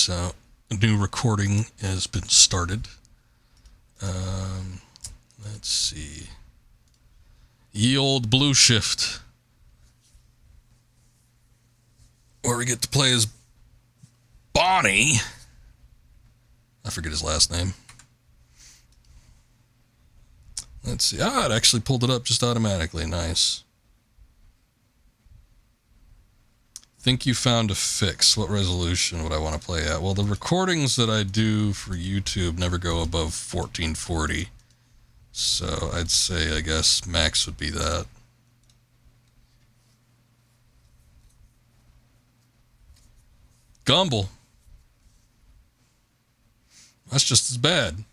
So a new recording has been started. Let's see. Ye Old Blue Shift, where we get to play as Barney. I forget his last name. Let's see. Ah, it actually pulled it up just automatically. Nice. Think you found a fix. What resolution would I want to play at? Well, the recordings that I do for YouTube never go above 1440. So I'd say, I guess, max would be that. Gumble. That's just as bad.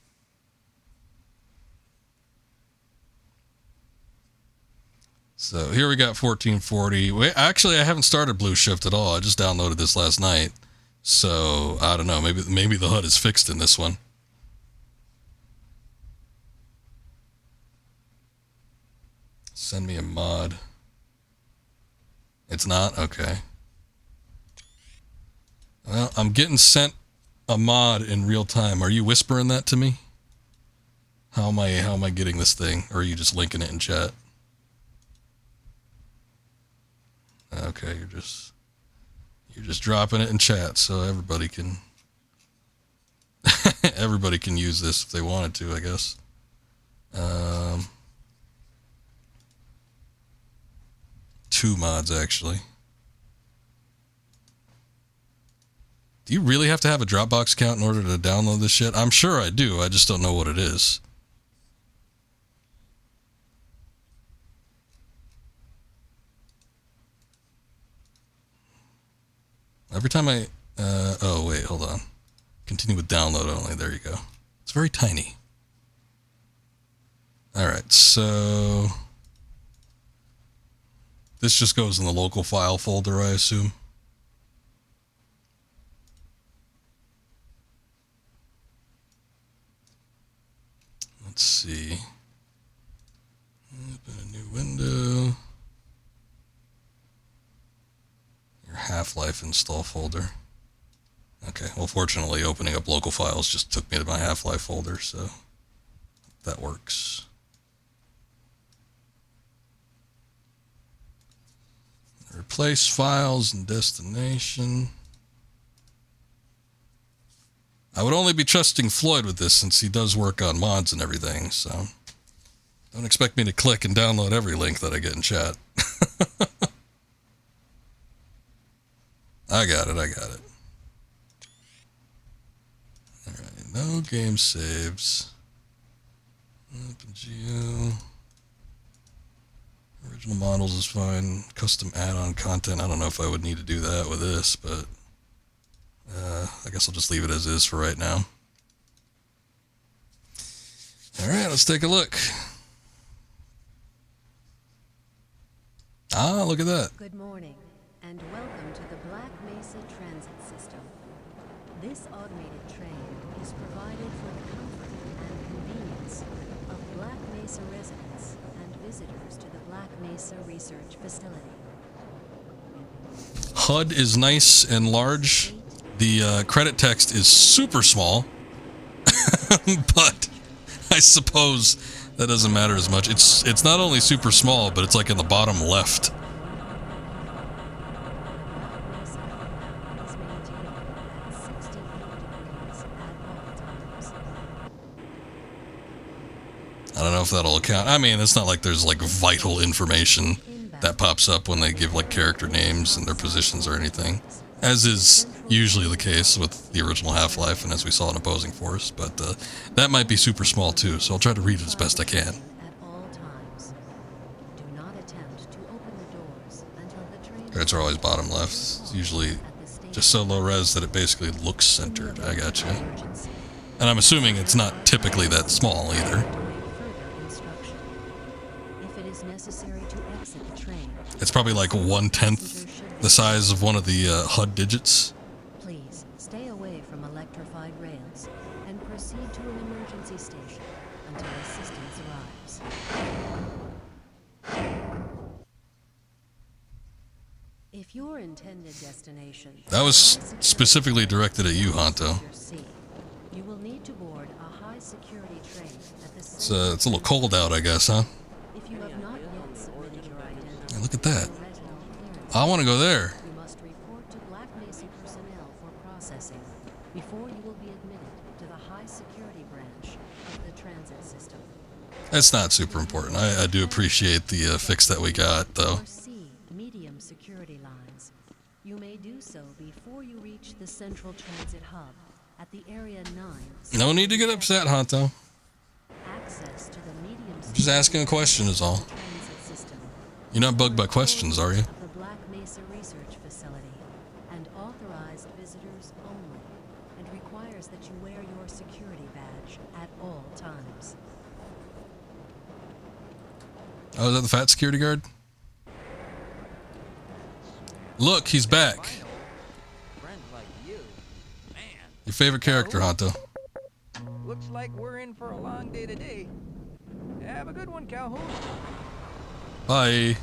So here we got 1440. Wait, actually, I haven't started Blue Shift at all. I just downloaded this last night. So I don't know. Maybe the HUD is fixed in this one. Send me a mod. It's not? Okay. Well, I'm getting sent a mod in real time. Are you whispering that to me? How am I getting this thing? Or are you just linking it in chat? Okay, you're just dropping it in chat so everybody can everybody can use this if they wanted to, I guess. Two mods actually. Do you really have to have a Dropbox account in order to download this shit? I'm sure I do. I just don't know what it is. Every time I... oh, wait, hold on. Continue with download only. There you go. It's very tiny. Alright, so... this just goes in the local file folder, I assume. Let's see. Open a new window. Your Half-Life install folder. Okay, well, fortunately, opening up local files just took me to my Half-Life folder, so that works. Replace files and destination. I would only be trusting Floyd with this since he does work on mods and everything, so don't expect me to click and download every link that I get in chat. I got it. Alright, no game saves. OpenGL. Original models is fine. Custom add-on content. I don't know if I would need to do that with this, but I guess I'll just leave it as is for right now. Alright, let's take a look. Ah, look at that. Good morning, and welcome to the Black Mesa Transit System. This automated train is provided for the comfort and convenience of Black Mesa residents and visitors to the Black Mesa Research Facility. HUD is nice and large. The credit text is super small, but I suppose that doesn't matter as much. It's not only super small, but it's like in the bottom left. I don't know if that'll account. I mean, it's not like there's like vital information that pops up when they give like character names and their positions or anything, as is usually the case with the original Half-Life and as we saw in Opposing Force, but that might be super small too, so I'll try to read it as best I can. Credits are always bottom left. It's usually just so low res that it basically looks centered. I gotcha. And I'm assuming it's not typically that small either. It's probably like 1/10 the size of one of the HUD digits. Please stay away from electrified rails and proceed to an emergency station until assistance arrives. If your intended destination, That was specifically directed at you, Honto. you will need to board a high-security train at the It's a little cold out, I guess, huh? If you have not yet submitted your identity, Hey, look at that. retinal clearance, I want to go there. you must report to Black Mesa personnel for processing before you will be admitted to the high-security branch of the transit system. That's not super important. I do appreciate the fix that we got, though. Or C, medium security lines. You may do so before you reach the central transit hub at the Area 9. No need to get upset, Honto. Access to the medium Just asking a question is all. transit system. You're not bugged by questions, are you? Of the Black Mesa Research Facility and authorized visitors only, and requires that you wear your security badge at all times. Oh, is that the fat security guard? Look, he's back. Friends like you, man. Your favorite character, Honto. Looks like we're in for a long day today. Have a good one, Calhoun. Bye.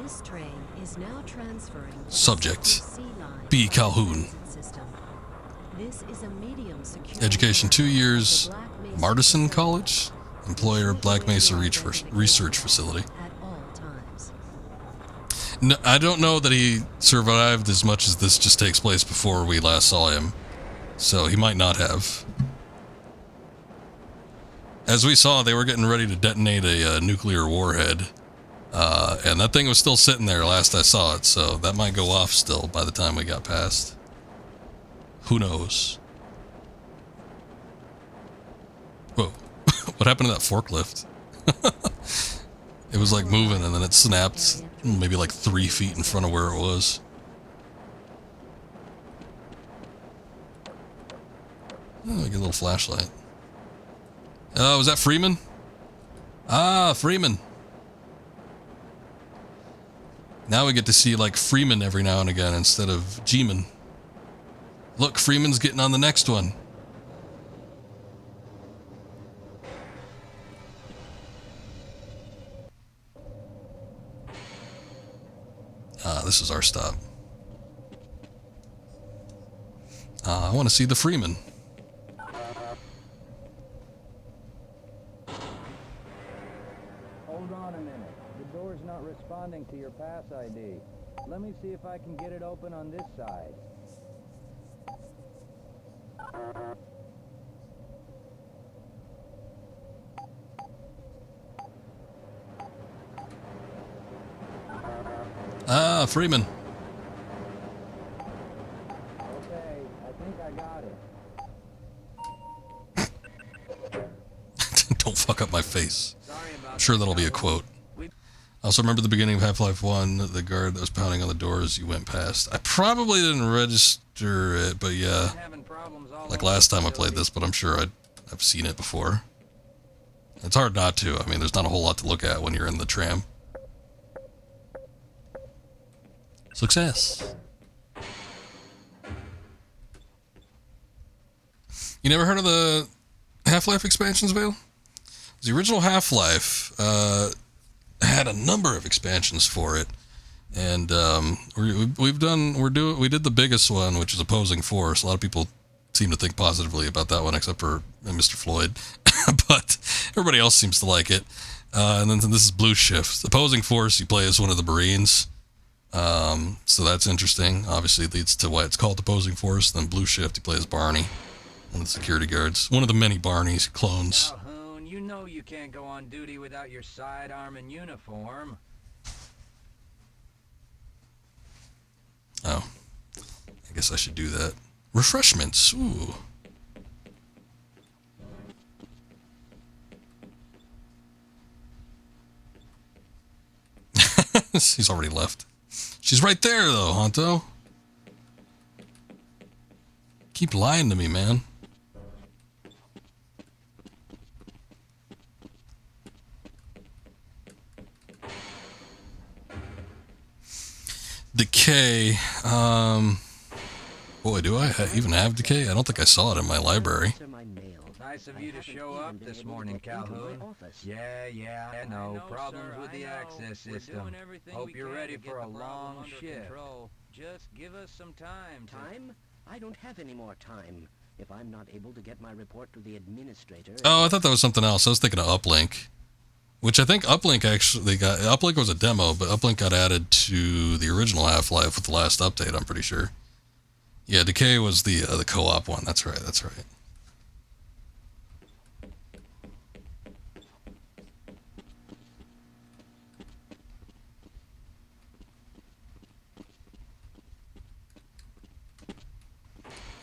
This train is now transferring to the Subject, Central C line B. of the Calhoun. transit system. This is a medium security Education, 2 line years. of the Black Mesa Martison facility. College? Employer, Black Mesa Research Facility. At all times. No, I don't know that he survived as much as this just takes place before we last saw him. So he might not have. As we saw, they were getting ready to detonate a nuclear warhead. And that thing was still sitting there last I saw it, so that might go off still by the time we got past. Who knows? Whoa. What happened to that forklift? It was like moving and then it snapped maybe like 3 feet in front of where it was. Oh, get a little flashlight. Oh, was that Freeman? Ah, Freeman. Now we get to see like Freeman every now and again instead of G-Man. Look, Freeman's getting on the next one. Ah, this is our stop. I want to see the Freeman. Hold on a minute. The door's not responding to your pass ID. Let me see if I can get it open on this side. Ah, Freeman. Okay, I think I got it. Don't fuck up my face. Sorry about I'm sure that'll be a quote. I also remember the beginning of Half-Life 1, the guard that was pounding on the door as you went past. I probably didn't register it, but yeah. Having problems all Like over last the time I played this, but I'm sure I've seen it before. It's hard not to. I mean, there's not a whole lot to look at when you're in the tram. Success. You never heard of the Half-Life expansions, Vale? The original Half-Life had a number of expansions for it, and we did the biggest one, which is Opposing Force. A lot of people seem to think positively about that one, except for Mr. Floyd, but everybody else seems to like it. And then this is Blue Shift. Opposing Force, you play as one of the Marines. So that's interesting. Obviously, it leads to why it's called Opposing Force. Then Blue Shift, you play as Barney, one of the security guards. One of the many Barneys clones. Calhoun, you know you can't go on duty without your sidearm and uniform. Oh. I guess I should do that. Refreshments. Ooh. He's already left. She's right there, though, Honto. Keep lying to me, man. Decay. Boy, do I even have Decay? I don't think I saw it in my library. I Nice of you to show up this morning, Calhoun. Yeah, I know. Problems with the access system. Hope you're ready for a long shift. Just give us some time. Time? I don't have any more time. If I'm not able to get my report to the administrator... Oh, I thought that was something else. I was thinking of Uplink. Which I think Uplink actually got... Uplink was a demo, but Uplink got added to the original Half-Life with the last update, I'm pretty sure. Yeah, Decay was the co-op one. That's right.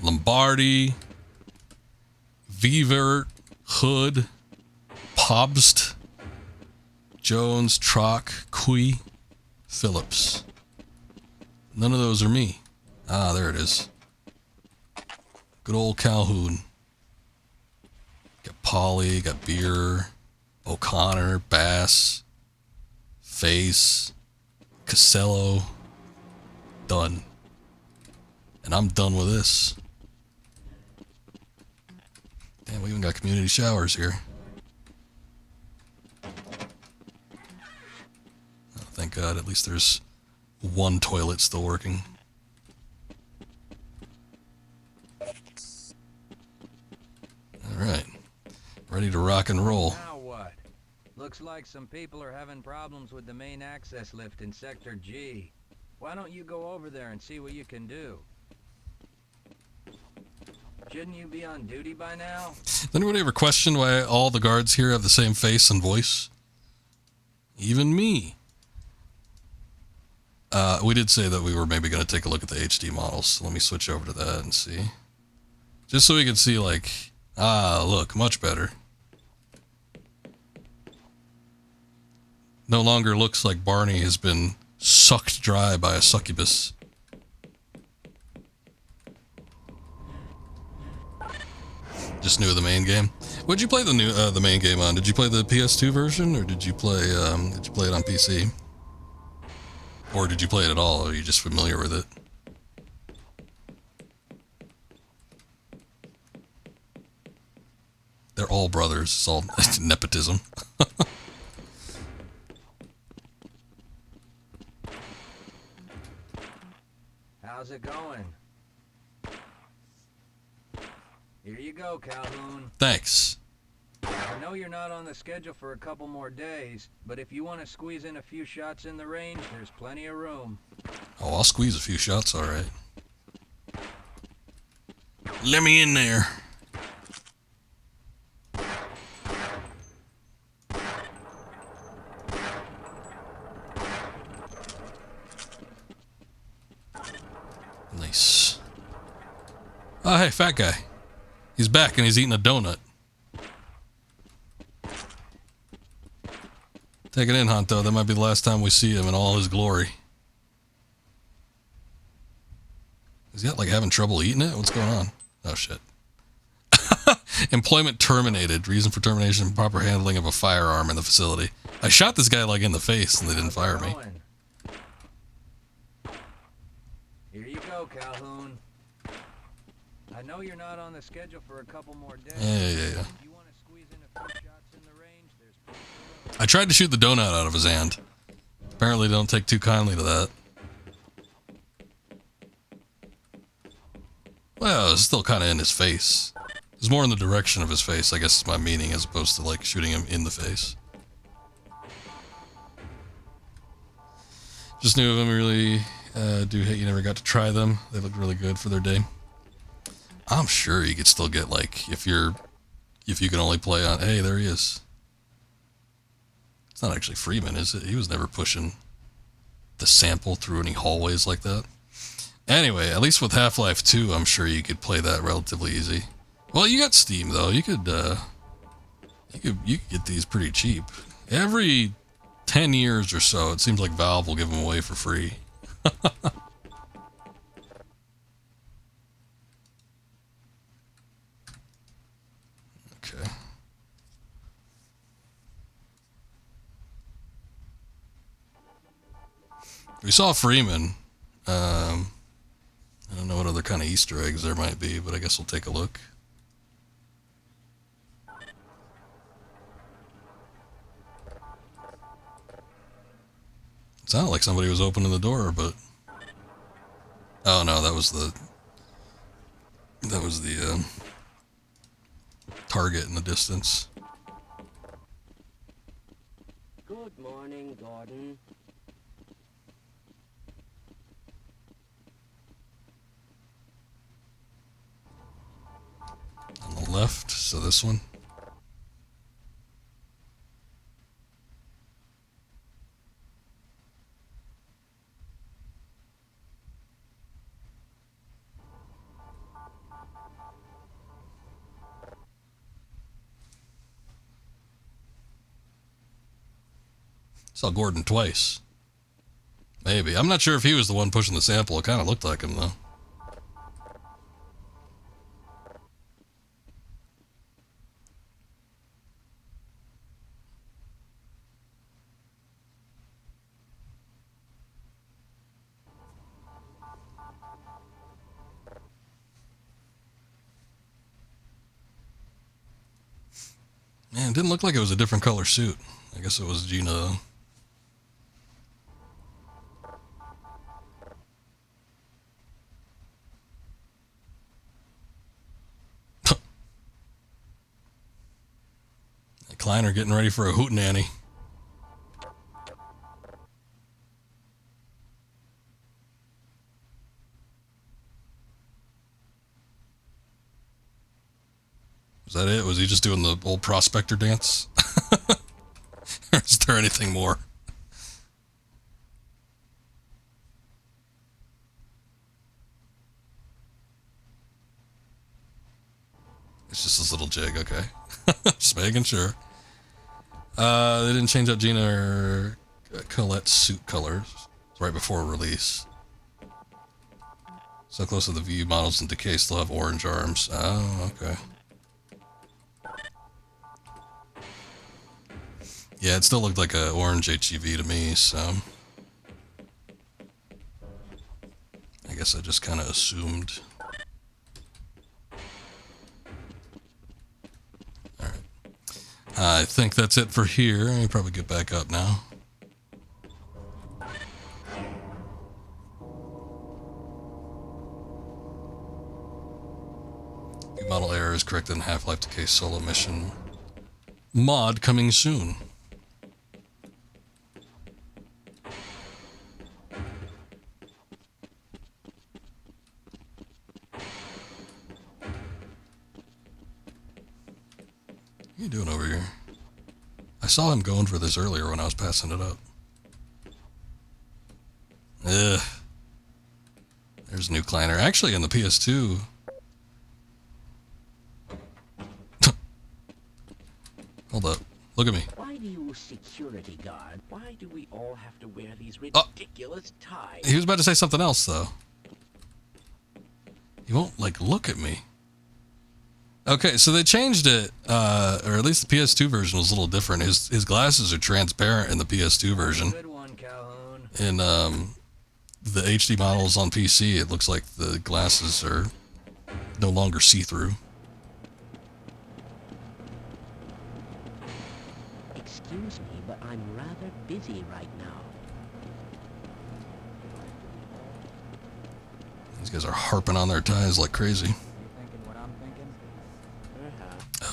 Lombardi, Vevert, Hood, Pobst, Jones, Trock, Cui, Phillips. None of those are me. Ah, there it is. Good old Calhoun. Got Polly, got Beer, O'Connor, Bass, Face, Casello. Done. And I'm done with this. Damn, we even got community showers here. Oh, thank God, at least there's one toilet still working. Alright. Ready to rock and roll. Now what? Looks like some people are having problems with the main access lift in Sector G. Why don't you go over there and see what you can do? Shouldn't you be on duty by now? Does anybody ever question why all the guards here have the same face and voice? Even me. We did say that we were maybe going to take a look at the HD models. So let me switch over to that and see. Just so we can see, like, look, much better. No longer looks like Barney has been sucked dry by a succubus. Just new of the main game. What'd you play the main game on? Did you play the PS2 version, or did you play it on PC? Or did you play it at all? Or are you just familiar with it? They're all brothers. It's all nepotism. How's it going? Here you go, Calhoun. Thanks. I know you're not on the schedule for a couple more days, but if you want to squeeze in a few shots in the range, there's plenty of room. Oh, I'll squeeze a few shots, alright. Let me in there. Nice. Oh, hey, fat guy. He's back and he's eating a donut. Take it in, Honto. That might be the last time we see him in all his glory. Is he like having trouble eating it? What's going on? Oh, shit. Employment terminated. Reason for termination: improper handling of a firearm in the facility. I shot this guy like in the face and they didn't fire me. Here you go, Calhoun. I know you're not on the schedule for a couple more days. Yeah. You want to squeeze in a few shots in the range? There's plenty of room. I tried to shoot the donut out of his hand. Apparently they don't take too kindly to that. Well, it's still kind of in his face. It's more in the direction of his face, I guess is my meaning, as opposed to like shooting him in the face. Just knew of them. Really do hate you never got to try them. They look really good for their day. I'm sure you could still get, like, if you can only play on... Hey, there he is. It's not actually Freeman, is it? He was never pushing the sample through any hallways like that. Anyway, at least with Half-Life 2, I'm sure you could play that relatively easy. Well, you got Steam, though. You could get these pretty cheap. Every 10 years or so, it seems like Valve will give them away for free. Okay. We saw Freeman. I don't know what other kind of Easter eggs there might be, but I guess we'll take a look. Sounded like somebody was opening the door, but... Oh no, that was the target in the distance. Good morning, Gordon. On the left, so this one. Saw Gordon twice. Maybe. I'm not sure if he was the one pushing the sample. It kind of looked like him, though. Man, it didn't look like it was a different color suit. I guess it was Gina, though. Kleiner getting ready for a hootenanny. Was that it? Was he just doing the old prospector dance? Or is there anything more? It's just this little jig, okay. Just making sure. They didn't change up Gina or Colette's suit colors right before release. So close to the view, models in decay still have orange arms. Oh, okay. Yeah, it still looked like an orange HEV to me, so... I guess I just kind of assumed. Alright. I think that's it for here. I probably get back up now. View model error is corrected in Half-Life Decay solo mission. Mod coming soon. What are you doing over here? I saw him going for this earlier when I was passing it up. Ugh. There's a new Kleiner. Actually, in the PS2... Hold up. Look at me. Why do you security guard? Why do we all have to wear these ridiculous ties? He was about to say something else, though. He won't, like, look at me. Okay, so they changed it, or at least the PS2 version was a little different. His glasses are transparent in the PS2 version. Good one, Calhoun. In the HD models on PC, it looks like the glasses are no longer see-through. Excuse me, but I'm rather busy right now. These guys are harping on their ties like crazy. You thinking what I'm thinking?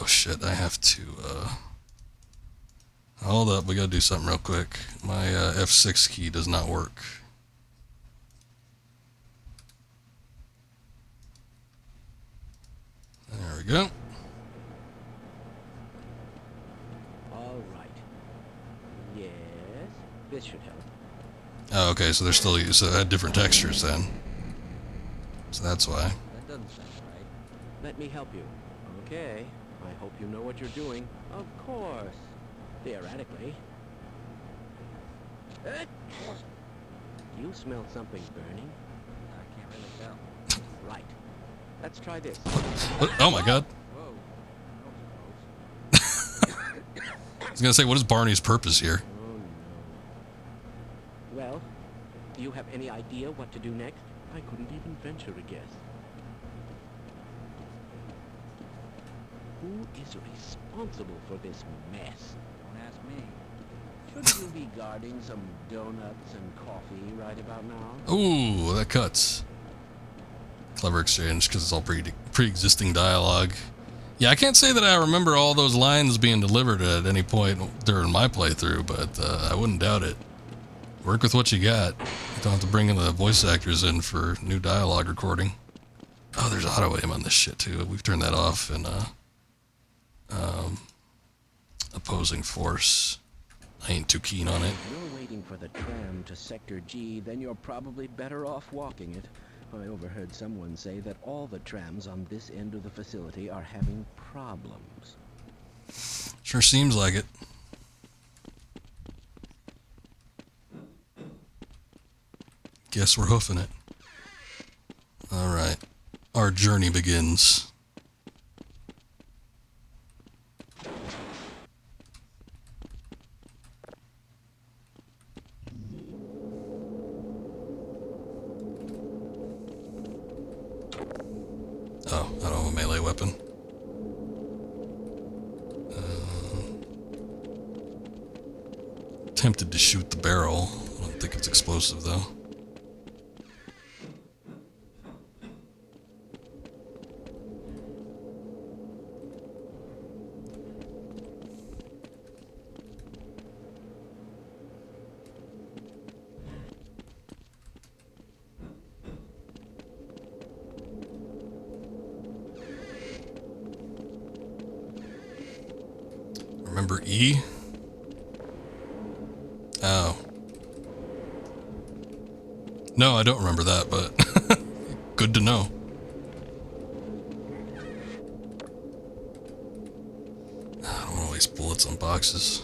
Oh shit, I have to, hold up, we gotta do something real quick. My F6 key does not work. There we go. All right. Yes, this should help. Oh, okay, so they're still so they had different textures then. So that's why. That doesn't sound right. Let me help you. Okay. I hope you know what you're doing. Of course. Theoretically. You smell something burning? I can't really tell. Right. Let's try this. Oh my god. Whoa. I was gonna say, what is Barney's purpose here? Oh no. Well, do you have any idea what to do next? I couldn't even venture a guess. Who is responsible for this mess? Don't ask me. Shouldn't you be guarding some donuts and coffee right about now? Ooh, that cuts. Clever exchange, because it's all pre-existing dialogue. Yeah, I can't say that I remember all those lines being delivered at any point during my playthrough, but I wouldn't doubt it. Work with what you got. You don't have to bring in the voice actors in for new dialogue recording. Oh, there's auto aim on this shit too. We've turned that off in opposing force. I ain't too keen on it. If you're waiting for the tram to Sector G, then you're probably better off walking it. I overheard someone say that all the trams on this end of the facility are having problems. Sure seems like it. Guess we're hoofing it. Alright. Our journey begins. Oh, I don't have a melee weapon. Tempted to shoot the barrel. I don't think it's explosive though. Remember E? Oh. No, I don't remember that, but good to know. I don't want to waste bullets on boxes.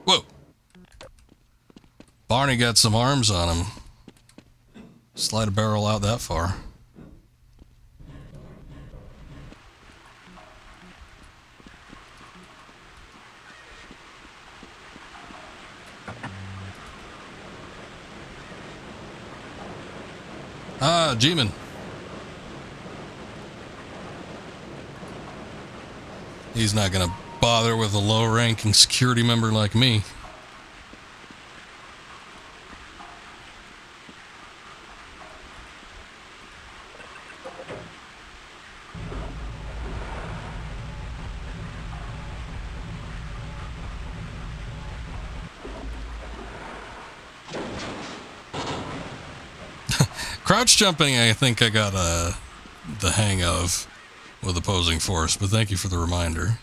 Whoa! Barney got some arms on him. Slide a barrel out that far. Ah, G-Man. He's not gonna bother with a low-ranking security member like me. Crouch jumping, I think I got the hang of with opposing force, but thank you for the reminder.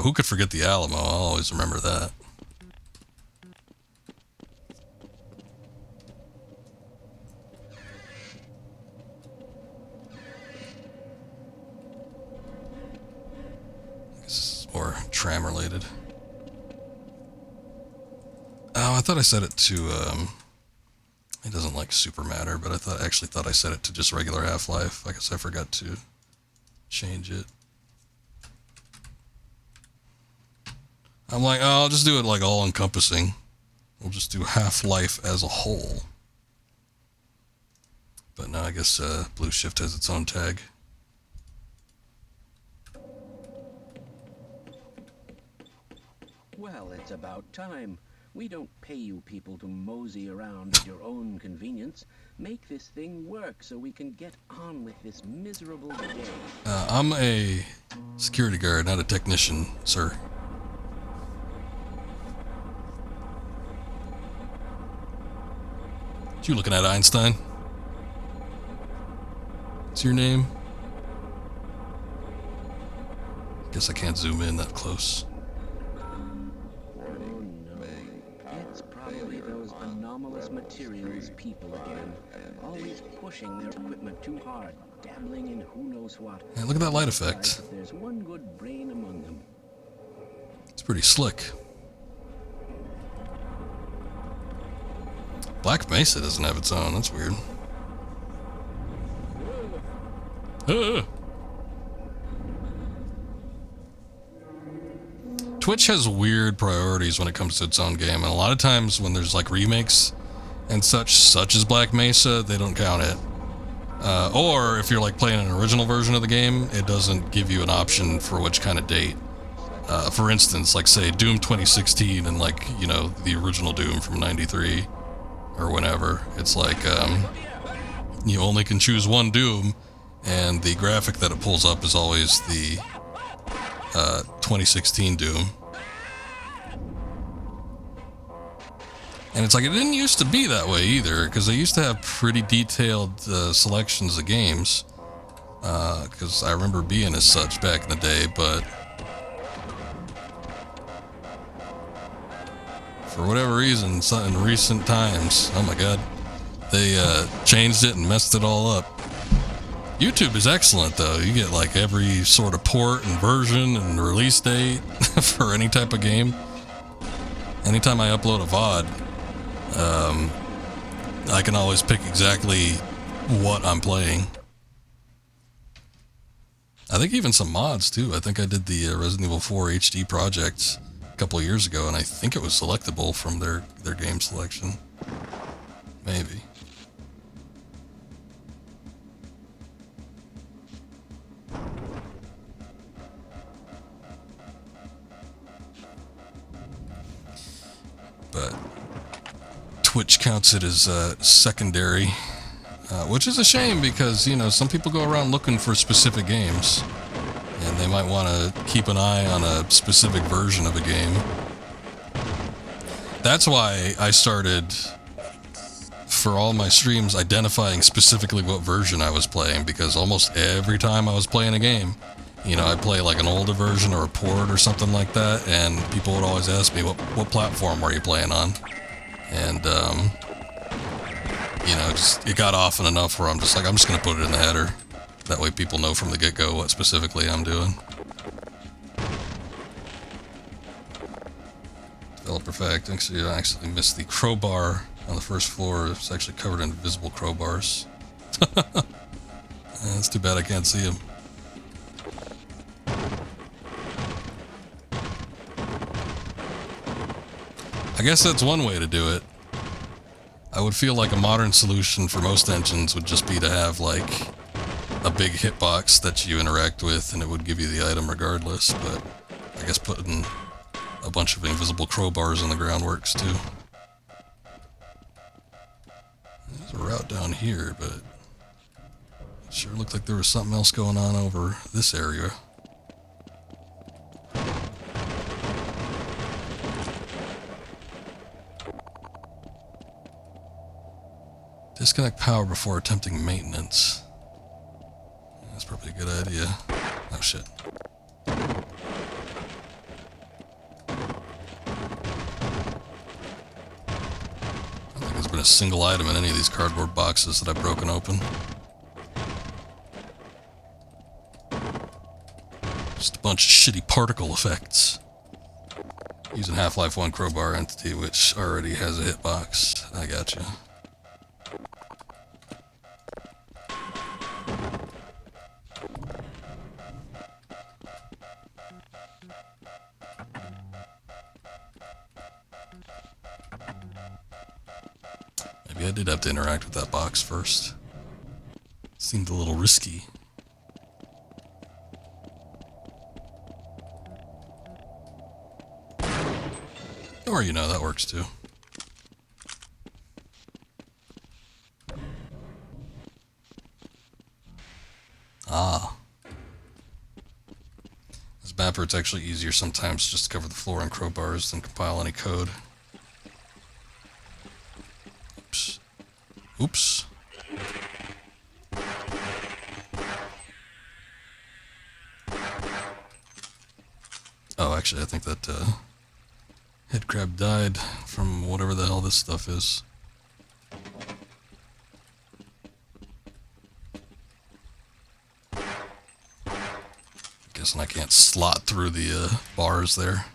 Who could forget the Alamo? I'll always remember that. This is more tram related. Oh, I thought I set it to, it doesn't like super matter, but I actually thought I set it to just regular half-life. I guess I forgot to change it. I'm like, oh, I'll just do it like all-encompassing. We'll just do half-life as a whole. But no, I guess Blue Shift has its own tag. Well, it's about time. We don't pay you people to mosey around at your own convenience. Make this thing work so we can get on with this miserable day. I'm a security guard, not a technician, sir. What you looking at, Einstein? What's your name? Guess I can't zoom in that close. Anomalous materials people again, always pushing their equipment too hard, dabbling in who knows what. Hey, look at that light effect. There's one good brain among them. It's pretty slick. Black Mesa doesn't have its own. That's weird. Twitch has weird priorities when it comes to its own game, and a lot of times when there's like remakes and such as Black Mesa, they don't count it. Or if you're like playing an original version of the game, it doesn't give you an option for which kind of date. For instance, like say Doom 2016 and like, you know, the original Doom from 93 or whenever. It's like, you only can choose one Doom, and the graphic that it pulls up is always the 2016 Doom. And it's like, it didn't used to be that way either, because they used to have pretty detailed selections of games, because I remember being as such back in the day, but for whatever reason, in recent times, oh my god, they changed it and messed it all up. YouTube is excellent though. You get like every sort of port and version and release date for any type of game. Anytime I upload a VOD, I can always pick exactly what I'm playing. I think even some mods too. I think I did the Resident Evil 4 HD project a couple of years ago, and I think it was selectable from their game selection. Maybe. But Twitch counts it as secondary, which is a shame because, you know, some people go around looking for specific games, and they might want to keep an eye on a specific version of a game. That's why I started, for all my streams, identifying specifically what version I was playing, because almost every time I was playing a game, you know, I'd play like an older version or a port or something like that, and people would always ask me, what platform are you playing on? And, you know, just, it got often enough where I'm just like, I'm just going to put it in the header. That way people know from the get-go what specifically I'm doing. Developer fact, actually, I actually missed the crowbar on the first floor. It's actually covered in invisible crowbars. It's too bad I can't see them. I guess that's one way to do it. I would feel like a modern solution for most engines would just be to have like a big hitbox that you interact with, and it would give you the item regardless, but I guess putting a bunch of invisible crowbars on the ground works too. There's a route down here, but it sure looked like there was something else going on over this area. Disconnect power before attempting maintenance. That's probably a good idea. Oh shit. I don't think there's been a single item in any of these cardboard boxes that I've broken open. Just a bunch of shitty particle effects. Using Half-Life 1 crowbar entity, which already has a hitbox. I gotcha. Maybe I did have to interact with that box first. Seemed a little risky. Or, you know, that works too. Ah. As mapper, it's actually easier sometimes just to cover the floor in crowbars than compile any code. Oops. Oops. Oh, actually, I think that head crab died from whatever the hell this stuff is. Guessing I can't slot through the bars there.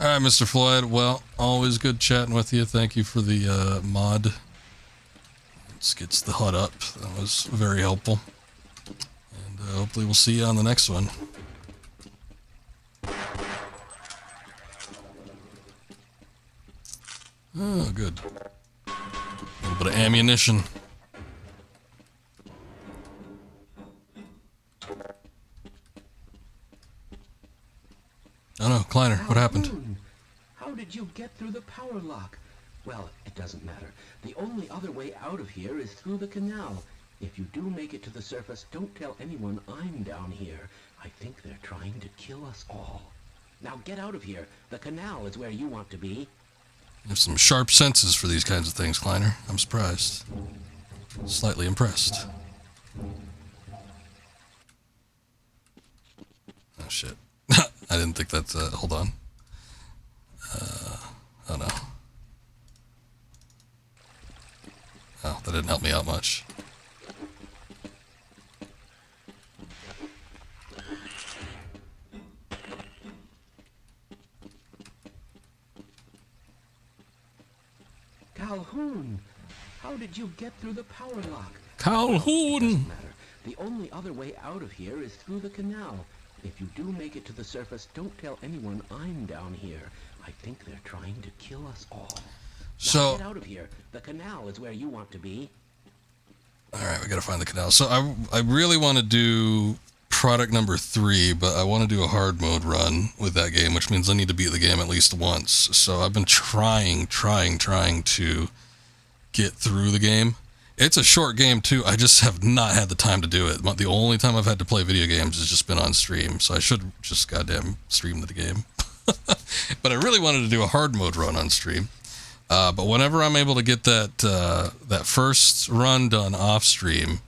Alright, Mr. Floyd. Well, always good chatting with you. Thank you for the mod. Let's get the HUD up. That was very helpful. And hopefully we'll see you on the next one. Oh, good. bit of ammunition. Oh no, Kleiner, what happened? Calhoun, how did you get through the power lock? Well, it doesn't matter. The only other way out of here is through the canal. If you do make it to the surface, don't tell anyone I'm down here. I think they're trying to kill us all. Now get out of here. The canal is where you want to be. You have some sharp senses for these kinds of things, Kleiner. I'm surprised. Slightly impressed. Oh shit. I didn't think that's, hold on. Oh no. Oh, that didn't help me out much. Calhoun, how did you get through the power lock? Calhoun! Doesn't matter. The only other way out of here is through the canal. If you do make it to the surface, don't tell anyone I'm down here. I think they're trying to kill us all. So, Now get out of here. The canal is where you want to be. alright, we gotta find the canal. So I really want to do product number 3, but I want to do a hard mode run with that game, which means I need to beat the game at least once. So I've been trying to get through the game. It's a short game too. I just have not had the time to do it. The only time I've had to play video games has just been on stream, so I should just goddamn stream the game. But I really wanted to do a hard mode run on stream. But whenever I'm able to get that first run done off stream,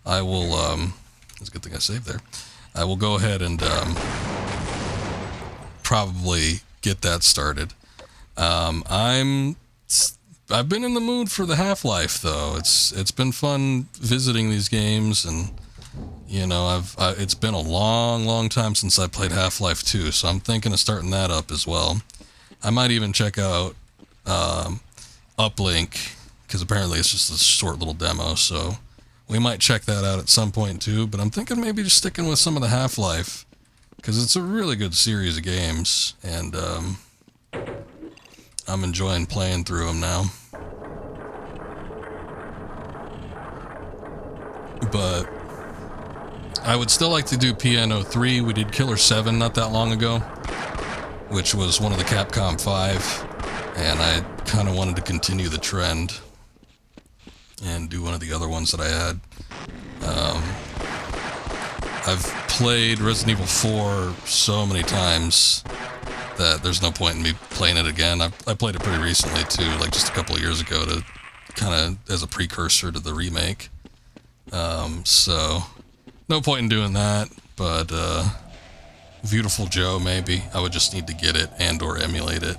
I will. It's a good thing I saved there. I will go ahead and probably get that started. I've been in the mood for the Half-Life though. It's been fun visiting these games, and you know it's been a long time since I played Half-Life 2, so I'm thinking of starting that up as well. I might even check out Uplink, because apparently it's just a short little demo, so we might check that out at some point too. But I'm thinking maybe just sticking with some of the Half-Life, because it's a really good series of games, and I'm enjoying playing through them now. But I would still like to do Piano 3. We did Killer 7 not that long ago, which was one of the Capcom 5, and I kind of wanted to continue the trend and do one of the other ones that I had. I've played Resident Evil 4 so many times that there's no point in me playing it again. I played it pretty recently too, like just a couple of years ago, to kind of as a precursor to the remake. So no point in doing that, but Beautiful Joe maybe. I would just need to get it and or emulate it.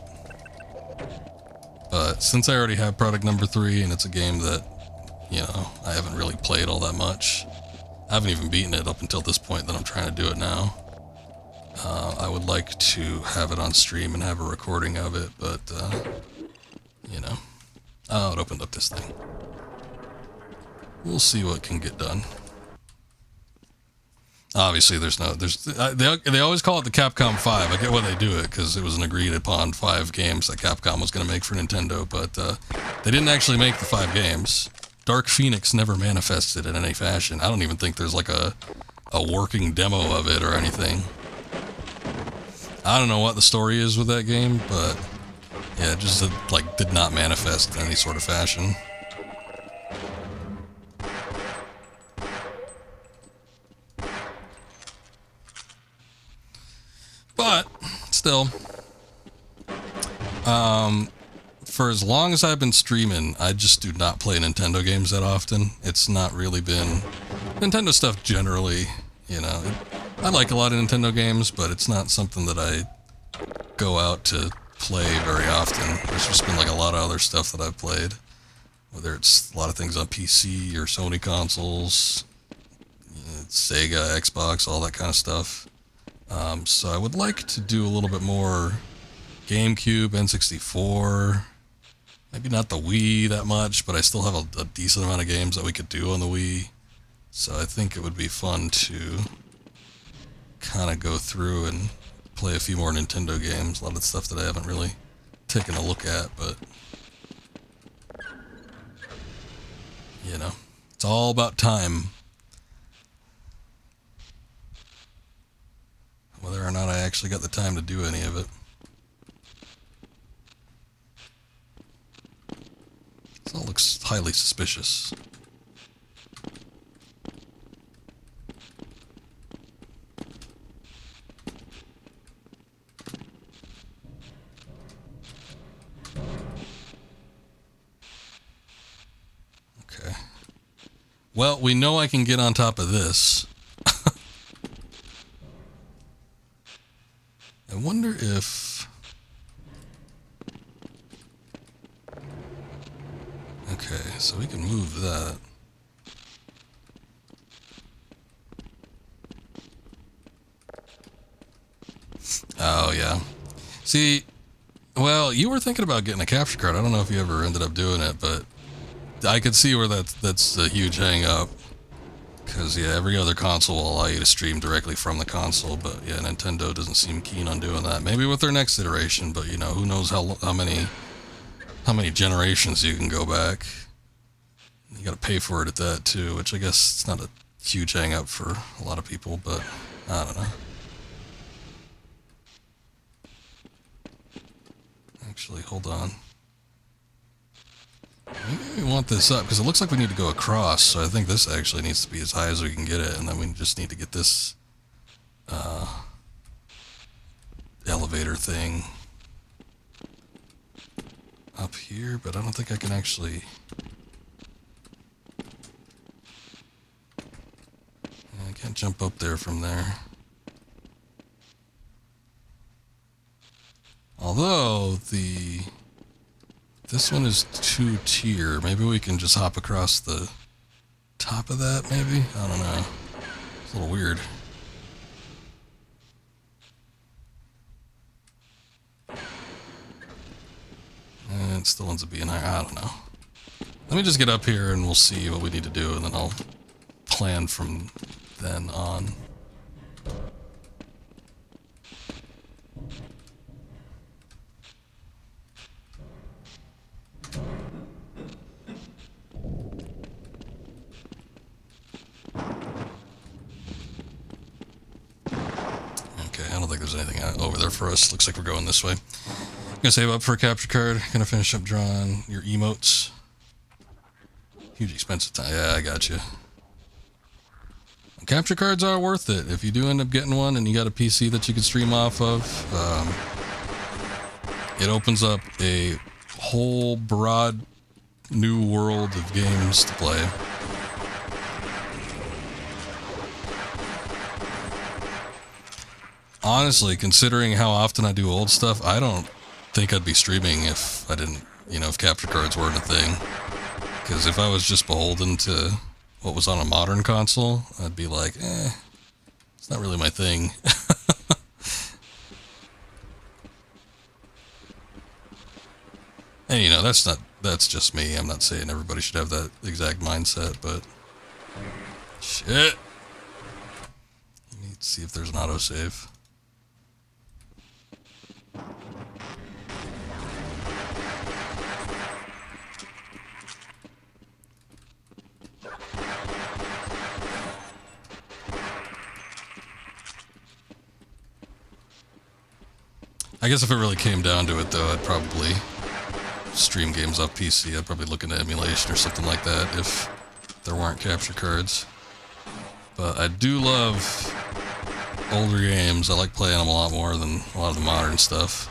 But since I already have product number 3, and it's a game that, you know, I haven't really played all that much. I haven't even beaten it up until this point that I'm trying to do it now. I would like to have it on stream and have a recording of it, but, you know. Oh, it opened up this thing. We'll see what can get done. Obviously, they always call it the Capcom 5. I get why they do it, because it was an agreed upon 5 games that Capcom was going to make for Nintendo, but they didn't actually make the 5 games. Dark Phoenix never manifested in any fashion. I don't even think there's like a working demo of it or anything. I don't know what the story is with that game, but yeah, it just like did not manifest in any sort of fashion. But still, for as long as I've been streaming, I just do not play Nintendo games that often. It's not really been Nintendo stuff generally, you know. I like a lot of Nintendo games, but it's not something that I go out to play very often. There's just been like a lot of other stuff that I've played, whether it's a lot of things on PC or Sony consoles, you know, Sega, Xbox, all that kind of stuff. So I would like to do a little bit more GameCube, N64, maybe not the Wii that much, but I still have a decent amount of games that we could do on the Wii. So I think it would be fun to kind of go through and play a few more Nintendo games. A lot of stuff that I haven't really taken a look at, but You know, it's all about time. Whether or not I actually got the time to do any of it. This all looks highly suspicious. Okay. Well, we know I can get on top of this. I wonder if... Okay, so we can move that. Oh, yeah. See, well, you were thinking about getting a capture card. I don't know if you ever ended up doing it, but I could see where that's a huge hang up. Because, yeah, every other console will allow you to stream directly from the console, but, yeah, Nintendo doesn't seem keen on doing that. Maybe with their next iteration, but, you know, who knows how many generations you can go back. You gotta pay for it at that, too, which I guess it's not a huge hang up for a lot of people, but I don't know. Actually, hold on. Maybe we want this up, because it looks like we need to go across, so I think this actually needs to be as high as we can get it, and then we just need to get this elevator thing up here, but I don't think I can actually... I can't jump up there from there. Although, this one is 2-tier. Maybe we can just hop across the top of that, maybe? I don't know. It's a little weird. And it still ends up being higher. I don't know. Let me just get up here and we'll see what we need to do, and then I'll plan from then on. I don't think there's anything over there for us. Looks like we're going this way. Gonna save up for a capture card. Gonna finish up drawing your emotes. Huge expensive time. Yeah, I got you. Capture cards are worth it. If you do end up getting one and you got a PC that you can stream off of, it opens up a whole broad new world of games to play. Honestly, considering how often I do old stuff, I don't think I'd be streaming if I didn't, you know, if capture cards weren't a thing. Because if I was just beholden to what was on a modern console, I'd be like, it's not really my thing. And, you know, that's just me. I'm not saying everybody should have that exact mindset, but... Shit! Let me see if there's an autosave. I guess if it really came down to it, though, I'd probably stream games off PC. I'd probably look into emulation or something like that if there weren't capture cards. But I do love older games. I like playing them a lot more than a lot of the modern stuff.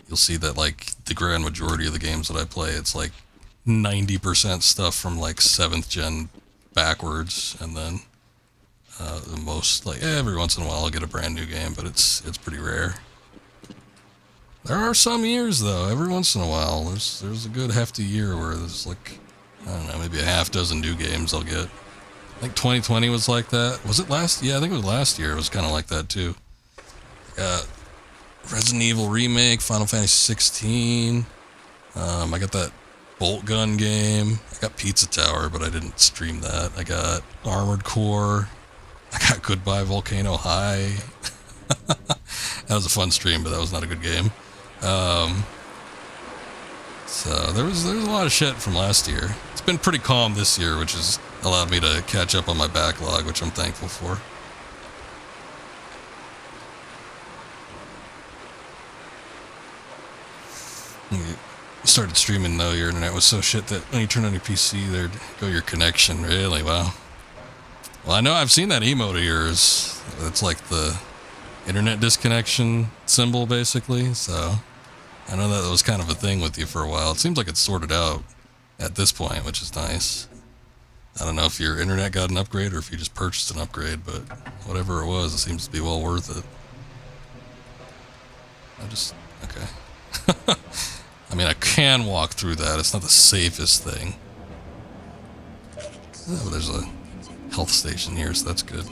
You'll see that, like, the grand majority of the games that I play, it's like 90% stuff from, like, 7th gen backwards, and then the most, like, every once in a while I'll get a brand new game, but it's pretty rare. There are some years, though, every once in a while. There's a good hefty year where there's, like, I don't know, maybe a half dozen new games I'll get. I think 2020 was like that. Was it last? Yeah, I think it was last year. It was kind of like that, too. Resident Evil Remake, Final Fantasy 16. I got that Bolt Gun game. I got Pizza Tower, but I didn't stream that. I got Armored Core. I got Goodbye Volcano High. That was a fun stream, but that was not a good game. So there's a lot of shit from last year. It's been pretty calm this year, which has allowed me to catch up on my backlog, which I'm thankful for. When you started streaming, though, your internet was so shit that when you turned on your PC, there'd go your connection. Really? Wow. Well, I know I've seen that emote of yours. It's like the internet disconnection symbol, basically. So I know that was kind of a thing with you for a while. It seems like it's sorted out at this point, which is nice. I don't know if your internet got an upgrade or if you just purchased an upgrade, but whatever it was, it seems to be well worth it. Okay. I mean, I can walk through that. It's not the safest thing. Oh, but there's a health station here, so that's good.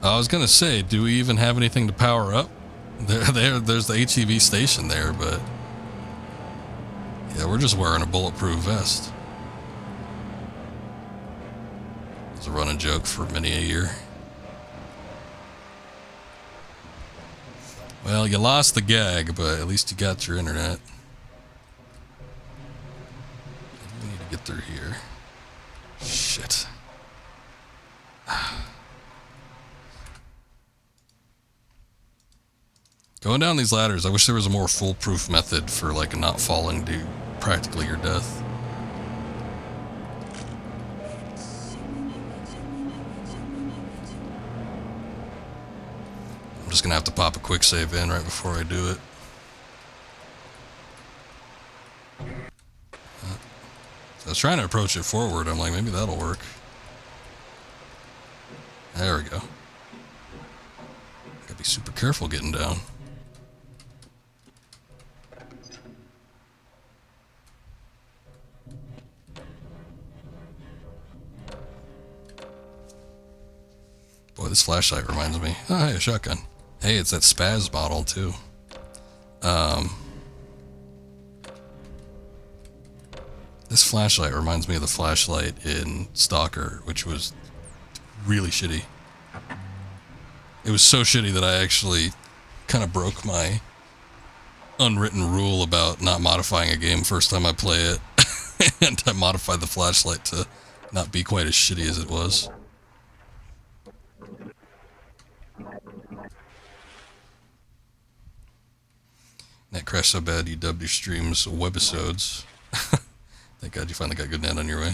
I was gonna say, do we even have anything to power up? There's the HEV station there, but yeah, we're just wearing a bulletproof vest. It's a running joke for many a year. Well, you lost the gag, but at least you got your internet. We need to get through here. Shit. Going down these ladders, I wish there was a more foolproof method for, like, not falling to practically your death. I'm just gonna have to pop a quick save in right before I do it. So I was trying to approach it forward. I'm like, maybe that'll work. There we go. Gotta be super careful getting down. Boy, this flashlight reminds me. Oh, hey, a shotgun. Hey, it's that spaz bottle, too. This flashlight reminds me of the flashlight in Stalker, which was really shitty. It was so shitty that I actually kind of broke my unwritten rule about not modifying a game first time I play it. And I modified the flashlight to not be quite as shitty as it was. That crashed so bad you dubbed your streams webisodes. Thank God you finally got good net on your way.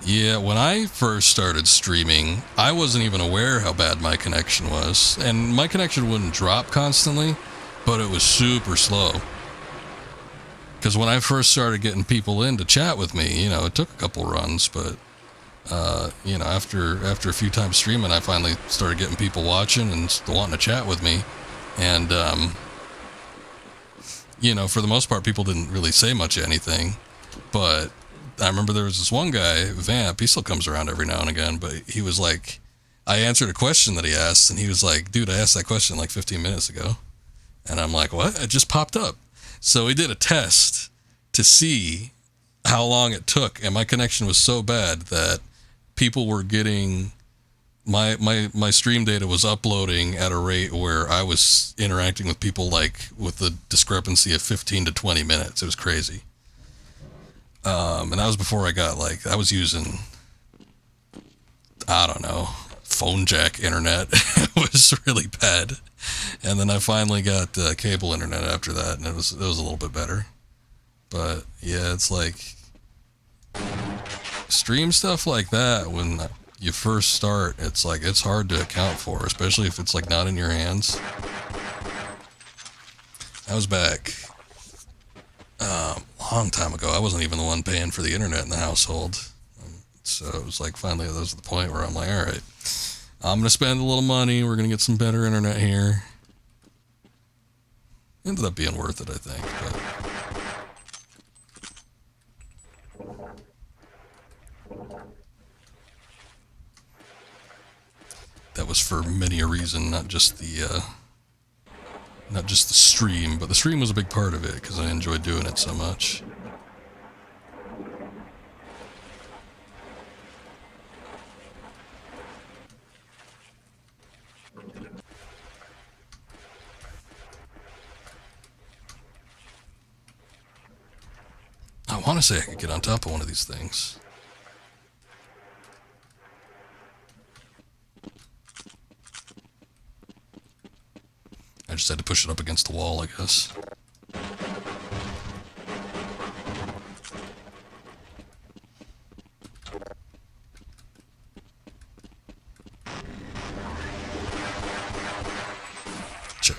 Yeah, when I first started streaming, I wasn't even aware how bad my connection was. And my connection wouldn't drop constantly, but it was super slow. Because when I first started getting people in to chat with me, you know, it took a couple runs, but you know, after a few times streaming, I finally started getting people watching and wanting to chat with me. And, you know, for the most part, people didn't really say much of anything. But I remember there was this one guy, Vamp, he still comes around every now and again, but he was like, I answered a question that he asked, and he was like, dude, I asked that question like 15 minutes ago. And I'm like, what? It just popped up. So we did a test to see how long it took, and my connection was so bad that people were getting... My stream data was uploading at a rate where I was interacting with people like with a discrepancy of 15 to 20 minutes. It was crazy. And that was before I got like, I was using, I don't know, phone jack internet. It was really bad. And then I finally got cable internet after that, and it was a little bit better. But yeah, it's like stream stuff like that when you first start, it's like it's hard to account for, especially if it's like not in your hands. I was back a long time ago. I wasn't even the one paying for the internet in the household, so it was like finally that was the point where I'm like, all right, I'm gonna spend a little money, we're gonna get some better internet here. Ended up being worth it, I think. But that was for many a reason, not just the stream, but the stream was a big part of it because I enjoyed doing it so much. want to say I could get on top of one of these things. I just had to push it up against the wall, I guess. Sure.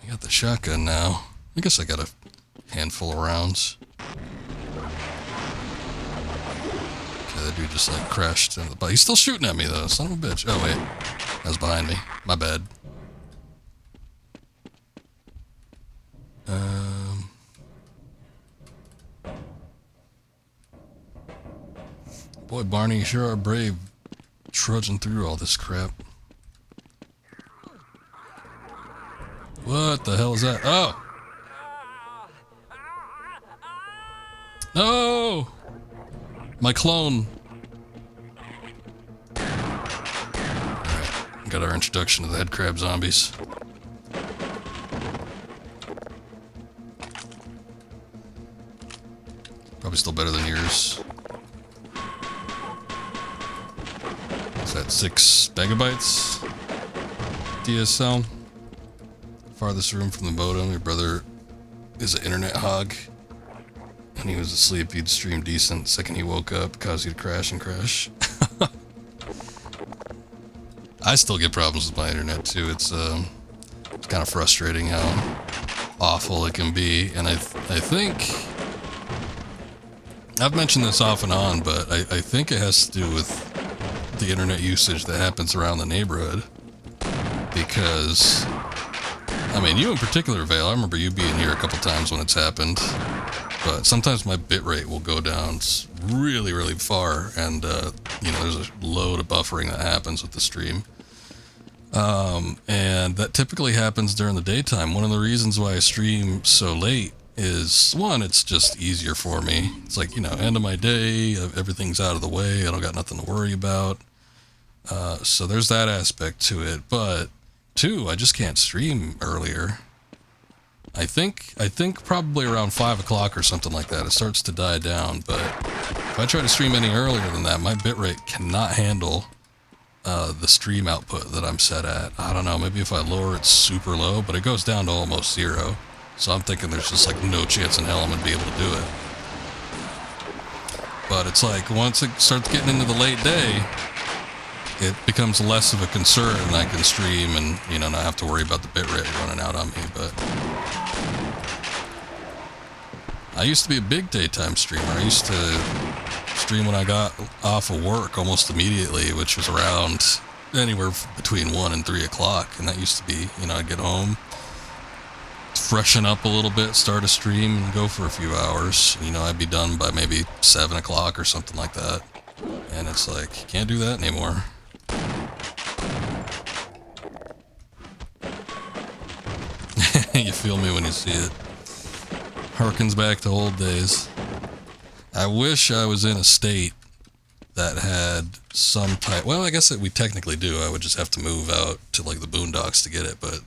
I got the shotgun now. I guess I got a handful of rounds. That dude just like crashed into the bike. He's still shooting at me though, son of a bitch. Oh wait, that was behind me. My bad. Boy, Barney, you sure are brave, trudging through all this crap. What the hell is that? Oh! No! My clone. Alright, got our introduction to the head crab zombies. Probably still better than yours. Is that 6 megabytes? DSL? Farthest room from the modem. Your brother is an internet hog. When he was asleep, he'd stream decent. Second he woke up, caused you to crash and crash. I still get problems with my internet too. It's kind of frustrating how awful it can be. And I think I've mentioned this off and on, but I think it has to do with the internet usage that happens around the neighborhood. Because, I mean, you in particular, Vale, I remember you being here a couple times when it's happened. But sometimes my bitrate will go down really, really far, and you know, there's a load of buffering that happens with the stream. And that typically happens during the daytime. One of the reasons why I stream so late is, one, it's just easier for me. It's like, you know, end of my day, everything's out of the way, I don't got nothing to worry about. So there's that aspect to it. But two, I just can't stream earlier. I think probably around 5 o'clock or something like that, it starts to die down. But if I try to stream any earlier than that, my bitrate cannot handle the stream output that I'm set at. I don't know, maybe if I lower it super low, but it goes down to almost 0. So I'm thinking there's just like no chance in hell I'm gonna be able to do it. But it's like once it starts getting into the late day, it becomes less of a concern, and I can stream and, you know, not have to worry about the bitrate running out on me. But I used to be a big daytime streamer. I used to stream when I got off of work almost immediately, which was around anywhere between 1 and 3 o'clock. And that used to be, you know, I'd get home, freshen up a little bit, start a stream, and go for a few hours. You know, I'd be done by maybe 7 o'clock or something like that. And it's like, you can't do that anymore. You feel me when you see it. Harkens back to old days. I wish I was in a state that had some type... Well, I guess that we technically do. I would just have to move out to like the boondocks to get it. But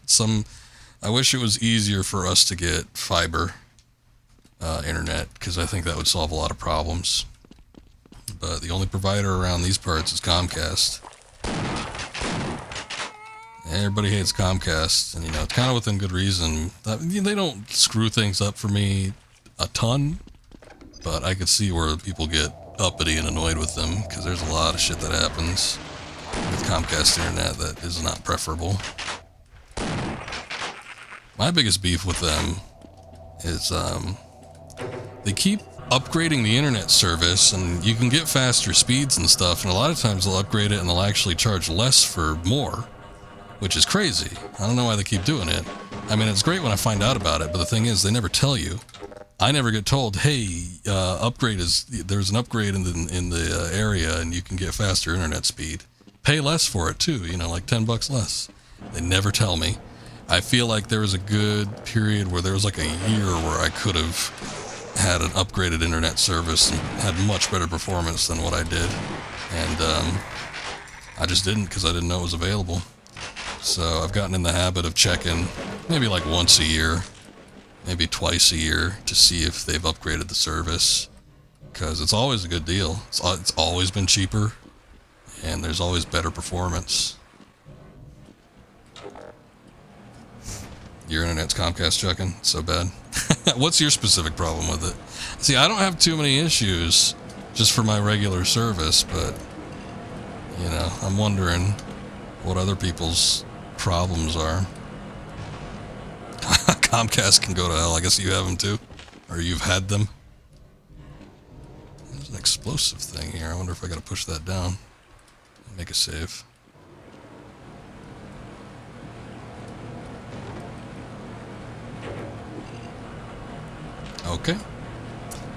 I wish it was easier for us to get fiber internet, because I think that would solve a lot of problems. But the only provider around these parts is Comcast. Everybody hates Comcast, and you know, it's kind of within good reason. They don't screw things up for me a ton, but I could see where people get uppity and annoyed with them, because there's a lot of shit that happens with Comcast internet that is not preferable. My biggest beef with them is they keep upgrading the internet service, and you can get faster speeds and stuff, and a lot of times they'll upgrade it and they'll actually charge less for more, which is crazy. I don't know why they keep doing it. I mean, it's great when I find out about it, but the thing is, they never tell you. I never get told, hey, there's an upgrade in the area and you can get faster internet speed. Pay less for it too, you know, like $10 less. They never tell me. I feel like there was a good period where there was like a year where I could have had an upgraded internet service and had much better performance than what I did. And I just didn't, because I didn't know it was available. So I've gotten in the habit of checking maybe like once a year, maybe twice a year to see if they've upgraded the service. Because it's always a good deal. It's always been cheaper, and there's always better performance. Your internet's Comcast checking? So bad. What's your specific problem with it? See, I don't have too many issues just for my regular service, but, you know, I'm wondering what other people's problems are. Comcast can go to hell. I guess you have them too? Or you've had them? There's an explosive thing here. I wonder if I gotta push that down. Make a save. Okay.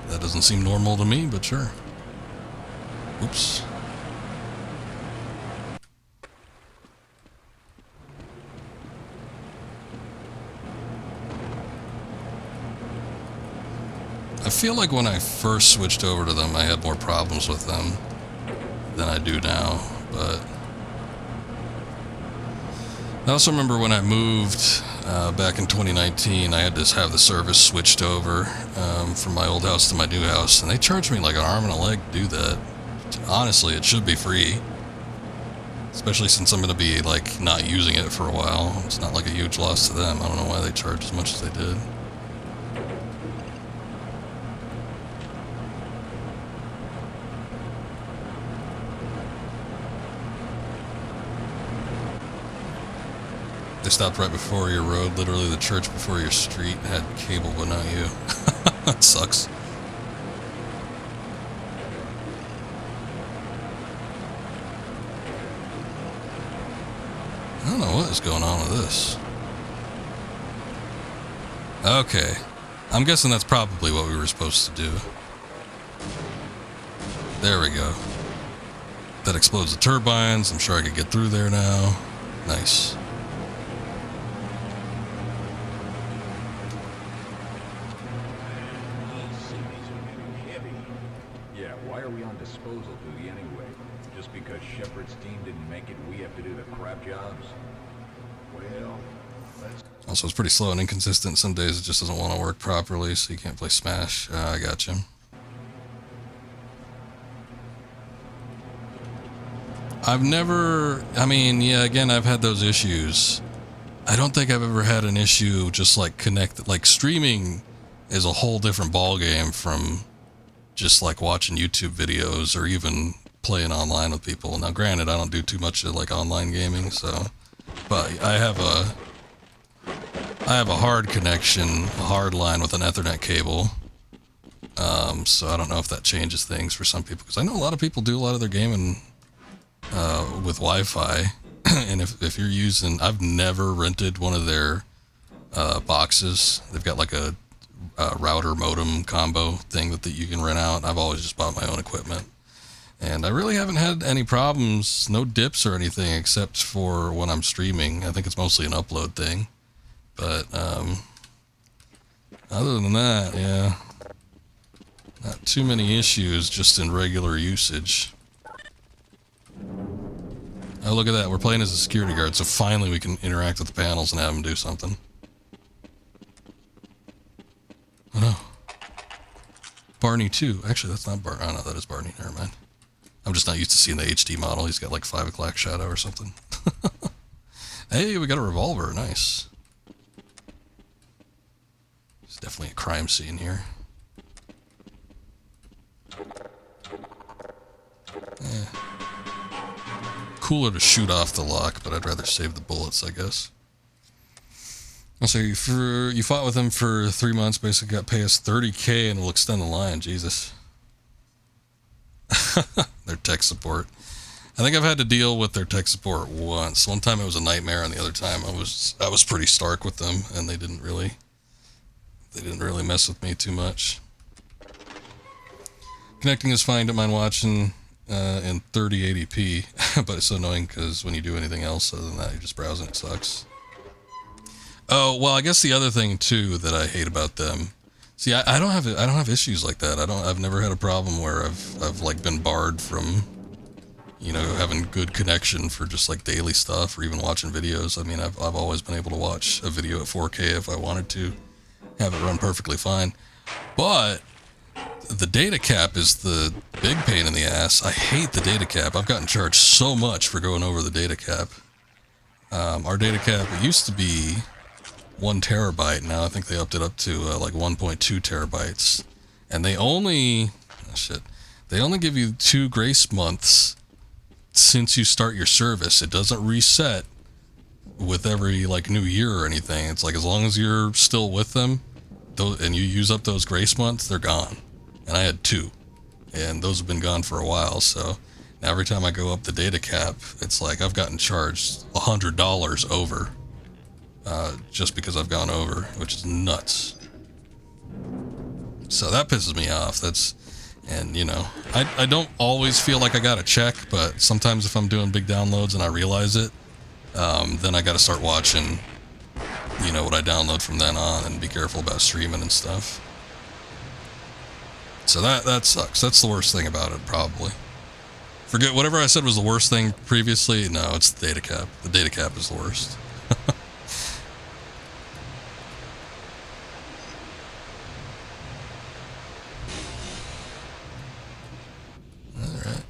That doesn't seem normal to me, but sure. Oops. I feel like when I first switched over to them, I had more problems with them than I do now, but I also remember when I moved back in 2019, I had to have the service switched over from my old house to my new house, and they charged me like an arm and a leg to do that. Honestly, it should be free, especially since I'm going to be like not using it for a while. It's not like a huge loss to them. I don't know why they charge as much as they did. They stopped right before your road. Literally, the church before your street had cable, but not you. That sucks. I don't know what is going on with this. Okay. I'm guessing that's probably what we were supposed to do. There we go. That explodes the turbines. I'm sure I could get through there now. Nice. Also, it's pretty slow and inconsistent. Some days it just doesn't want to work properly, so you can't play Smash. I got you. I've never... I mean, yeah, again, I've had those issues. I don't think I've ever had an issue just like connected. Like, streaming is a whole different ballgame from just like watching YouTube videos or even playing online with people. Now, granted, I don't do too much of like online gaming, so... But I have a hard connection, a hard line with an Ethernet cable. So I don't know if that changes things for some people, because I know a lot of people do a lot of their gaming with Wi-Fi. And if you're using, I've never rented one of their boxes. They've got like a router modem combo thing that you can rent out. I've always just bought my own equipment. And I really haven't had any problems, no dips or anything, except for when I'm streaming. I think it's mostly an upload thing. But, other than that, yeah, not too many issues just in regular usage. Oh, look at that. We're playing as a security guard, so finally we can interact with the panels and have them do something. Oh, no. Barney 2. Actually, that's not Barney. Oh, no, that is Barney. Never mind. I'm just not used to seeing the HD model. He's got like 5 o'clock shadow or something. Hey, we got a revolver. Nice. It's definitely a crime scene here. Yeah. Cooler to shoot off the lock, but I'd rather save the bullets, I guess. So you fought with him for 3 months, basically got pay us $30K and we'll extend the line. Jesus. Their tech support. I think I've had to deal with their tech support once. One time it was a nightmare, and the other time I was pretty stark with them, and they didn't really mess with me too much. Connecting is fine. Don't mind watching in 3080p, but it's so annoying because when you do anything else other than that, you're just browsing. It sucks. Oh well, I guess the other thing too that I hate about them. See, I don't have issues like that. I've never had a problem where I've like been barred from you know, having good connection for just like daily stuff or even watching videos. I mean, I've always been able to watch a video at 4K if I wanted to, have it run perfectly fine. But the data cap is the big pain in the ass. I hate the data cap. I've gotten charged so much for going over the data cap. Our data cap, it used to be 1 terabyte. Now I think they upped it up to like 1.2 terabytes. And they only, they only give you 2 grace months since you start your service. It doesn't reset with every like new year or anything. It's like as long as you're still with them and you use up those grace months, they're gone. And I had 2, and those have been gone for a while. So now every time I go up the data cap, it's like I've gotten charged $100 over, just because I've gone over, which is nuts. So that pisses me off. And you know, I don't always feel like I gotta check, but sometimes if I'm doing big downloads and I realize it, then I gotta start watching, you know, what I download from then on and be careful about streaming and stuff. So that sucks. That's the worst thing about it, probably. Forget whatever I said was the worst thing previously. No, it's the data cap. The data cap is the worst. Alright.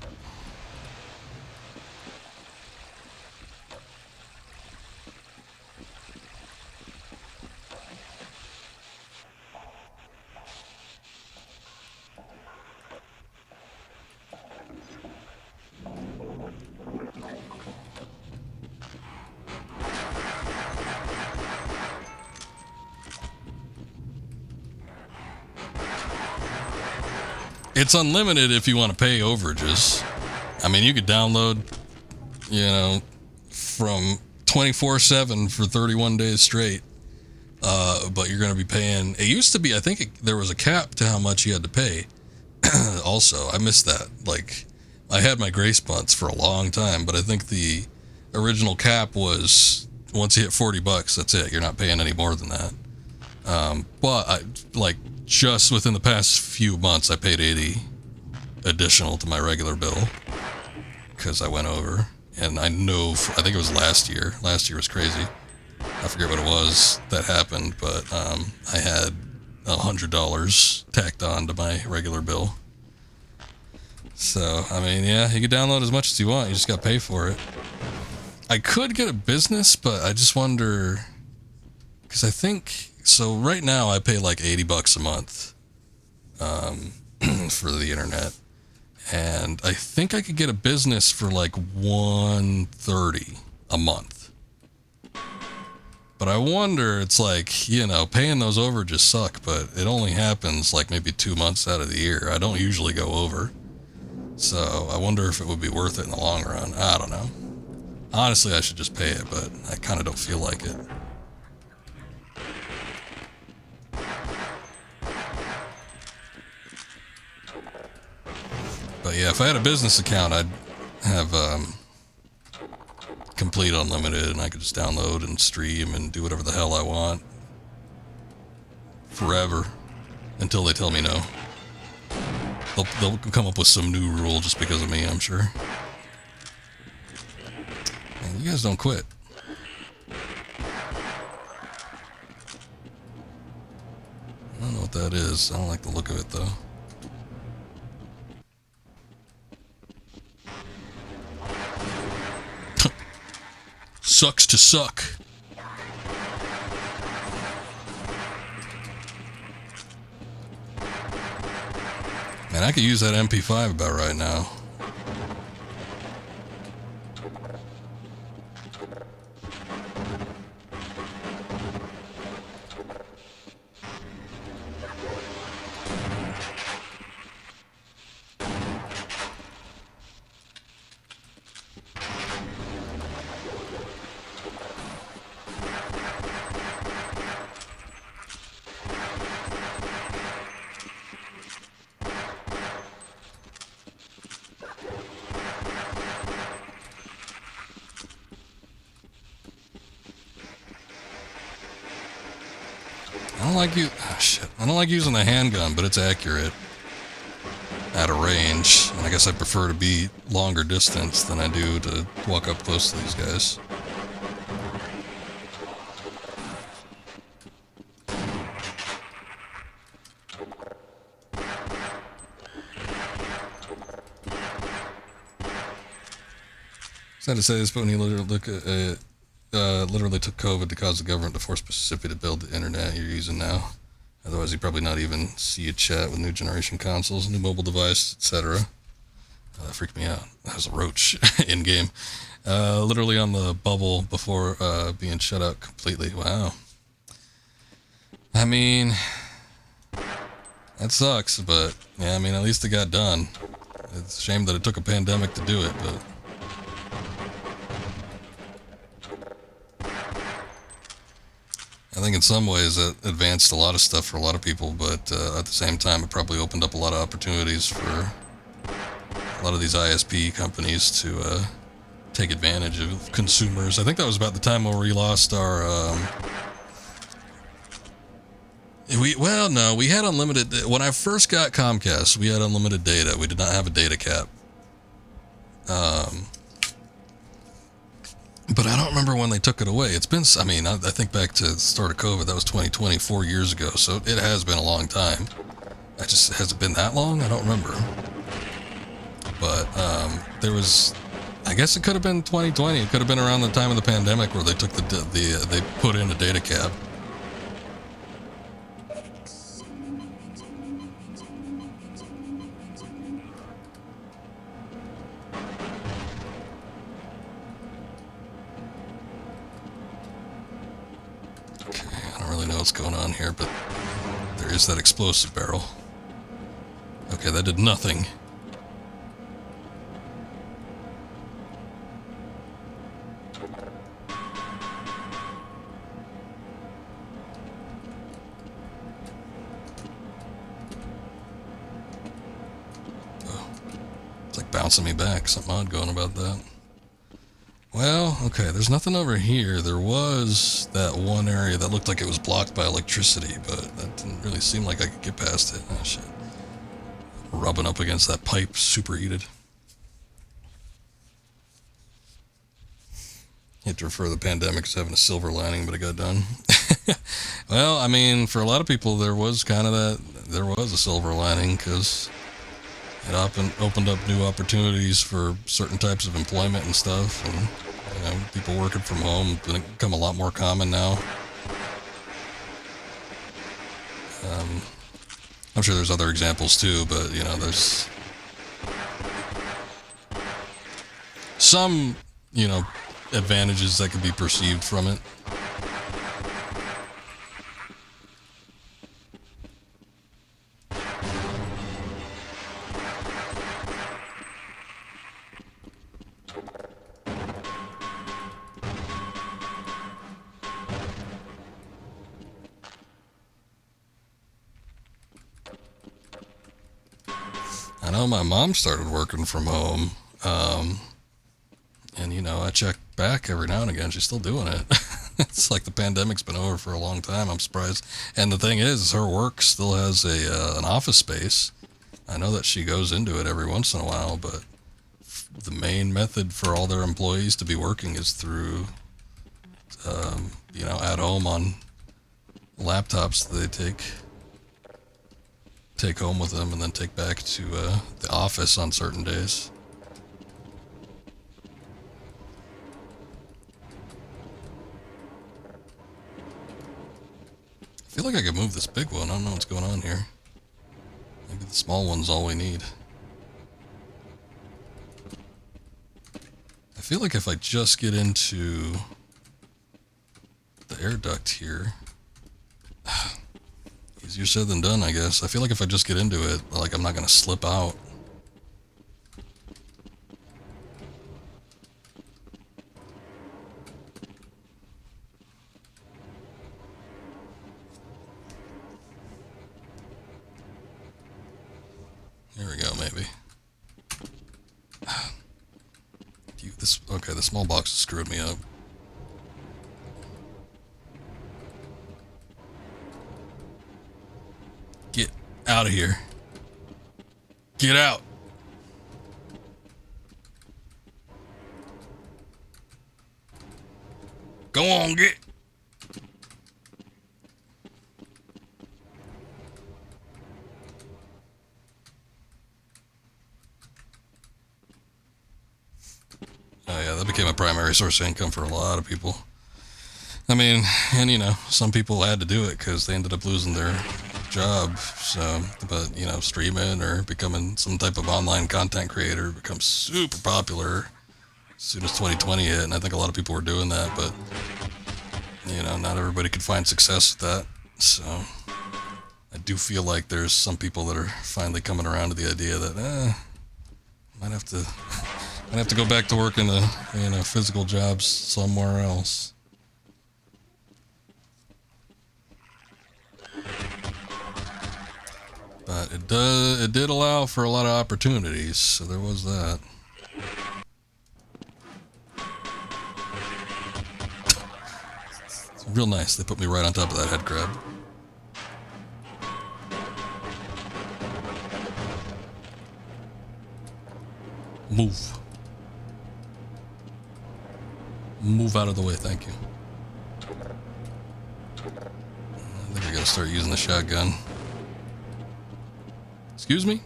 It's unlimited if you want to pay overages. I mean, you could download, you know, from 24/7 for 31 days straight. But you're going to be paying. It used to be, I think there was a cap to how much you had to pay. Also, I missed that. Like, I had my grace months for a long time, but I think the original cap was once you hit $40, that's it. You're not paying any more than that. But just within the past few months, I paid $80 additional to my regular bill because I went over. And I know, I think it was last year. Last year was crazy. I forget what it was that happened, but I had $100 tacked on to my regular bill. So, I mean, yeah, you can download as much as you want. You just got to pay for it. I could get a business, but I just wonder, because I think, so right now I pay like $80 a month for the internet. And I think I could get a business for like $130 a month. But I wonder, it's like, you know, paying those overages suck, but it only happens like maybe 2 months out of the year. I don't usually go over. So I wonder if it would be worth it in the long run. I don't know. Honestly, I should just pay it, but I kind of don't feel like it. But yeah, if I had a business account, I'd have complete unlimited, and I could just download and stream and do whatever the hell I want forever until they tell me no. They'll come up with some new rule just because of me, I'm sure. And you guys don't quit. I don't know what that is. I don't like the look of it, though. Sucks to suck. Man, I could use that MP5 about right now. I don't like using the handgun, but it's accurate. at a range, and I guess I prefer to be longer distance than I do to walk up close to these guys. Sad to say this, but when he literally took COVID to cause the government to force Mississippi to build the internet you're using now. Otherwise, you'd probably not even see a chat with new generation consoles, new mobile device, etc. That freaked me out. That was a roach in game. Literally on the bubble before being shut out completely. Wow. I mean, that sucks, but yeah, I mean, at least it got done. It's a shame that it took a pandemic to do it, but I think in some ways that advanced a lot of stuff for a lot of people, but at the same time, it probably opened up a lot of opportunities for a lot of these ISP companies to take advantage of consumers. I think that was about the time where we lost our... we had unlimited... When I first got Comcast, we had unlimited data. We did not have a data cap. But I don't remember when they took it away. It's been, I mean, I think back to the start of COVID, that was 2020, 4 years ago, so it has been a long time. Has it been that long? I don't remember. But there was, I guess it could have been 2020. It could have been around the time of the pandemic where they took they put in a data cap. What's going on here, but there is that explosive barrel. Okay, that did nothing. Oh, it's like bouncing me back. Something odd going about that. Well, okay, there's nothing over here. There was that one area that looked like it was blocked by electricity, but that didn't really seem like I could get past it. Oh, shit. Rubbing up against that pipe, superheated. Hate to refer to the pandemic as having a silver lining, but it got done. Well, I mean, for a lot of people, there was a silver lining, because it opened up new opportunities for certain types of employment and stuff, and people working from home become a lot more common now. I'm sure there's other examples too, but there's some advantages that could be perceived from it. I know my mom started working from home, and I check back every now and again. She's still doing it. It's like the pandemic's been over for a long time. I'm surprised. And the thing is, her work still has an office space. I know that she goes into it every once in a while, but the main method for all their employees to be working is through, at home on laptops that they take home with them and then take back to the office on certain days. I feel like I could move this big one. I don't know what's going on here. Maybe the small one's all we need. I feel like if I just get into the air duct here... Easier said than done, I guess. I feel like if I just get into it, like I'm not going to slip out. Here we go, maybe. Okay, the small box screwed me up. Get out of here. Get out. Go on, get. Oh yeah, that became a primary source of income for a lot of people. I mean, and you know, some people had to do it because they ended up losing their job. So, but you know, streaming or becoming some type of online content creator becomes super popular as soon as 2020 hit, and I think a lot of people were doing that, but you know, not everybody could find success with that. So, I do feel like there's some people that are finally coming around to the idea that, might have to go back to working physical jobs somewhere else. But it did allow for a lot of opportunities, so there was that. It's real nice. They put me right on top of that head crab. Move. Move out of the way, thank you. I think I gotta start using the shotgun. Excuse me?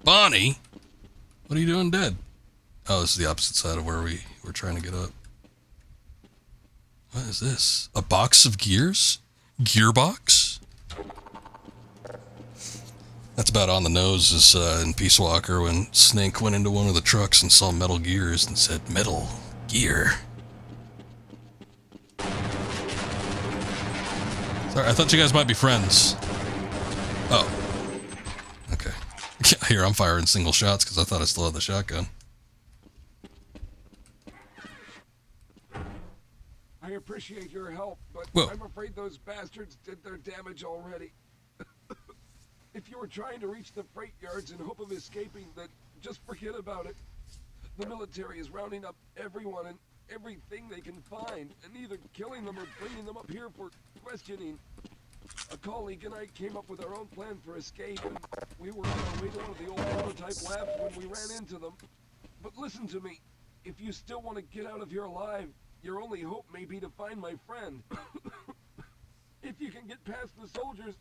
Bonnie? What are you doing dead? Oh, this is the opposite side of where we were trying to get up. What is this? A box of gears? Gearbox? That's about on the nose as in Peace Walker when Snake went into one of the trucks and saw metal gears and said, metal gear. Sorry, I thought you guys might be friends. Oh. Okay. Here, I'm firing single shots because I thought I still had the shotgun. I appreciate your help, but Whoa. I'm afraid those bastards did their damage already. If you were trying to reach the freight yards in hope of escaping, then just forget about it. The military is rounding up everyone and everything they can find, and either killing them or bringing them up here for questioning. A colleague and I came up with our own plan for escape, and we were on our way to one of the old prototype labs when we ran into them. But listen to me. If you still want to get out of here alive, your only hope may be to find my friend. If you can get past the soldiers,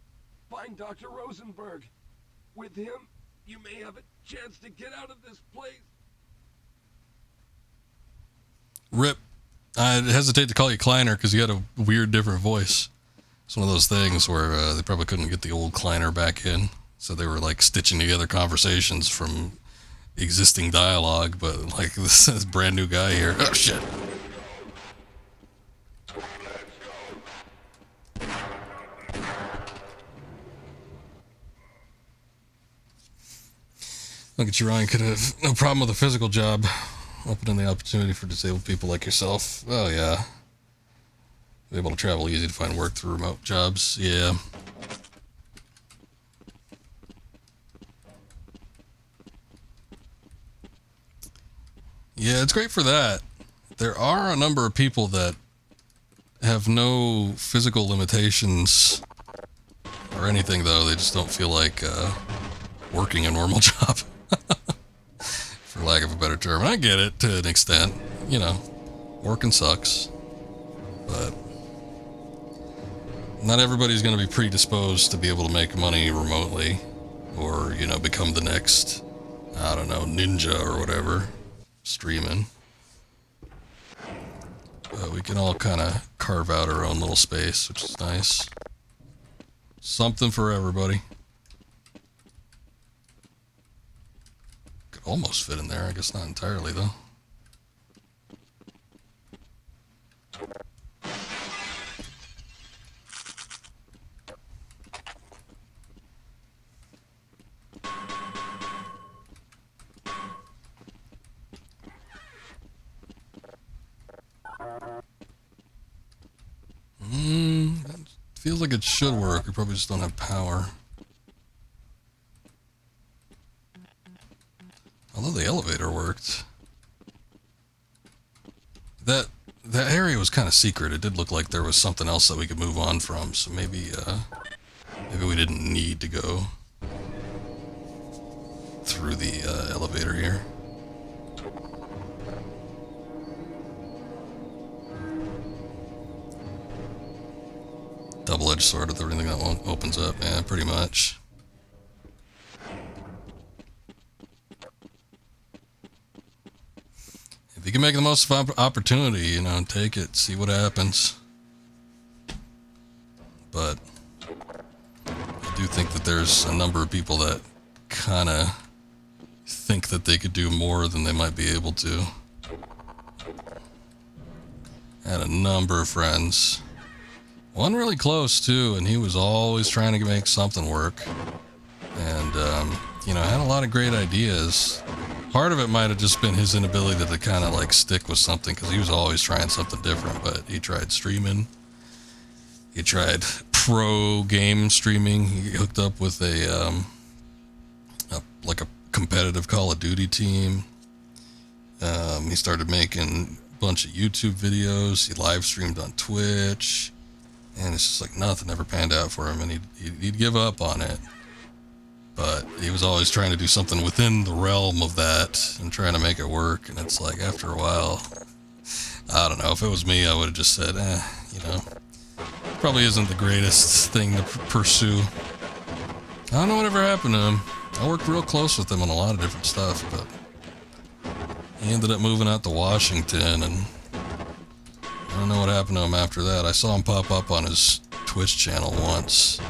find Dr. Rosenberg. With him, you may have a chance to get out of this place. Rip. I hesitate to call you Kleiner because you had a weird, different voice. It's one of those things where they probably couldn't get the old Kleiner back in, so they were like stitching together conversations from existing dialogue, but like this brand new guy here. Oh shit. Look at you, Ryan. Could have no problem with a physical job. Opening the opportunity for disabled people like yourself. Oh, yeah. Be able to travel easy to find work through remote jobs. Yeah. Yeah, it's great for that. There are a number of people that have no physical limitations or anything, though. They just don't feel like working a normal job. For lack of a better term. And I get it to an extent. You know, working sucks. But not everybody's going to be predisposed to be able to make money remotely. Or, you know, become the next, I don't know, ninja or whatever. Streaming. But we can all kind of carve out our own little space, which is nice. Something for everybody. Almost fit in there. I guess not entirely, though. Feels like it should work. We probably just don't have power. Although the elevator worked. That area was kind of secret. It did look like there was something else that we could move on from, so maybe Maybe we didn't need to go through the elevator here. Double-edged sword with everything that one opens up. Yeah, pretty much. If you can make the most of opportunity, you know, take it, see what happens. But I do think that there's a number of people that kind of think that they could do more than they might be able to. I had a number of friends. One really close too, and he was always trying to make something work. And, you know, had a lot of great ideas. Part of it might have just been his inability to kind of like stick with something, because he was always trying something different. But he tried streaming. He tried pro game streaming. He hooked up with a competitive Call of Duty team. He started making a bunch of YouTube videos. He live streamed on Twitch. And it's just like nothing ever panned out for him, and he'd give up on it. But he was always trying to do something within the realm of that and trying to make it work. And it's like, after a while, I don't know, if it was me, I would have just said, you know, probably isn't the greatest thing to pursue. I don't know whatever happened to him. I worked real close with him on a lot of different stuff, but he ended up moving out to Washington, and I don't know what happened to him after that. I saw him pop up on his Twitch channel once,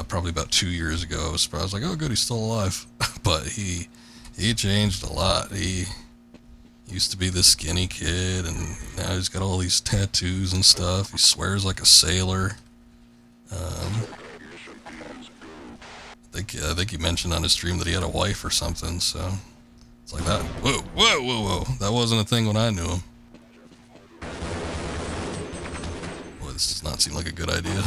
probably about 2 years ago. I was surprised, like, oh good, he's still alive. But he changed a lot. He used to be this skinny kid, and now he's got all these tattoos and stuff. He swears like a sailor. I think he mentioned on his stream that he had a wife or something, so it's like that. Whoa. That wasn't a thing when I knew him. Boy, this does not seem like a good idea.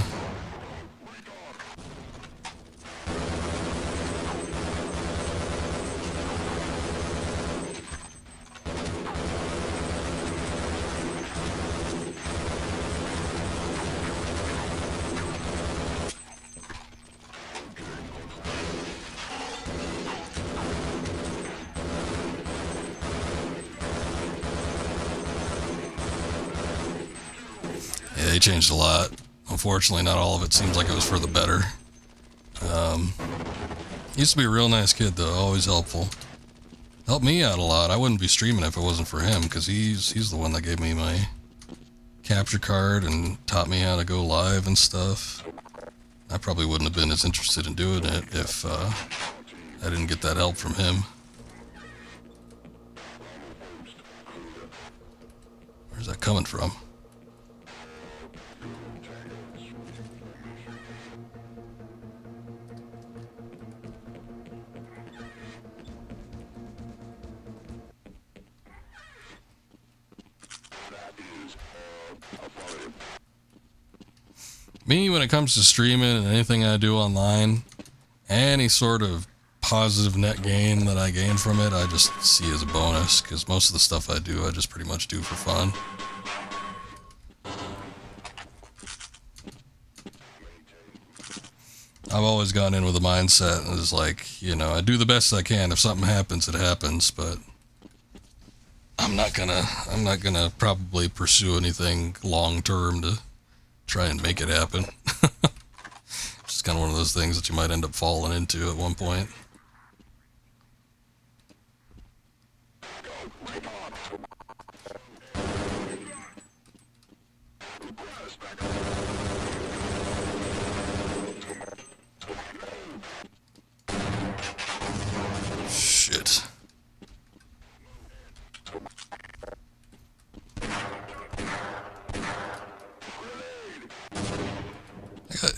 Yeah, he changed a lot. Unfortunately, not all of it seems like it was for the better. He used to be a real nice kid, though, always helpful. Helped me out a lot. I wouldn't be streaming if it wasn't for him, because he's the one that gave me my capture card and taught me how to go live and stuff. I probably wouldn't have been as interested in doing it if I didn't get that help from him. Where's that coming from? Me, when it comes to streaming and anything I do online, any sort of positive net gain that I gain from it, I just see as a bonus, because most of the stuff I do, I just pretty much do for fun. I've always gone in with a mindset, and it's like, you know, I do the best I can. If something happens, it happens, but I'm not gonna probably pursue anything long term to try and make it happen. It's just kind of one of those things that you might end up falling into at one point. Shit.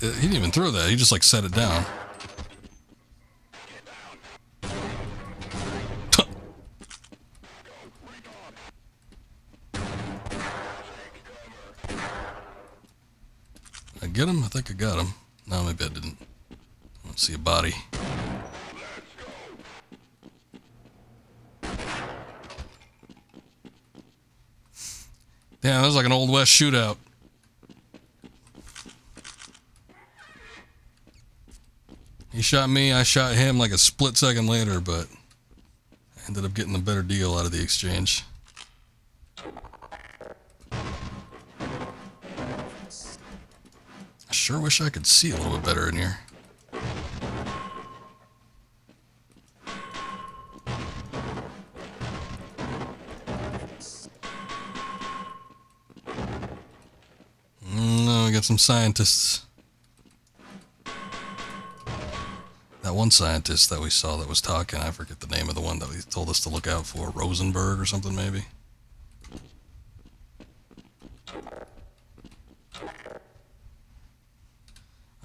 He didn't even throw that. He just like set it down. I get him? I think I got him. No, maybe I didn't. I don't see a body. Damn, that was like an Old West shootout. He shot me, I shot him like a split second later, but I ended up getting a better deal out of the exchange. I sure wish I could see a little bit better in here. No, we got some scientists. That one scientist that we saw that was talking, I forget the name of the one that he told us to look out for. Rosenberg or something, maybe?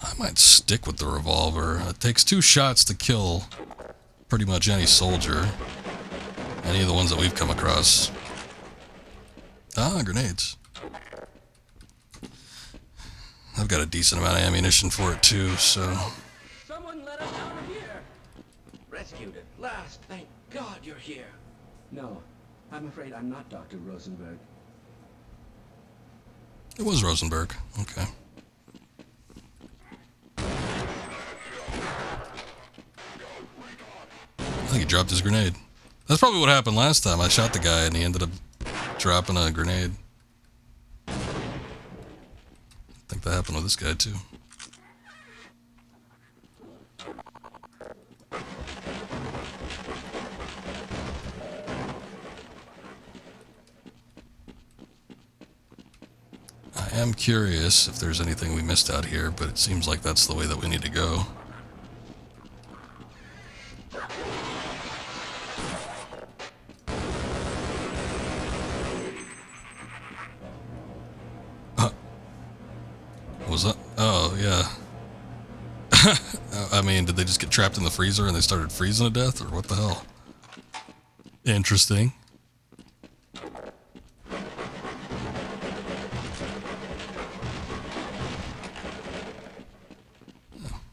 I might stick with the revolver. It takes 2 shots to kill pretty much any soldier. Any of the ones that we've come across. Ah, grenades. I've got a decent amount of ammunition for it too, so... Someone let us out of here! Rescued at last! Thank God you're here! No, I'm afraid I'm not Dr. Rosenberg. It was Rosenberg. Okay. I think he dropped his grenade. That's probably what happened last time. I shot the guy and he ended up dropping a grenade. I think that happened with this guy too. I am curious if there's anything we missed out here, but it seems like that's the way that we need to go. What was that? Oh, yeah. I mean, did they just get trapped in the freezer and they started freezing to death, or what the hell? Interesting.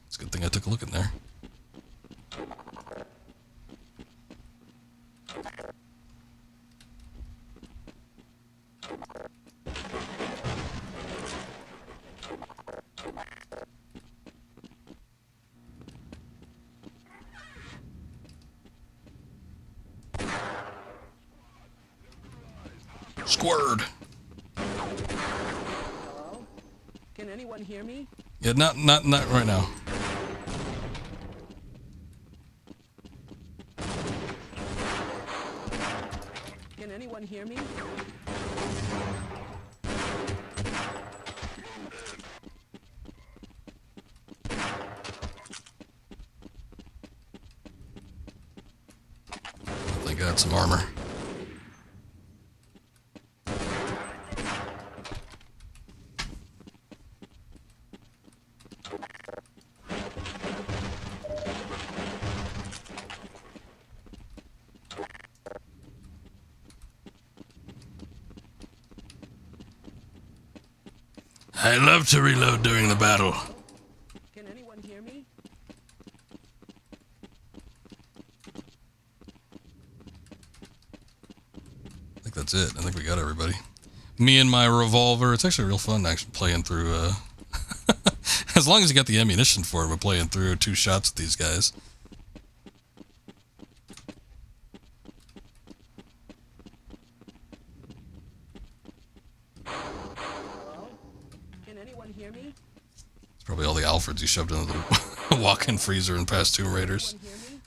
It's a good thing I took a look in there. Squirred. Hello? Can anyone hear me? Yeah, not right now. Can anyone hear me? I think I had some armor. I love to reload during the battle. Can anyone hear me? I think that's it. I think we got everybody. Me and my revolver. It's actually real fun actually playing through, as long as you got the ammunition for it, we're playing through 2 shots with these guys. Hello? Can anyone hear me? It's probably all the Alfreds you shoved into the walk-in freezer and past Tomb Raiders. Anyone hear me?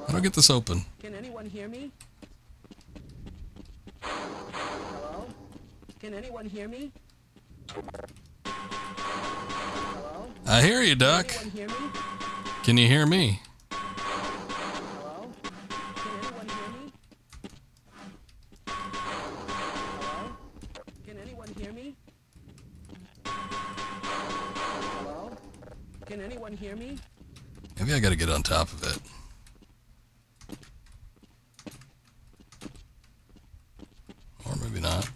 How do I get this open? Can anyone hear me? Hello? Can anyone hear me? Hello? I hear you, Doc. Can anyone hear me? Can you hear me? Hello? Can anyone hear me? Hello? Can anyone hear me? Hello? Can anyone hear me? Maybe I gotta get on top of it. Or maybe not.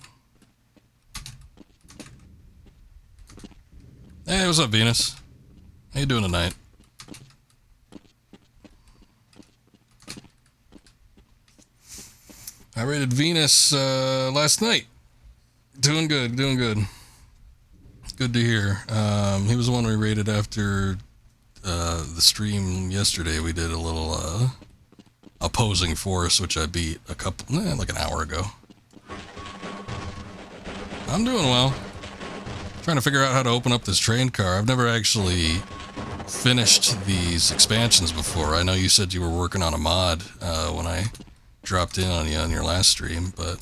Hey, what's up, Venus? How you doing tonight? I rated Venus last night. Doing good, doing good. Good to hear. He was the one we rated after the stream yesterday. We did a little opposing force, which I beat like an hour ago. I'm doing well. Trying to figure out how to open up this train car. I've never actually finished these expansions before. I know you said you were working on a mod when I dropped in on you on your last stream, but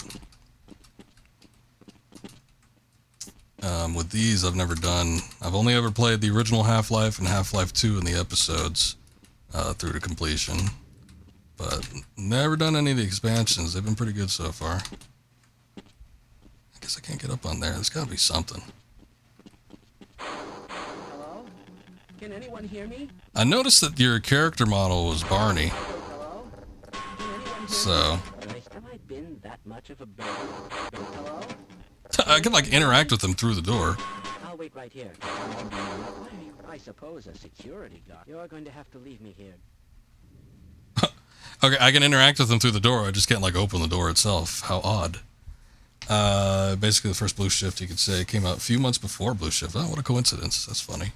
with these I've never done. I've only ever played the original Half-Life and Half-Life 2 in the episodes through to completion, but never done any of the expansions. They've been pretty good so far. I guess I can't get up on there. There's gotta be something. Hello? Can anyone hear me? I noticed that your character model was Barney, Hello? Can anyone hear so Have I been that much of a burden? Hello? I can like interact with him through the door. I'll wait right here. Why are you, I suppose, a security guard? You're going to have to leave me here. Okay, I can interact with him through the door. I just can't like open the door itself. How odd. Basically the first Blue Shift, you could say, came out a few months before Blue Shift. Oh, what a coincidence. That's funny.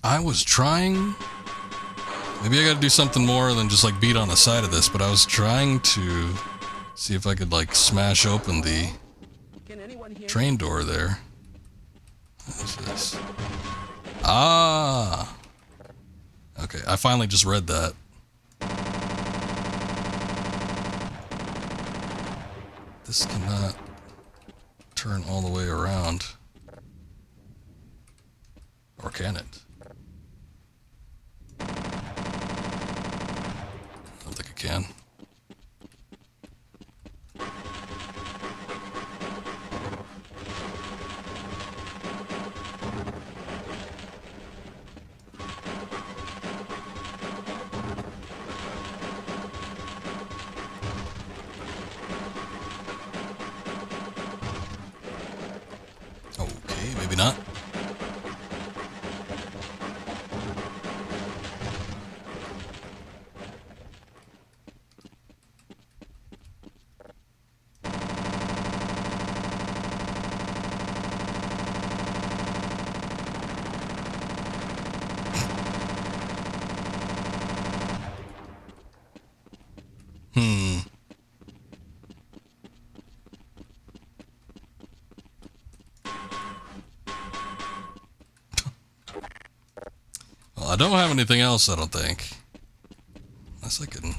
I was trying. Maybe I gotta do something more than just like beat on the side of this, but I was trying to see if I could like smash open the train door there. What is this? Ah! Okay, I finally just read that. This cannot turn all the way around. Or can it? I don't think it can. Okay, maybe not. Well, I don't have anything else, I don't think. Unless I can...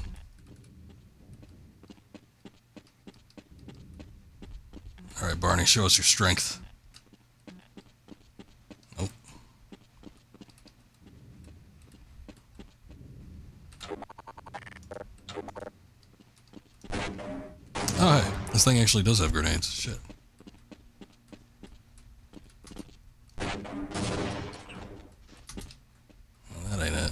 Alright, Barney, show us your strength. Nope. Oh, hey, this thing actually does have grenades. Shit. Well, that ain't it.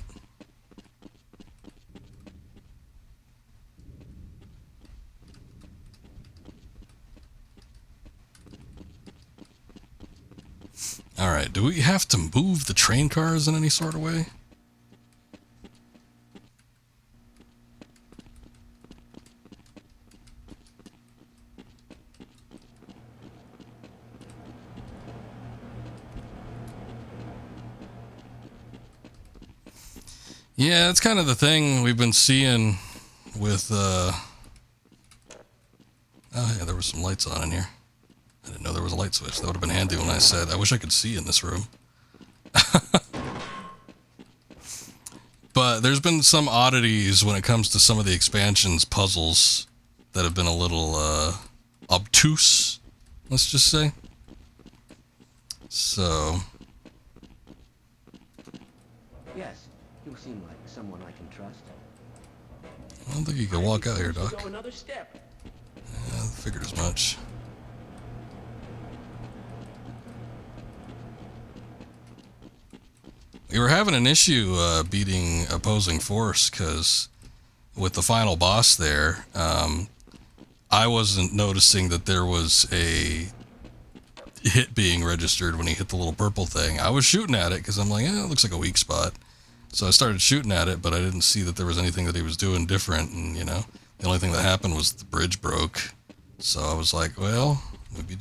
Alright, do we have to move the train cars in any sort of way? Yeah, that's kind of the thing we've been seeing with, oh yeah, there were some lights on in here. I didn't know there was a light switch. That would have been handy when I said, I wish I could see in this room. But there's been some oddities when it comes to some of the expansions puzzles that have been a little, obtuse, let's just say. So... Yes, you seem like someone I can trust. I don't think you can walk out here, Doc. Go another step. Yeah, I figured as much. We were having an issue beating opposing force because with the final boss there, I wasn't noticing that there was a hit being registered when he hit the little purple thing. I was shooting at it because I'm like, it looks like a weak spot. So I started shooting at it, but I didn't see that there was anything that he was doing different. And, you know, the only thing that happened was the bridge broke. So I was like, well, maybe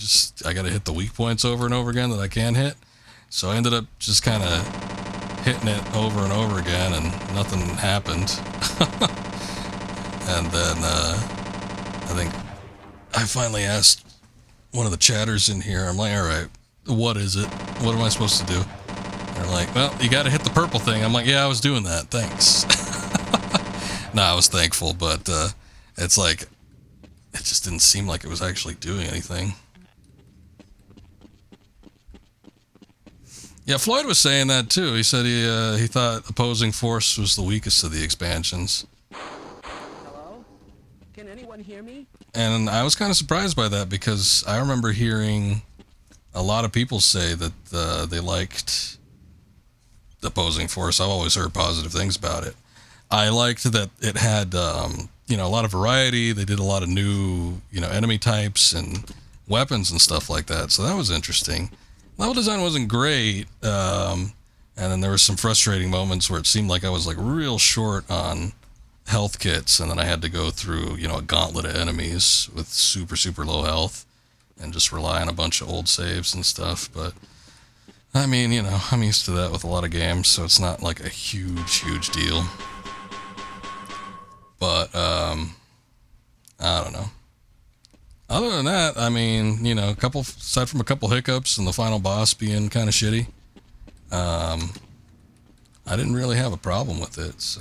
I got to hit the weak points over and over again that I can hit. So I ended up just kind of hitting it over and over again, and nothing happened. And then I think I finally asked one of the chatters in here, I'm like, all right, what is it? What am I supposed to do? They're like, well, you got to hit the purple thing. I'm like, yeah, I was doing that. Thanks. No, I was thankful, but it's like, it just didn't seem like it was actually doing anything. Yeah, Floyd was saying that too. He said he thought Opposing Force was the weakest of the expansions. Hello? Can anyone hear me? And I was kind of surprised by that, because I remember hearing a lot of people say that they liked Opposing Force. I've always heard positive things about it. I liked that it had, you know, a lot of variety. They did a lot of new, you know, enemy types and weapons and stuff like that. So that was interesting. Level design wasn't great. And then there were some frustrating moments where it seemed like I was like real short on health kits, and then I had to go through, you know, a gauntlet of enemies with super, super low health and just rely on a bunch of old saves and stuff. But I mean, you know, I'm used to that with a lot of games, so it's not like a huge, huge deal. But, I don't know. Other than that, I mean, you know, aside from a couple hiccups and the final boss being kind of shitty, I didn't really have a problem with it, so.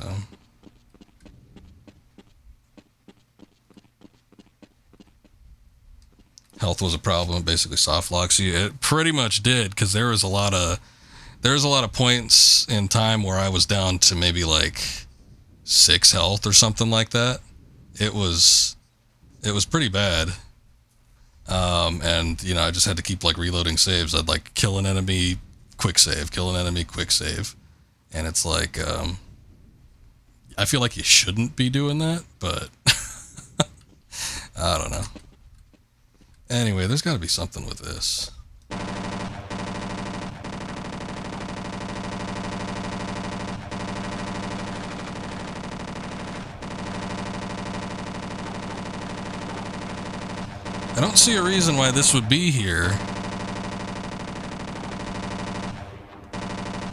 Health was a problem. It basically soft locks you. It pretty much did, because there was a lot of points in time where I was down to maybe like 6 health or something like that. It was pretty bad. And you know, I just had to keep like reloading saves. I'd like kill an enemy, quick save, kill an enemy, quick save, and it's like I feel like you shouldn't be doing that, but I don't know. Anyway, there's got to be something with this. I don't see a reason why this would be here.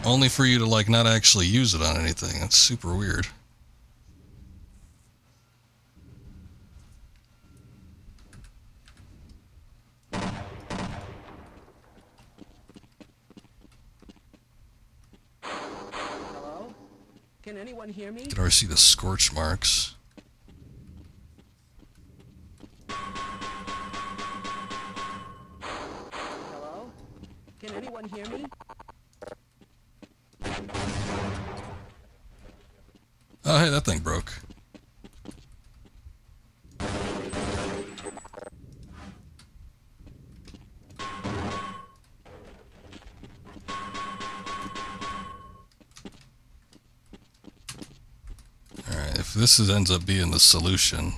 Only for you to like not actually use it on anything. That's super weird. Hello? Can anyone hear me? You can already see the scorch marks. Hello? Can anyone hear me? Oh, hey, that thing broke. Alright, if this ends up being the solution,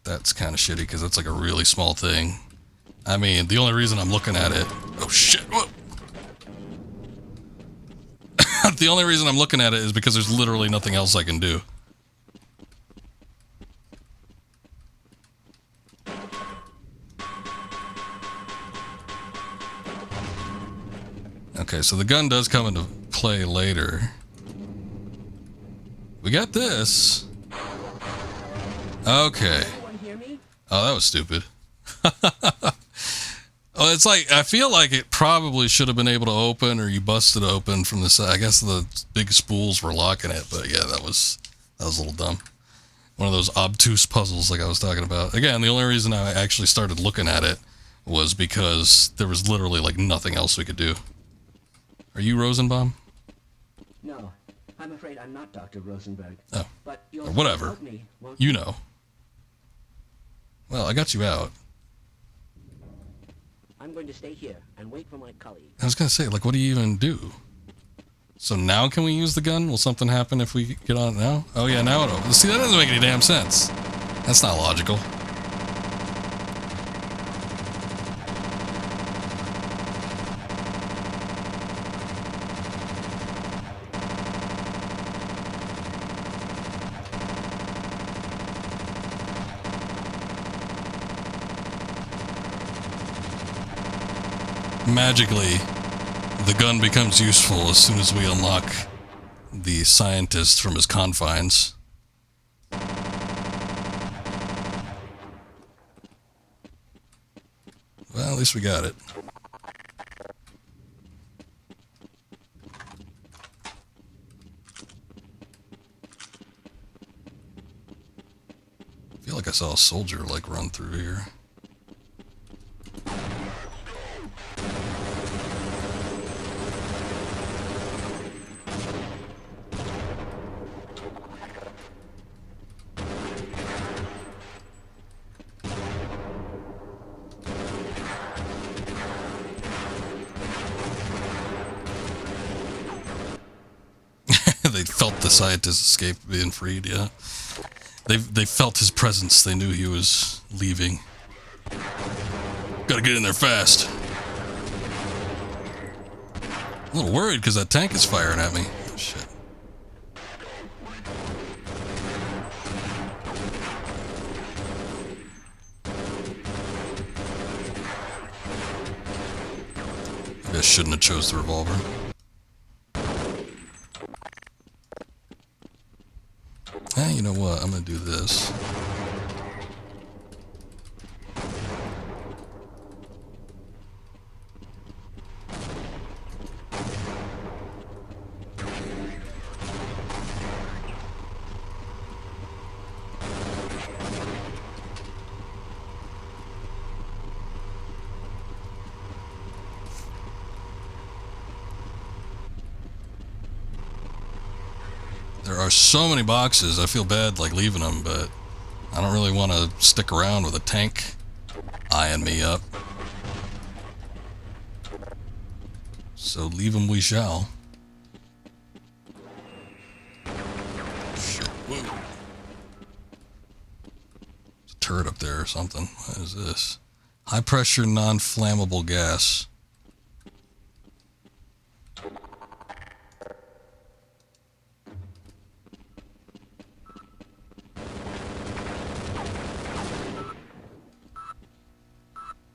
that's kind of shitty, because that's like a really small thing. I mean, the only reason I'm looking at it... Oh, shit! Whoa. The only reason I'm looking at it is because there's literally nothing else I can do. Okay, so the gun does come into play later. We got this. Okay. Anyone hear me? Oh, that was stupid. Oh, it's like, I feel like it probably should have been able to open, or you busted open from the side. I guess the big spools were locking it, but yeah, that was a little dumb. One of those obtuse puzzles like I was talking about. Again, the only reason I actually started looking at it was because there was literally like nothing else we could do. Are you Rosenbaum? No, I'm afraid I'm not Dr. Rosenberg. Oh, But you'll or whatever. help me, won't You know. Well, I got you out. I'm going to stay here and wait for my colleague. I was gonna say, like, what do you even do? So now can we use the gun? Will something happen if we get on it now? Oh yeah, now it opens. See, that doesn't make any damn sense. That's not logical. magically, the gun becomes useful as soon as we unlock the scientist from his confines. Well, at least we got it. I feel like I saw a soldier, like, run through here. They felt the scientist escape being freed, yeah. They felt his presence. They knew he was leaving. Gotta get in there fast. A little worried because that tank is firing at me. Oh, shit. Maybe I shouldn't have chose the revolver. Hey, you know what? I'm gonna do this. There are so many boxes, I feel bad like leaving them, but I don't really want to stick around with a tank eyeing me up. So leave them we shall. Shit, whoa. There's a turret up there or something. What is this? High pressure non-flammable gas.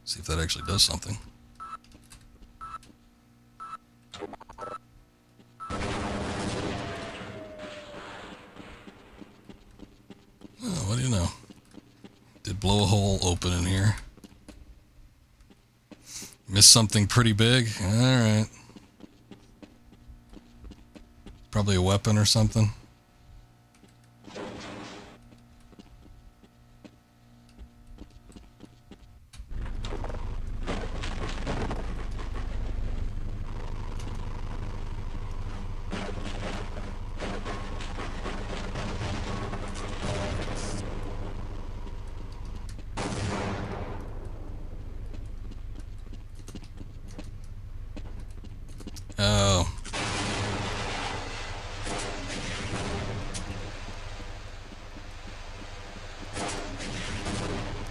See if that actually does something. Oh, what do you know? Did blow a hole open in here. Missed something pretty big? Alright. Probably a weapon or something. Oh.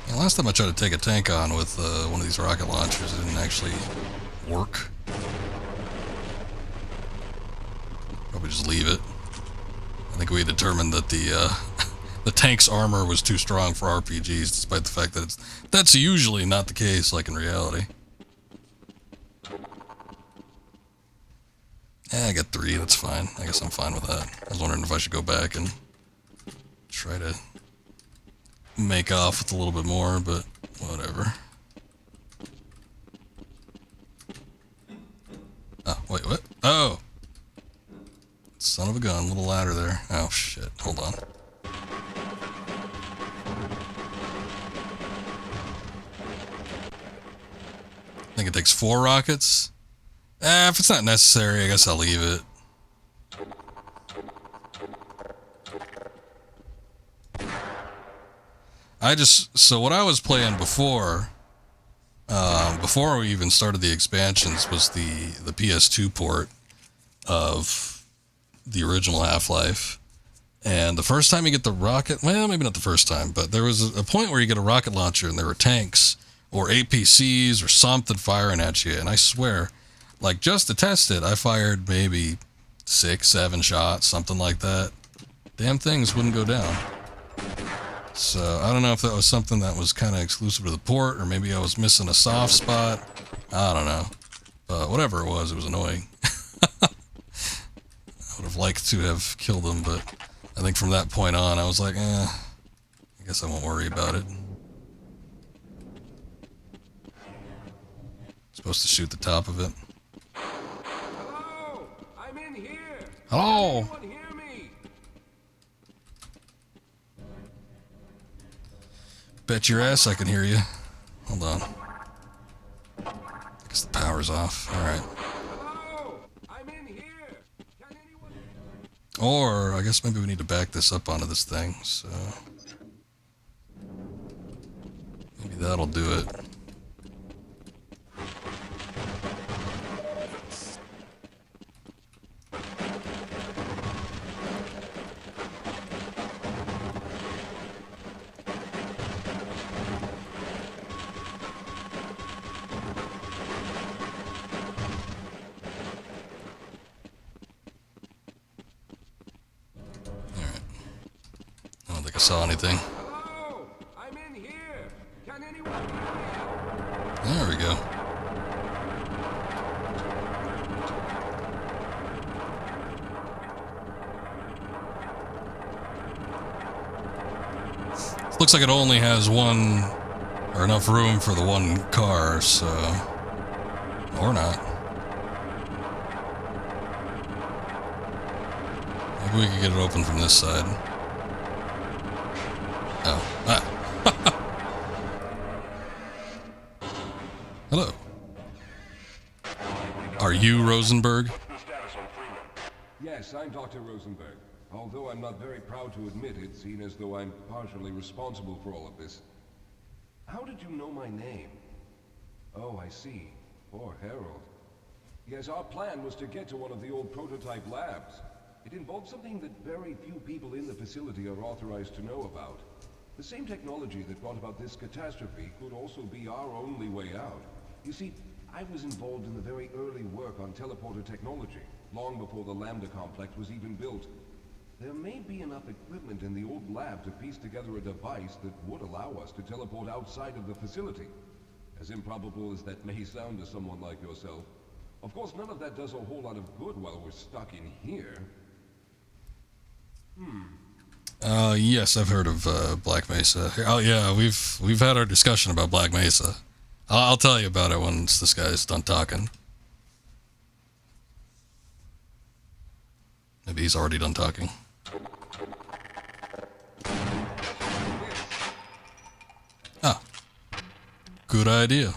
Yeah, last time I tried to take a tank on with one of these rocket launchers, it didn't actually work. Probably just leave it. I think we determined that the the tank's armor was too strong for RPGs, despite the fact that that's usually not the case, like in reality. Yeah, I got 3, that's fine. I guess I'm fine with that. I was wondering if I should go back and try to make off with a little bit more, but whatever. Oh, wait, what? Oh! Son of a gun, little ladder there. Oh, shit. Hold on. I think it takes 4 rockets. If it's not necessary, I guess I'll leave it. So what I was playing before we even started the expansions was the PS2 port of the original Half-Life. And the first time you get the rocket, well, maybe not the first time, but there was a point where you get a rocket launcher and there were tanks or APCs or something firing at you. And I swear, like, just to test it, I fired maybe 6, 7 shots, something like that. Damn things wouldn't go down. So I don't know if that was something that was kind of exclusive to the port, or maybe I was missing a soft spot. I don't know. But whatever it was annoying. I would have liked to have killed him, but I think from that point on, I was like, I guess I won't worry about it. Supposed to shoot the top of it. Hello? I'm in here. Hello? Can anyone hear me? Bet your ass I can hear you. Hold on. I guess the power's off. Alright. Hello? I'm in here. Can anyone... Or, I guess maybe we need to back this up onto this thing, so... Maybe that'll do it. I don't think I saw anything. Hello? I'm in here. Can anyone hear me? There we go. Looks like it only has one, or enough room for the one car, so... Or not. Maybe we could get it open from this side. Oh. Ah. Hello. Are you Rosenberg? Yes, I'm Dr. Rosenberg. Although I'm not very proud to admit it, seeing as though I'm partially responsible for all of this. How did you know my name? Oh, I see. Poor Harold. Yes, our plan was to get to one of the old prototype labs. It involved something that very few people in the facility are authorized to know about. The same technology that brought about this catastrophe could also be our only way out. You see, I was involved in the very early work on teleporter technology, long before the Lambda complex was even built. There may be enough equipment in the old lab to piece together a device that would allow us to teleport outside of the facility. As improbable as that may sound to someone like yourself. Of course, none of that does a whole lot of good while we're stuck in here. Yes, I've heard of Black Mesa. Oh yeah, we've had our discussion about Black Mesa. I'll tell you about it once this guy's done talking. Maybe he's already done talking. Ah, good idea.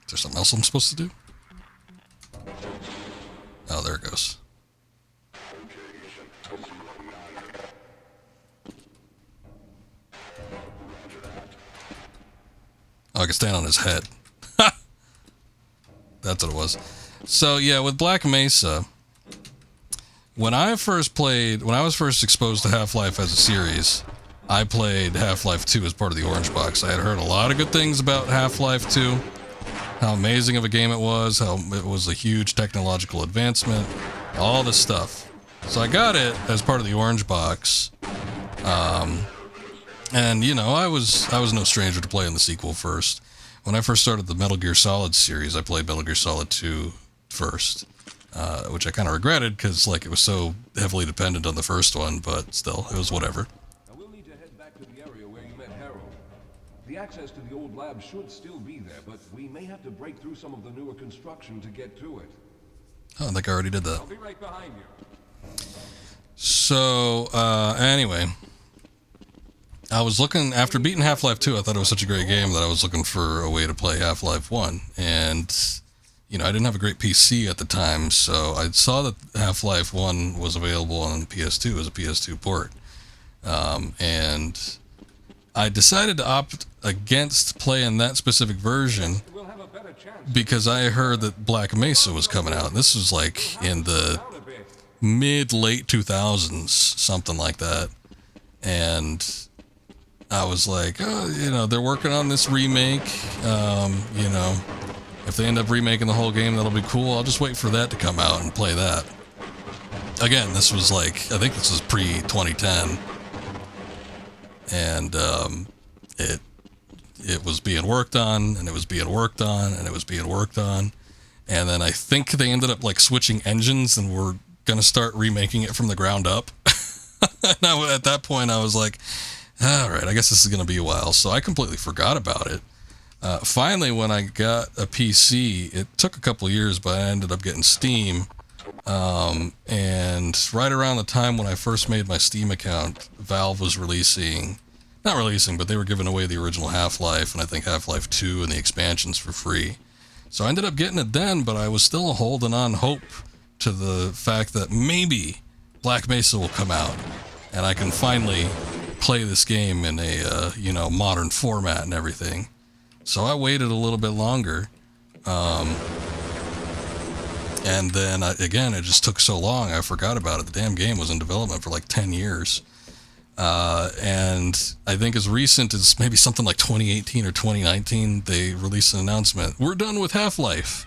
Is there something else I'm supposed to do? Oh, there it goes. Oh, I can stand on his head. That's what it was. So, yeah, with Black Mesa, when I was first exposed to Half-Life as a series, I played Half-Life 2 as part of the Orange Box. I had heard a lot of good things about Half-Life 2. How amazing of a game it was, how it was a huge technological advancement, all this stuff. So I got it as part of the Orange Box. And, you know, I was no stranger to playing the sequel first. When I first started the Metal Gear Solid series, I played Metal Gear Solid 2 first, which I kind of regretted because, like, it was so heavily dependent on the first one, but still, it was whatever. Now we'll need to head back to the area where you met Harold. The access to the old lab should still be there, but we may have to break through some of the newer construction to get to it. Oh, I think I already did that. I'll be right behind you. So, anyway, I was looking, after beating Half-Life 2, I thought it was such a great game that I was looking for a way to play Half-Life 1, and, you know, I didn't have a great PC at the time, so I saw that Half-Life 1 was available on PS2 as a PS2 port, and I decided to opt against playing that specific version We'll have a better chance. because I heard that Black Mesa was coming out. This was like in the Down a bit. mid-late 2000s, something like that. And I was like, oh, you know, they're working on this remake. You know, if they end up remaking the whole game, that'll be cool. I'll just wait for that to come out and play that. Again, this was like, I think this was pre-2010. And it was being worked on, and it was being worked on, and it was being worked on. And then I think they ended up like switching engines and were going to start remaking it from the ground up. And at that point, I was like, all right, I guess this is going to be a while. So I completely forgot about it. Finally, when I got a PC, it took a couple years, but I ended up getting Steam. And right around the time when I first made my Steam account, Valve was not releasing, but they were giving away the original Half-Life, and I think Half-Life 2 and the expansions for free. So I ended up getting it then, but I was still holding on hope to the fact that maybe Black Mesa will come out, and I can finally play this game in a, you know, modern format and everything. So I waited a little bit longer. And then, again, it just took so long, I forgot about it. The damn game was in development for like 10 years. And I think as recent as maybe something like 2018 or 2019, they released an announcement. We're done with Half-Life.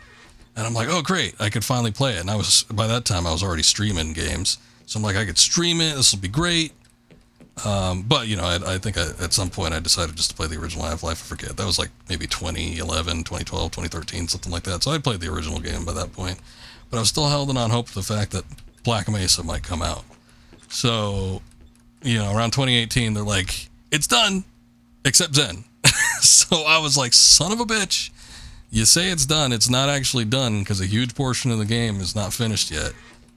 And I'm like, oh, great. I could finally play it. And by that time, I was already streaming games. So I'm like, I could stream it. This will be great. But, you know, I think at some point I decided just to play the original Half-Life. I forget. That was like maybe 2011, 2012, 2013, something like that. So I played the original game by that point. But I was still holding on hope to the fact that Black Mesa might come out. So, you know, around 2018, they're like, it's done, except Zen. So I was like, son of a bitch. You say it's done, it's not actually done because a huge portion of the game is not finished yet.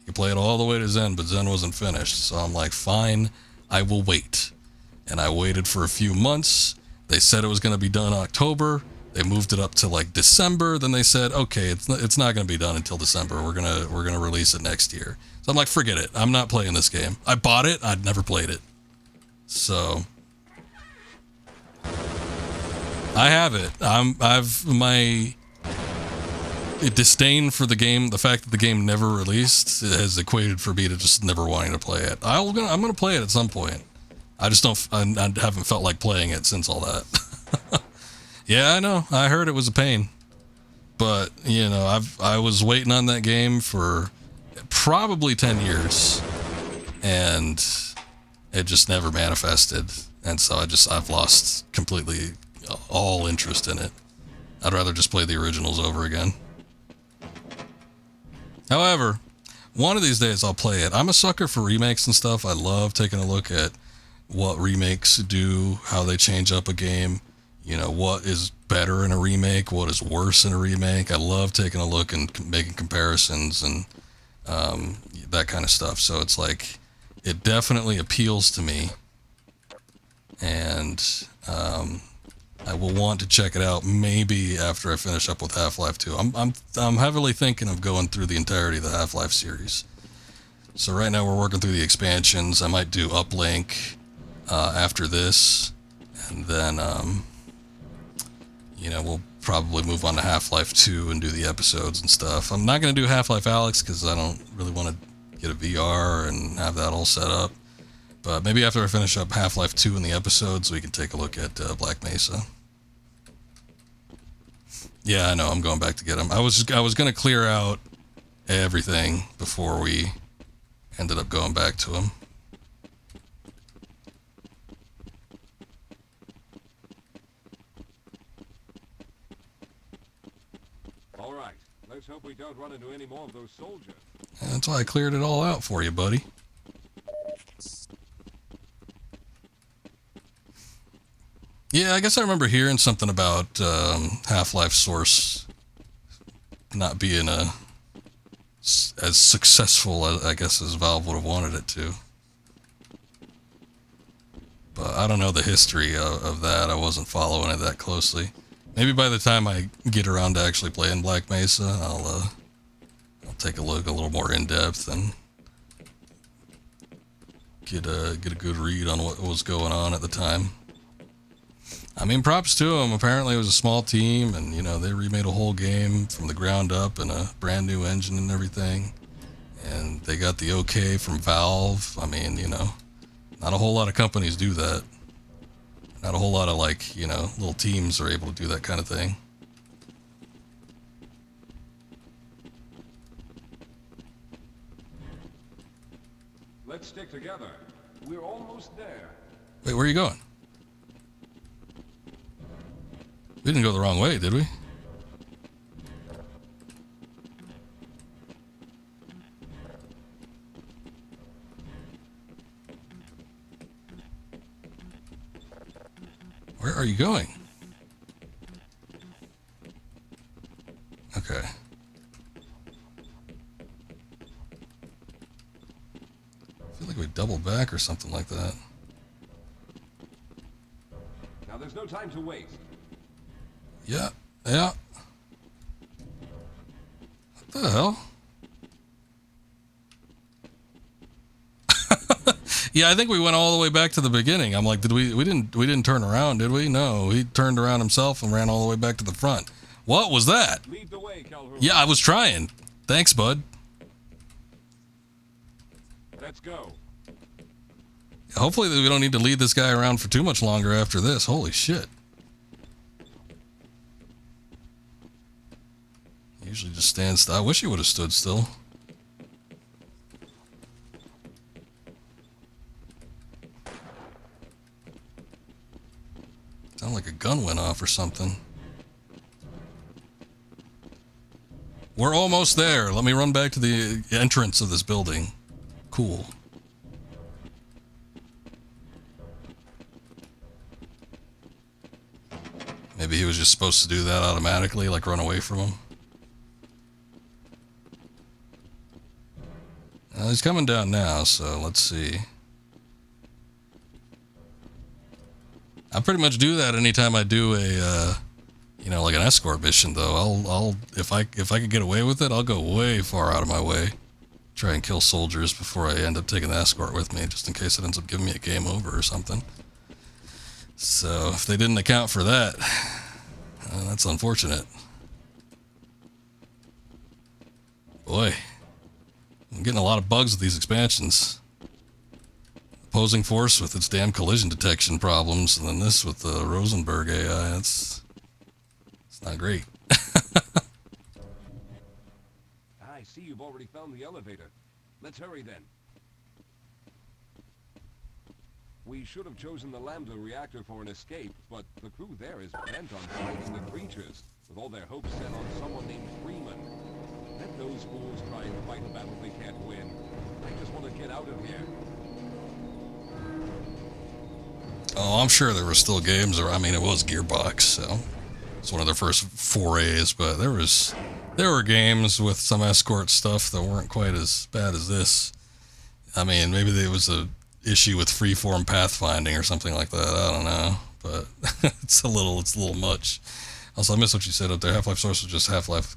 You play it all the way to Zen, but Zen wasn't finished. So I'm like, fine, I will wait. And I waited for a few months. They said it was going to be done in October. They moved it up to like December. Then they said, okay, it's not going to be done until December. We're gonna release it next year. So I'm like, forget it. I'm not playing this game. I bought it. I'd never played it. So I have it. I've my disdain for the game. The fact that the game never released has equated for me to just never wanting to play it. I'm gonna play it at some point. I just don't. I haven't felt like playing it since all that. Yeah, I know. I heard it was a pain, but you know, I was waiting on that game for probably 10 years, and it just never manifested. And so I've lost completely all interest in it. I'd rather just play the originals over again. However, one of these days I'll play it. I'm a sucker for remakes and stuff. I love taking a look at what remakes do, how they change up a game. You know, what is better in a remake, what is worse in a remake. I love taking a look and making comparisons and that kind of stuff. So it's like, it definitely appeals to me. And I will want to check it out maybe after I finish up with Half-Life 2. I'm heavily thinking of going through the entirety of the Half-Life series. So right now we're working through the expansions. I might do Uplink after this, and then you know, we'll probably move on to Half-Life 2 and do the episodes and stuff. I'm not going to do Half-Life Alyx because I don't really want to get a VR and have that all set up. But maybe after I finish up Half-Life 2 and the episodes, we can take a look at Black Mesa. Yeah, I know, I'm going back to get him. I was going to clear out everything before we ended up going back to him. All right, let's hope we don't run into any more of those soldiers. And that's why I cleared it all out for you, buddy. Yeah, I guess I remember hearing something about Half-Life Source not being as successful, I guess, as Valve would have wanted it to. But I don't know the history of that. I wasn't following it that closely. Maybe by the time I get around to actually playing Black Mesa, I'll take a look a little more in depth and get a good read on what was going on at the time. I mean, props to them. Apparently it was a small team, and you know, they remade a whole game from the ground up and a brand new engine and everything. And they got the okay from Valve. I mean, you know, not a whole lot of companies do that. Not a whole lot of, like, you know, little teams are able to do that kind of thing. Let's stick together. We're almost there. Wait, where are you going? We didn't go the wrong way, did we? Where are you going? Okay. I feel like we doubled back or something like that. Now there's no time to waste. Yeah, yeah. What the hell? Yeah, I think we went all the way back to the beginning. I'm like, we didn't turn around, did we? No, he turned around himself and ran all the way back to the front. What was that? Lead the way, Calhoun. Yeah, I was trying. Thanks, bud. Let's go. Hopefully we don't need to lead this guy around for too much longer after this. Holy shit. Usually just stands still. I wish he would have stood still. Sounded like a gun went off or something. We're almost there. Let me run back to the entrance of this building. Cool. Maybe he was just supposed to do that automatically, like run away from him. He's coming down now, so let's see. I pretty much do that anytime I do a, you know, like an escort mission. Though I'll if I could get away with it, I'll go way far out of my way, try and kill soldiers before I end up taking the escort with me, just in case it ends up giving me a game over or something. So if they didn't account for that, that's unfortunate. Boy, I'm getting a lot of bugs with these expansions. Opposing force with its damn collision detection problems, and then this with the Rosenberg AI. It's not great. I see you've already found the elevator. Let's hurry then. We should have chosen the Lambda reactor for an escape, but the crew there is bent on fighting the creatures, with all their hopes set on someone named Freeman. Let those fools try and fight a battle they can't win. I just want to get out of here. Oh, I'm sure there were still games, or I mean, it was Gearbox, so it's one of their first forays. But there were games with some escort stuff that weren't quite as bad as this. I mean, maybe there was a issue with freeform pathfinding or something like that. I don't know, but it's a little much. Also, I missed what you said up there. Half-Life Source was just Half-Life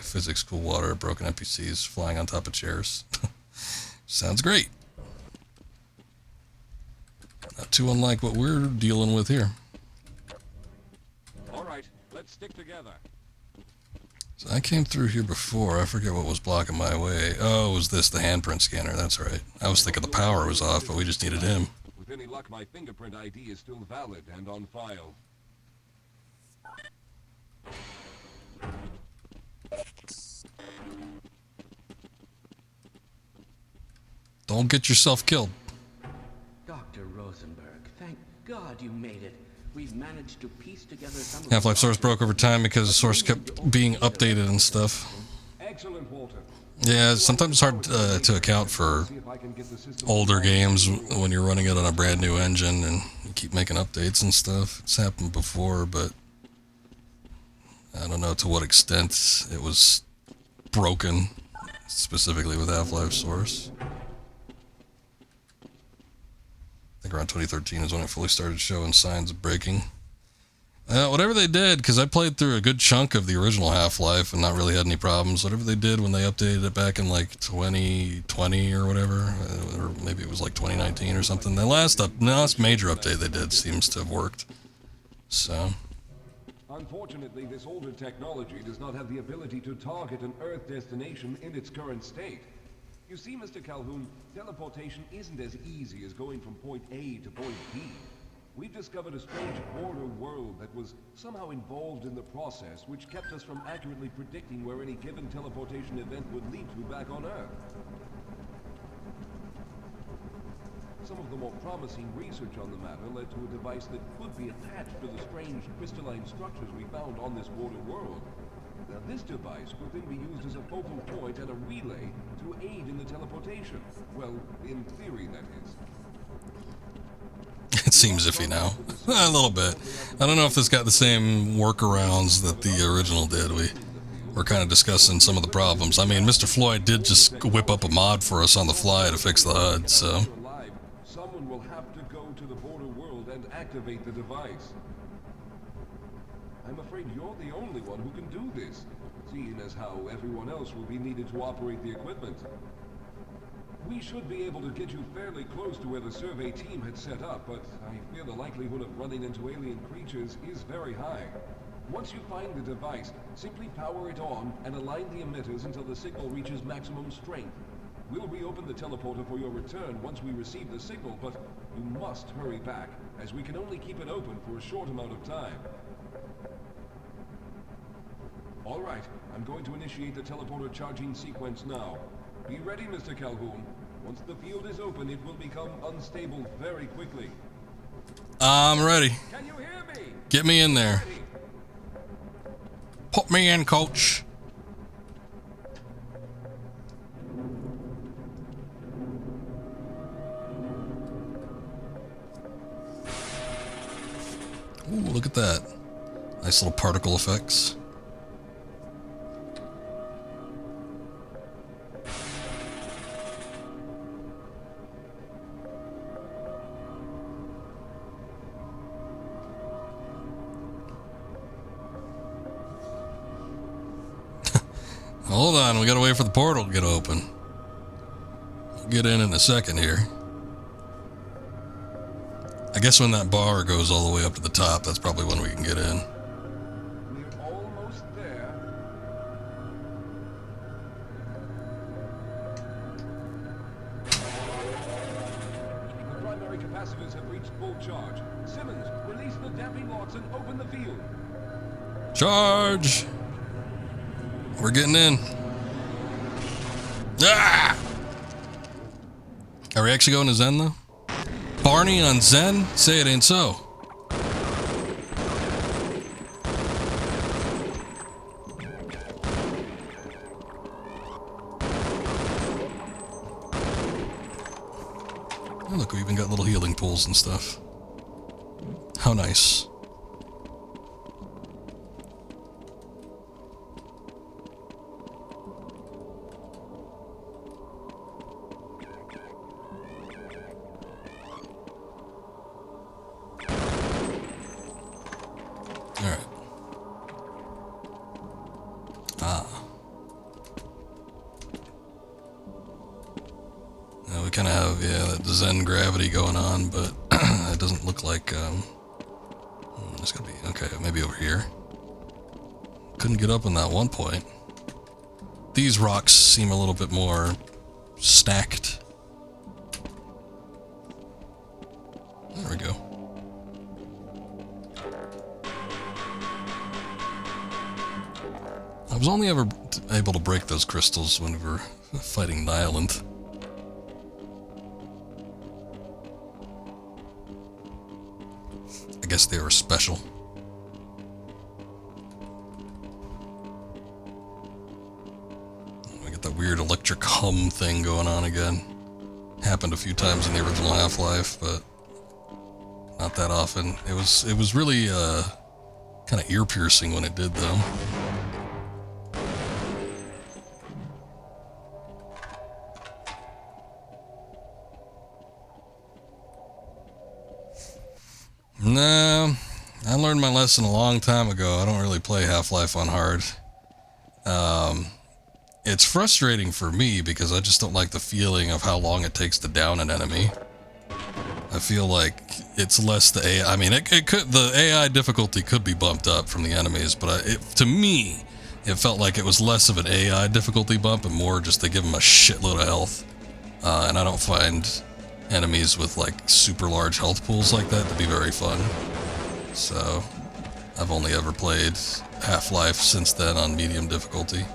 physics, cool water, broken NPCs flying on top of chairs. Sounds great. Not too unlike what we're dealing with here. All right, let's stick together. So I came through here before. I forget what was blocking my way. Oh, it was this, the handprint scanner. That's right. I was thinking the power was off, but we just needed him. With any luck, my fingerprint ID is still valid and on file. Don't get yourself killed. Dr. Rosenberg, thank God you made it. We've managed to piece together some of Half-Life Source broke over time because the source kept being updated and stuff. Excellent, Walter. Yeah, sometimes it's hard to account for older games when you're running it on a brand new engine and you keep making updates and stuff. It's happened before, but I don't know to what extent it was broken, specifically with Half-Life Source. I think around 2013 is when it fully started showing signs of breaking. Whatever they did, because I played through a good chunk of the original Half-Life and not really had any problems. Whatever they did when they updated it back in like 2020 or whatever, or maybe it was like 2019 or something. The last major update they did seems to have worked. So. Unfortunately, this older technology does not have the ability to target an Earth destination in its current state. You see, Mr. Calhoun, teleportation isn't as easy as going from point A to point B. we've discovered a strange border world that was somehow involved in the process, which kept us from accurately predicting where any given teleportation event would lead to back on Earth. Some of the more promising research on the matter led to a device that could be attached to the strange crystalline structures we found on this border world. Now, this device could then be used as a focal point and a relay to aid in the teleportation. Well, in theory, that is. It seems iffy now. A little bit. I don't know if this got the same workarounds that the original did. We were kind of discussing some of the problems. I mean, Mr. Floyd did just whip up a mod for us on the fly to fix the HUD, so... Someone will have to go to the border world and activate the device. I'm afraid you're the only one who can do this, seeing as how everyone else will be needed to operate the equipment. We should be able to get you fairly close to where the survey team had set up, but I fear the likelihood of running into alien creatures is very high. Once you find the device, simply power it on and align the emitters until the signal reaches maximum strength. We'll reopen the teleporter for your return once we receive the signal, but you must hurry back, as we can only keep it open for a short amount of time. All right, I'm going to initiate the teleporter charging sequence now. Be ready, Mr. Calhoun. Once the field is open, it will become unstable very quickly. I'm ready. Can you hear me? Get me in there. Ready. Put me in, coach. Ooh, look at that. Nice little particle effects. Hold on, we gotta wait for the portal to get open. We'll get in a second here. I guess when that bar goes all the way up to the top, that's probably when we can get in. We're almost there. The primary capacitors have reached full charge. Simmons, release the damping locks and open the field. Charge! We're getting in. Ah! Are we actually going to Zen, though? Barney on Zen? Say it ain't so. Oh, look, we even got little healing pools and stuff. How nice. Kind of have, yeah, that Zen gravity going on, but it doesn't look like, it's gonna be, okay, maybe over here. Couldn't get up on that one point. These rocks seem a little bit more stacked. There we go. I was only ever able to break those crystals when we were fighting Nyland. I guess they were special. We got that weird electric hum thing going on again. Happened a few times in the original Half-Life, but not that often. It was really kind of ear-piercing when it did, though. No, I learned my lesson a long time ago. I don't really play Half-Life on hard. It's frustrating for me because I just don't like the feeling of how long it takes to down an enemy. I feel like it's less the AI. I mean, it could, the AI difficulty could be bumped up from the enemies, but to me, it felt like it was less of an AI difficulty bump and more just to give them a shitload of health. And I don't find enemies with like super large health pools like that to be very fun. So I've only ever played Half-Life since then on medium difficulty.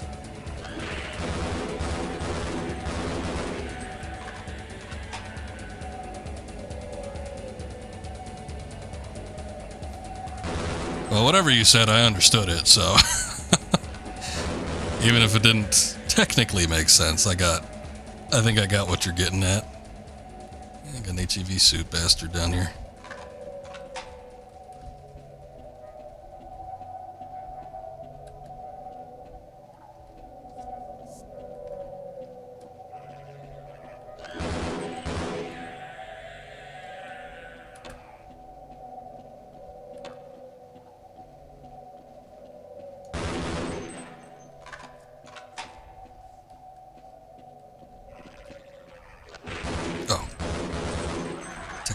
Well, whatever you said, I understood it, so even if it didn't technically make sense, I think I got what you're getting at. I got an HEV suit bastard down here.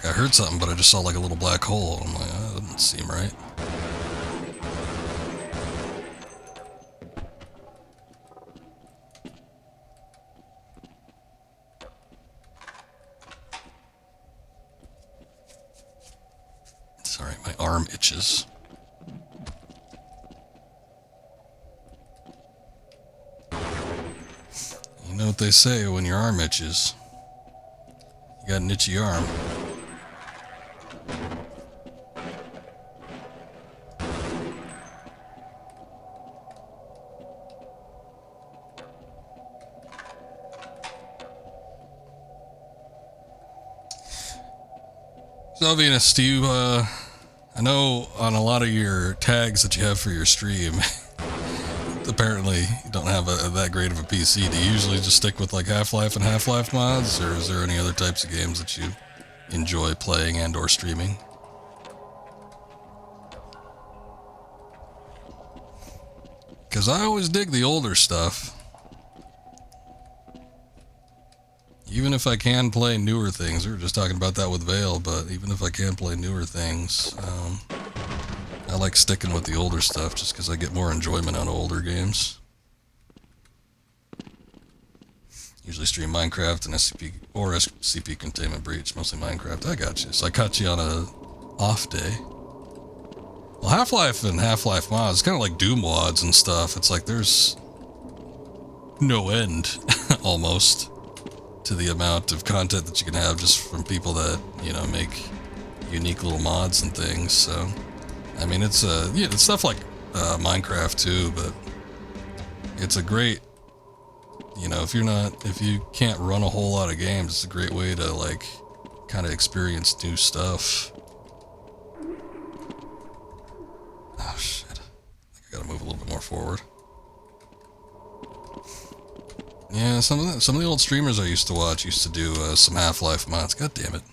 I heard something, but I just saw like a little black hole. I'm like, that doesn't seem right. Sorry, my arm itches. You know what they say when your arm itches? You got an itchy arm. So, Venus, do you, I know on a lot of your tags that you have for your stream, apparently you don't have that great of a PC. Do you usually just stick with like Half-Life and Half-Life mods, or is there any other types of games that you enjoy playing and or streaming? Because I always dig the older stuff. Even if I can play newer things, we were just talking about that with Vale, but even if I can play newer things, I like sticking with the older stuff just because I get more enjoyment out of older games. Usually stream Minecraft and SCP or SCP Containment Breach, mostly Minecraft. I got you. So I caught you on a off day. Well, Half-Life and Half-Life mods, kind of like Doom mods and stuff. It's like there's no end, almost, to the amount of content that you can have just from people that, you know, make unique little mods and things. So, I mean, it's it's stuff like Minecraft too, but it's a great, you know, if you can't run a whole lot of games, it's a great way to like kind of experience new stuff. Oh shit! I think I gotta move a little bit more forward. Yeah, some of the old streamers I used to watch used to do some Half-Life mods. God damn it!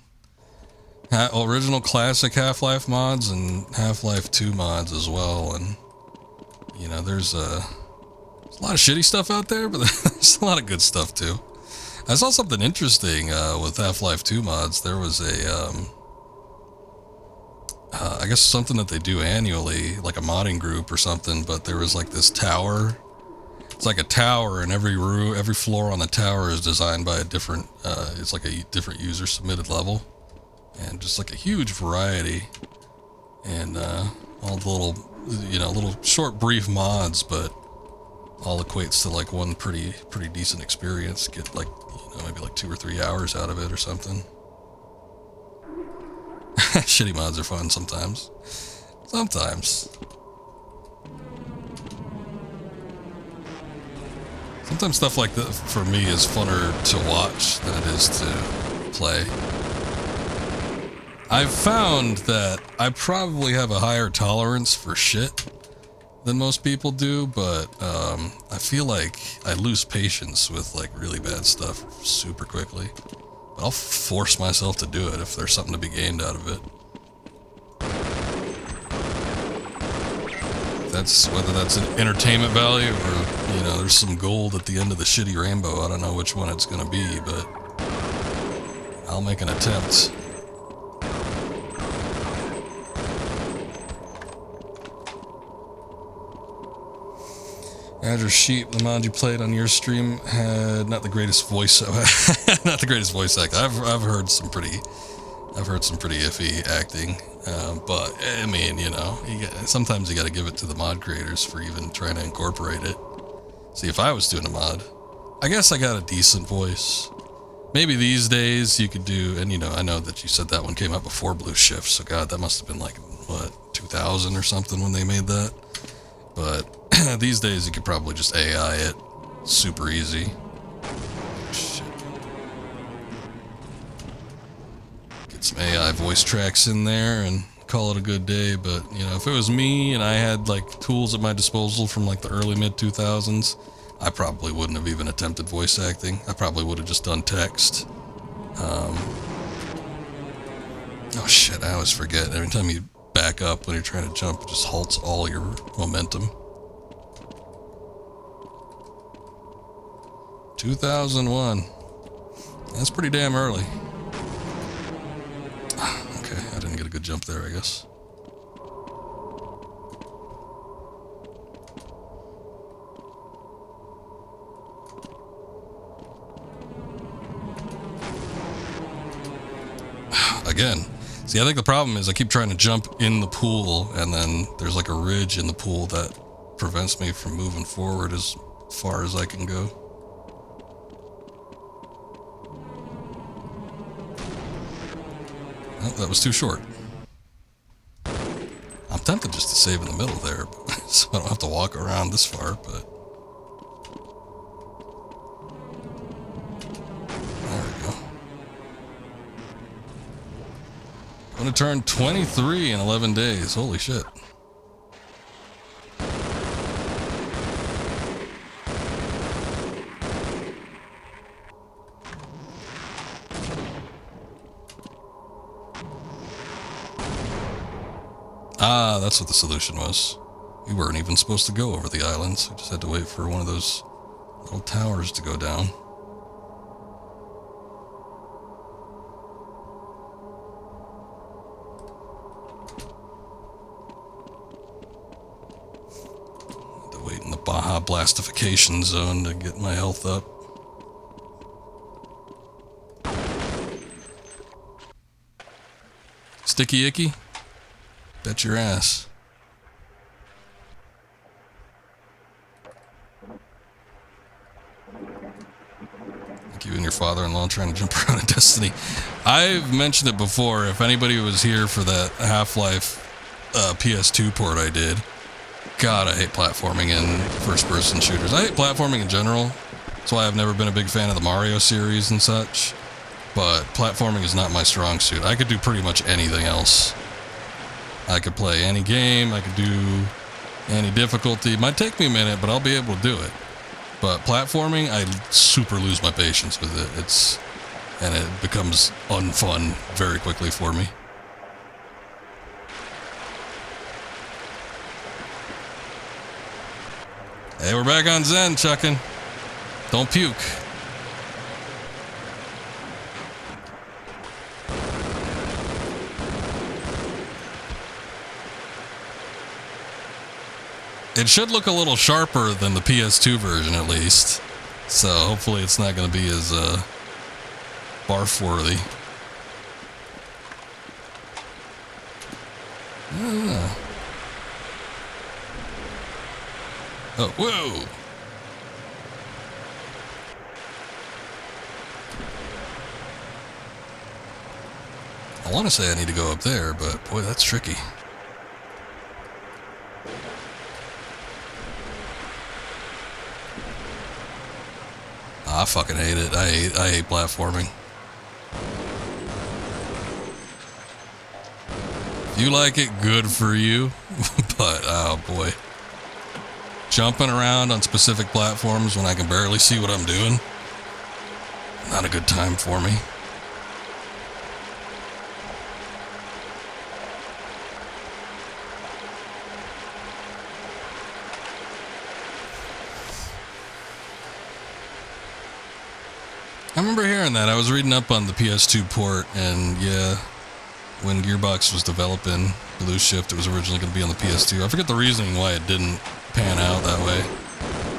Original classic Half-Life mods and Half-Life 2 mods as well. And you know, there's a lot of shitty stuff out there, but there's a lot of good stuff too. I saw something interesting with Half-Life 2 mods. There was a I guess something that they do annually, like a modding group or something. But there was like this tower. It's like a tower, and every floor on the tower is designed by a different, it's like a different user submitted level, and just like a huge variety, and all the little, you know, little short brief mods, but all equates to like one pretty decent experience. Get like, you know, maybe like 2 or 3 hours out of it or something. Shitty mods are fun sometimes. Sometimes stuff like that for me is funner to watch than it is to play. I've found that I probably have a higher tolerance for shit than most people do, but I feel like I lose patience with like really bad stuff super quickly. But I'll force myself to do it if there's something to be gained out of it. Whether that's an entertainment value or, you know, there's some gold at the end of the shitty rainbow. I don't know which one it's gonna be, but I'll make an attempt. Azure Sheep, the mod you played on your stream had not the greatest voice, not the greatest voice acting. I've heard some pretty iffy acting, but I mean, you know, sometimes you got to give it to the mod creators for even trying to incorporate it. See, if I was doing a mod, I guess I got a decent voice. Maybe these days you could do, and you know, I know that you said that one came out before Blue Shift, so God, that must have been like, what, 2000 or something when they made that? But these days you could probably just AI it super easy. Shit. Get some AI voice tracks in there and call it a good day. But you know, if it was me and I had like tools at my disposal from like the early mid 2000s, I probably wouldn't have even attempted voice acting. I probably would have just done text. Oh shit, I always forget. Every time you back up when you're trying to jump, it just halts all your momentum. 2001. That's pretty damn early. Okay, I didn't get a good jump there, I guess. Again. See, I think the problem is I keep trying to jump in the pool, and then there's like a ridge in the pool that prevents me from moving forward as far as I can go. Oh, that was too short. I'm tempted just to save in the middle there, so I don't have to walk around this far, but... There we go. I'm gonna turn 23 in 11 days. Holy shit. Ah, that's what the solution was. We weren't even supposed to go over the islands. We just had to wait for one of those little towers to go down. Had to wait in the Baja Blastification zone to get my health up. Sticky icky? Bet your ass. Like you and your father-in-law trying to jump around in Destiny. I've mentioned it before. If anybody was here for that Half-Life PS2 port I did, God, I hate platforming in first-person shooters. I hate platforming in general. That's why I've never been a big fan of the Mario series and such. But platforming is not my strong suit. I could do pretty much anything else. I could play any game, I could do any difficulty. It might take me a minute, but I'll be able to do it. But platforming, I super lose my patience with it. And it becomes unfun very quickly for me. Hey, we're back on Zen, chucking. Don't puke. It should look a little sharper than the PS2 version, at least. So hopefully it's not going to be as barf-worthy. Ah. Oh, whoa! I want to say I need to go up there, but boy, that's tricky. I fucking hate it. I hate platforming. If you like it, good for you. But, oh boy. Jumping around on specific platforms when I can barely see what I'm doing, not a good time for me. I remember hearing that. I was reading up on the PS2 port, and yeah, when Gearbox was developing Blue Shift, it was originally going to be on the PS2. I forget the reasoning why it didn't pan out that way.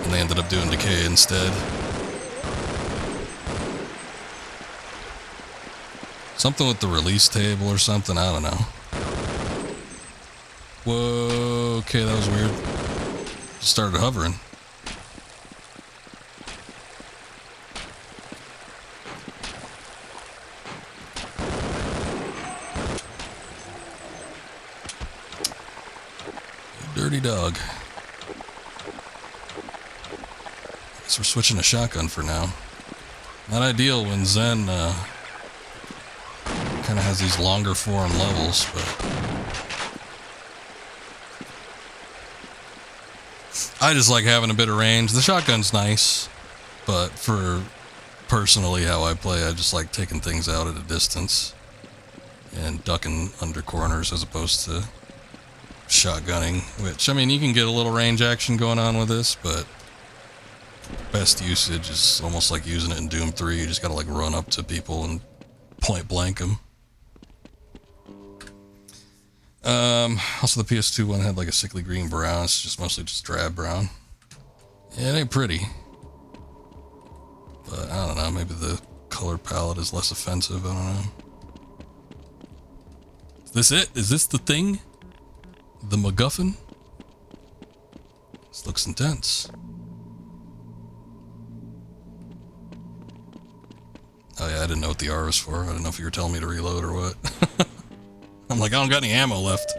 and they ended up doing decay instead. Something with the release table or something, I don't know. Whoa, okay, that was weird. Just started hovering. Dirty dog. Guess we're switching to shotgun for now. Not ideal when Zen kind of has these longer form levels, but I just like having a bit of range. The shotgun's nice, but for personally how I play, I just like taking things out at a distance and ducking under corners as opposed to shotgunning, which, I mean, you can get a little range action going on with this, but best usage is almost like using it in Doom 3. You just gotta like run up to people and point blank them. Also the PS2 one had like a sickly green brown. It's just mostly just drab brown. Yeah, it ain't pretty, but I don't know, maybe the color palette is less offensive. I don't know. Is this it? Is this the thing? The MacGuffin? This looks intense. Oh yeah, I didn't know what the R was for. I didn't know if you were telling me to reload or what. I'm like, I don't got any ammo left.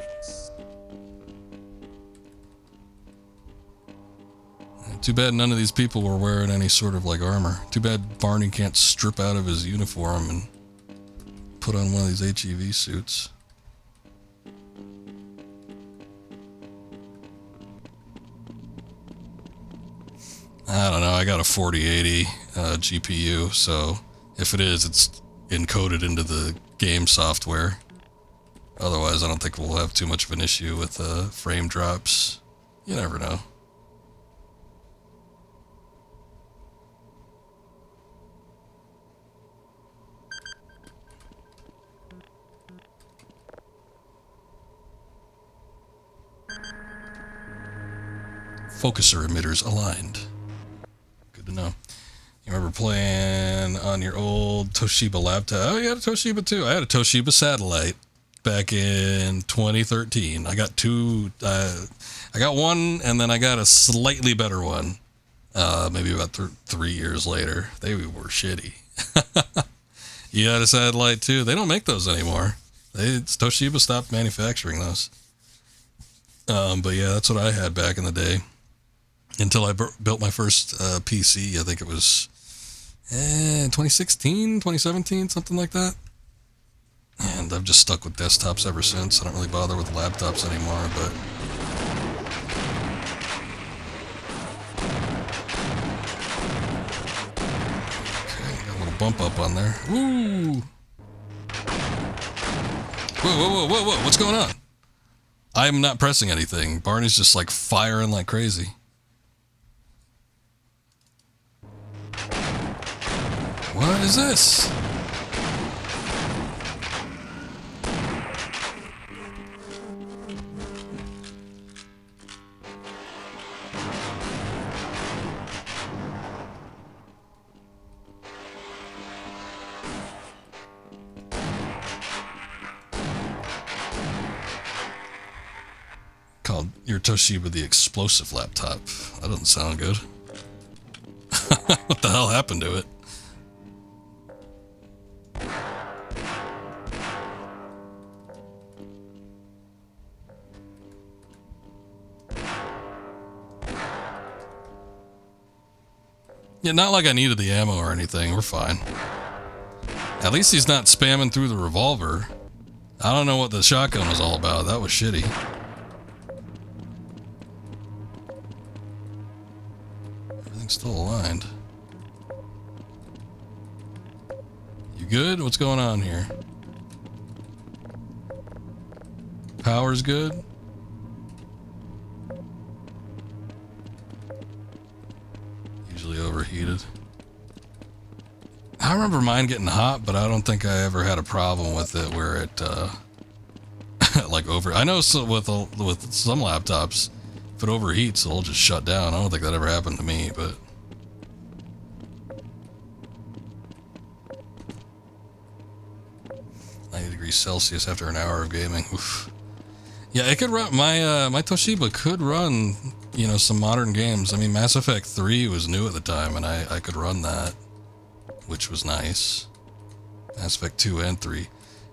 Too bad none of these people were wearing any sort of like armor. Too bad Barney can't strip out of his uniform and put on one of these HEV suits. I don't know, I got a 4080 GPU, so if it is, it's encoded into the game software. Otherwise, I don't think we'll have too much of an issue with frame drops. You never know. Focuser emitters aligned. Good to know. You remember playing on your old Toshiba laptop? Oh, you had a Toshiba too. I had a Toshiba Satellite back in 2013. I got two. I got one, and then I got a slightly better one. Maybe about 3 years later. They were shitty. You had a Satellite too. They don't make those anymore. Toshiba stopped manufacturing those. But yeah, that's what I had back in the day. Until I built my first PC. I think it was 2016, 2017, something like that. And I've just stuck with desktops ever since. I don't really bother with laptops anymore, but okay, got a little bump up on there. Woo! Whoa, what's going on? I'm not pressing anything. Barney's just like firing like crazy. What is this? Called your Toshiba the explosive laptop. That doesn't sound good. What the hell happened to it? Yeah, not like I needed the ammo or anything. We're fine. At least he's not spamming through the revolver. I don't know what the shotgun was all about. That was shitty. Everything's still aligned. You good? What's going on here? Power's good? Usually overheated. I remember mine getting hot, but I don't think I ever had a problem with it where it like over. I know so with some laptops, If it overheats, it'll just shut down. I don't think that ever happened to me, but... 90 degrees Celsius after an hour of gaming. Oof. Yeah, it could run... My Toshiba could run, you know, some modern games. I mean, Mass Effect 3 was new at the time, and I could run that, which was nice. Mass Effect 2 and 3.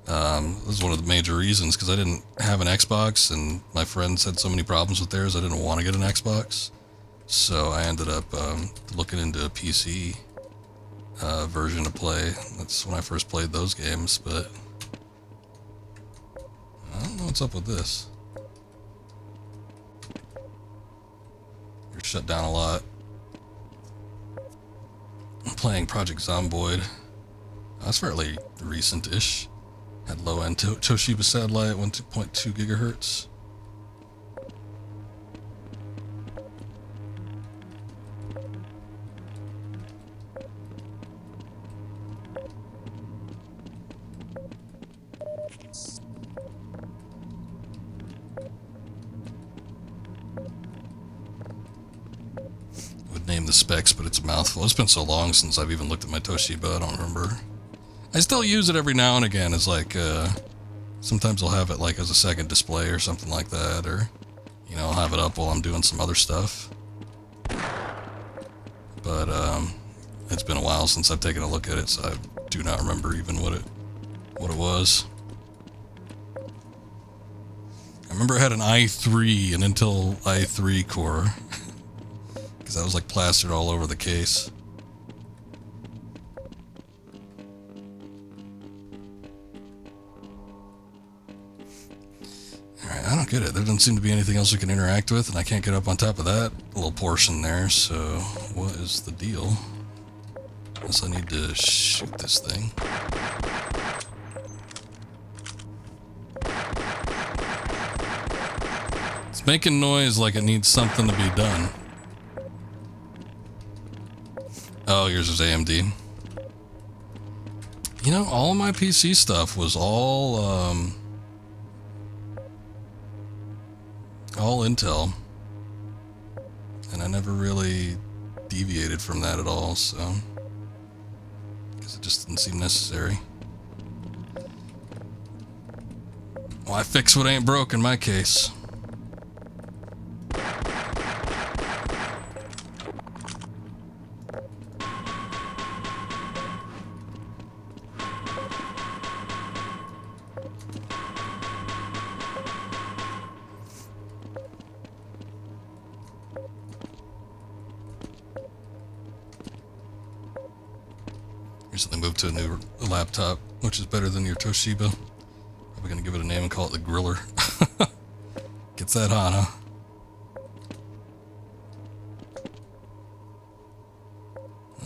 This is one of the major reasons, because I didn't have an Xbox, and my friends had so many problems with theirs, I didn't want to get an Xbox. So I ended up looking into a PC version to play. That's when I first played those games, but I don't know what's up with this. You're shut down a lot. I'm playing Project Zomboid. That's fairly recent-ish. Had low-end Toshiba satellite, 1.2 gigahertz. Would name the specs, but it's a mouthful. It's been so long since I've even looked at my Toshiba, I don't remember. I still use it every now and again as like, sometimes I'll have it like as a second display or something like that, or, you know, I'll have it up while I'm doing some other stuff. But, it's been a while since I've taken a look at it, so I do not remember even what it was. I remember it had an i3, an Intel i3 core, because that was like plastered all over the case. I don't get it. There doesn't seem to be anything else we can interact with, and I can't get up on top of that little portion there, so what is the deal? Unless I need to shoot this thing. It's making noise like it needs something to be done. Oh, yours is AMD. You know, all of my PC stuff was all Intel, and I never really deviated from that at all, so because it just didn't seem necessary. Why fix what ain't broke in my case? Recently moved to a new laptop, which is better than your Toshiba. Probably gonna give it a name and call it the Griller. Gets that on, huh?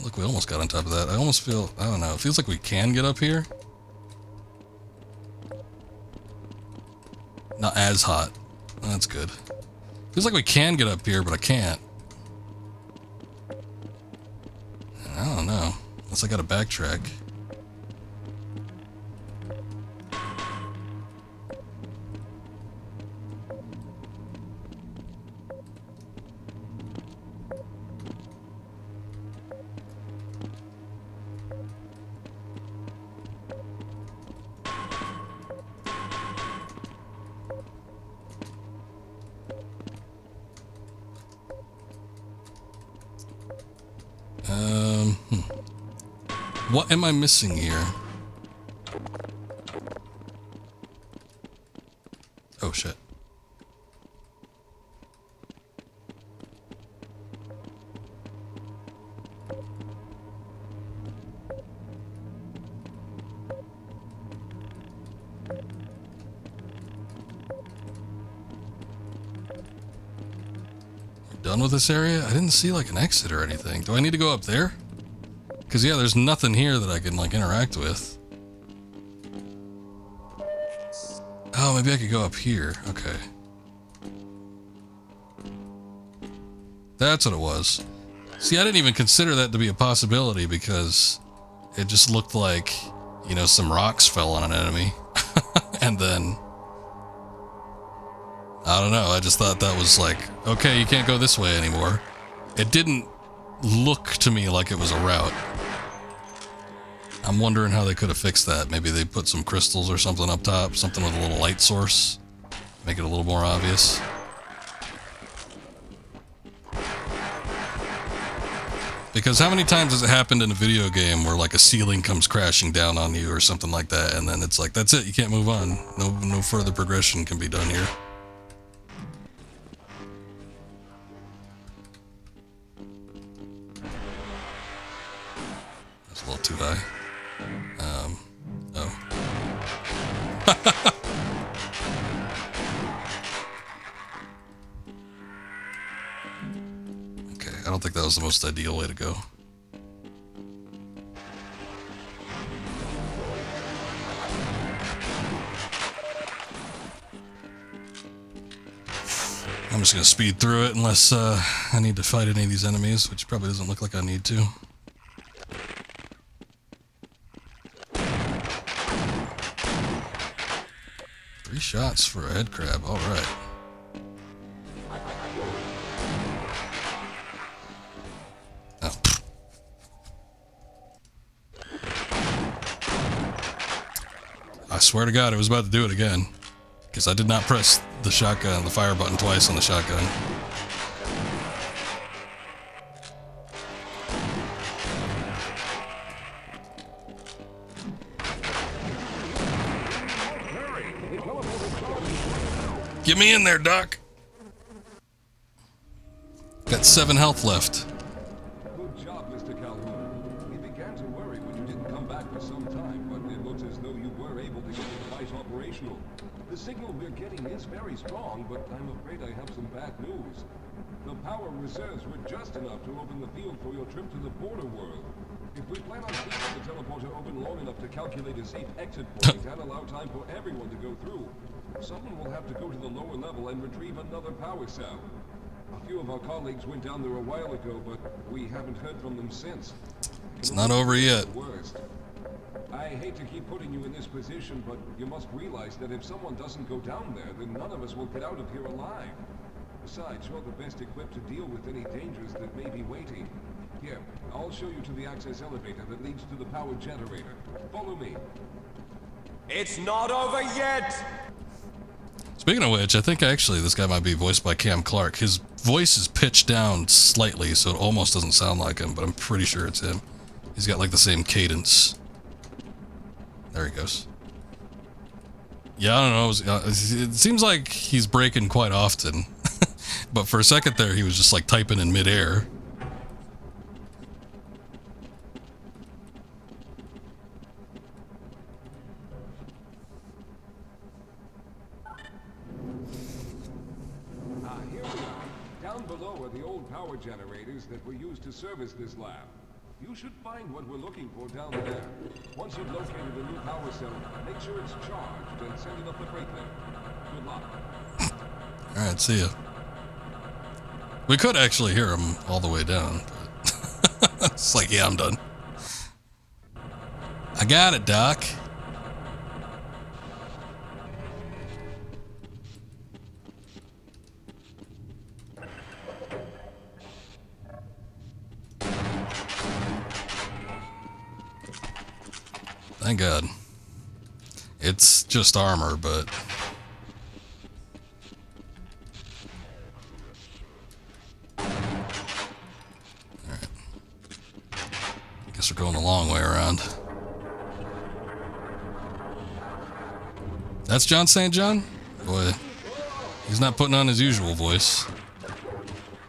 Look, we almost got on top of that. I almost feel, I don't know, it feels like we can get up here. Not as hot. That's good. Feels like we can get up here, but I can't. I don't know. Unless I gotta backtrack. What am I missing here? Oh shit. We're done with this area? I didn't see like an exit or anything. Do I need to go up there? Because, yeah, there's nothing here that I can, like, interact with. Oh, maybe I could go up here. Okay. That's what it was. See, I didn't even consider that to be a possibility because it just looked like, you know, some rocks fell on an enemy. And then I don't know. I just thought that was like, okay, you can't go this way anymore. It didn't look to me like it was a route. I'm wondering how they could have fixed that. Maybe they put some crystals or something up top, something with a little light source. Make it a little more obvious. Because how many times has it happened in a video game where like a ceiling comes crashing down on you or something like that, and then it's like, that's it, you can't move on. No further progression can be done here. That's a little too high. Oh. Okay, I don't think that was the most ideal way to go. I'm just gonna speed through it unless I need to fight any of these enemies, which probably doesn't look like I need to. Three shots for a head crab, alright. Oh. I swear to God, I was about to do it again. Because I did not press the shotgun, the fire button twice on the shotgun. Get me in there, Doc. Got 7 health left. Good job, Mr. Calhoun. We began to worry when you didn't come back for some time, but it looks as though you were able to get the device operational. The signal we're getting is very strong, but I'm afraid I have some bad news. The power reserves were just enough to open the field for your trip to the border world. If we plan on keeping the teleporter open long enough to calculate a safe exit point and allow time for everyone to go through, someone will have to go to the lower level and retrieve another power cell. A few of our colleagues went down there a while ago, but we haven't heard from them since. It's not over yet. I hate to keep putting you in this position, but you must realize that if someone doesn't go down there, then none of us will get out of here alive. Besides, you're the best equipped to deal with any dangers that may be waiting. Here, I'll show you to the access elevator that leads to the power generator. Follow me. It's not over yet! Speaking of which, I think actually this guy might be voiced by Cam Clark. His voice is pitched down slightly, so it almost doesn't sound like him, but I'm pretty sure it's him. He's got like the same cadence. There he goes. Yeah, I don't know. It seems like he's breaking quite often. But for a second there, he was just like typing in midair. Here we are. Down below are the old power generators that were used to service this lab. You should find what we're looking for down there. Once you've located a new power cell, make sure it's charged and send it up the freight lane. Good luck. Alright, see ya. We could actually hear him all the way down, but it's like, yeah, I'm done. I got it, Doc. Thank God. It's just armor, but... Alright. Guess we're going the long way around. That's John St. John? Boy, he's not putting on his usual voice.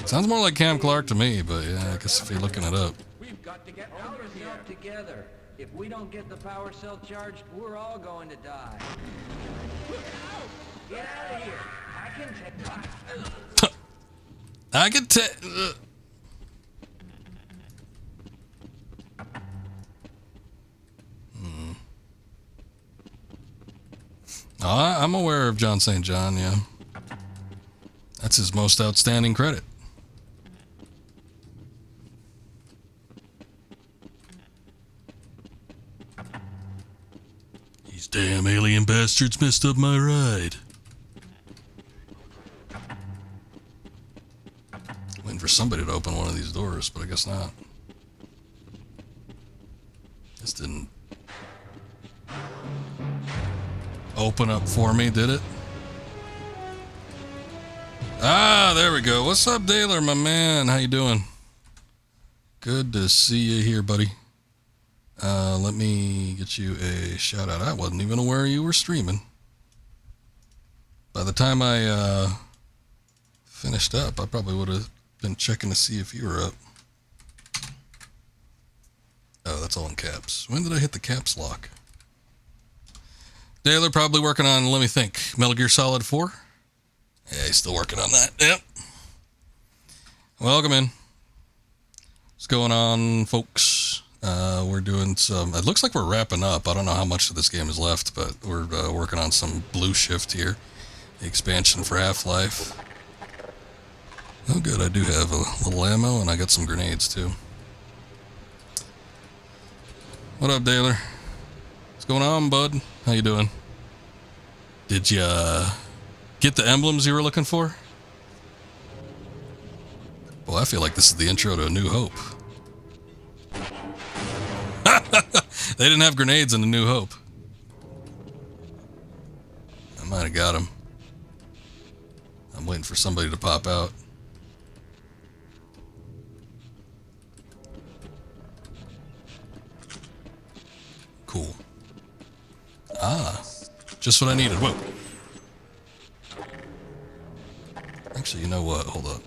Sounds more like Cam Clark to me, but yeah, I guess if you're looking it up. We've got to get out of here together. If we don't get the power cell charged, we're all going to die. Get out of here. I can take... I can take... I'm aware of John St. John, yeah. That's his most outstanding credit. These damn alien bastards messed up my ride. Waiting for somebody to open one of these doors, but I guess not. This didn't open up for me, did it? Ah, there we go. What's up, Daler, my man? How you doing? Good to see you here, buddy. Let me get you a shout out. I wasn't even aware you were streaming. By the time I finished up, I probably would have been checking to see if you were up. Oh, that's all in caps. When did I hit the caps lock? Daler probably working on, let me think, Metal Gear Solid 4? Yeah, he's still working on that. Yep. Welcome in. What's going on, folks? We're doing some... It looks like we're wrapping up. I don't know how much of this game is left, but we're working on some Blue Shift here. The expansion for Half-Life. Oh, good. I do have a little ammo, and I got some grenades, too. What up, Daler? What's going on, bud? How you doing? Did you get the emblems you were looking for? Well, I feel like this is the intro to A New Hope. They didn't have grenades in A New Hope. I might have got them. I'm waiting for somebody to pop out. Cool. Ah, just what I needed. Whoa. Actually, you know what? Hold up.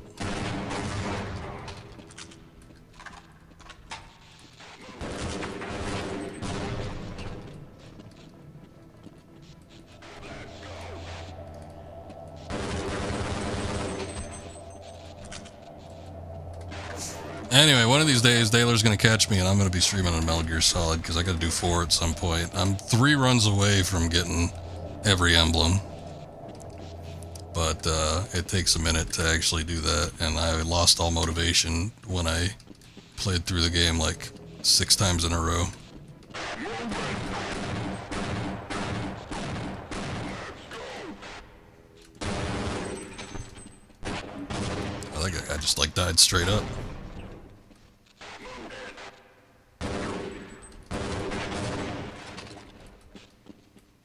Anyway, one of these days, Daler's going to catch me, and I'm going to be streaming on Metal Gear Solid, because I got to do 4 at some point. I'm 3 runs away from getting every emblem. But it takes a minute to actually do that, and I lost all motivation when I played through the game like 6 times in a row. I think I just like died straight up.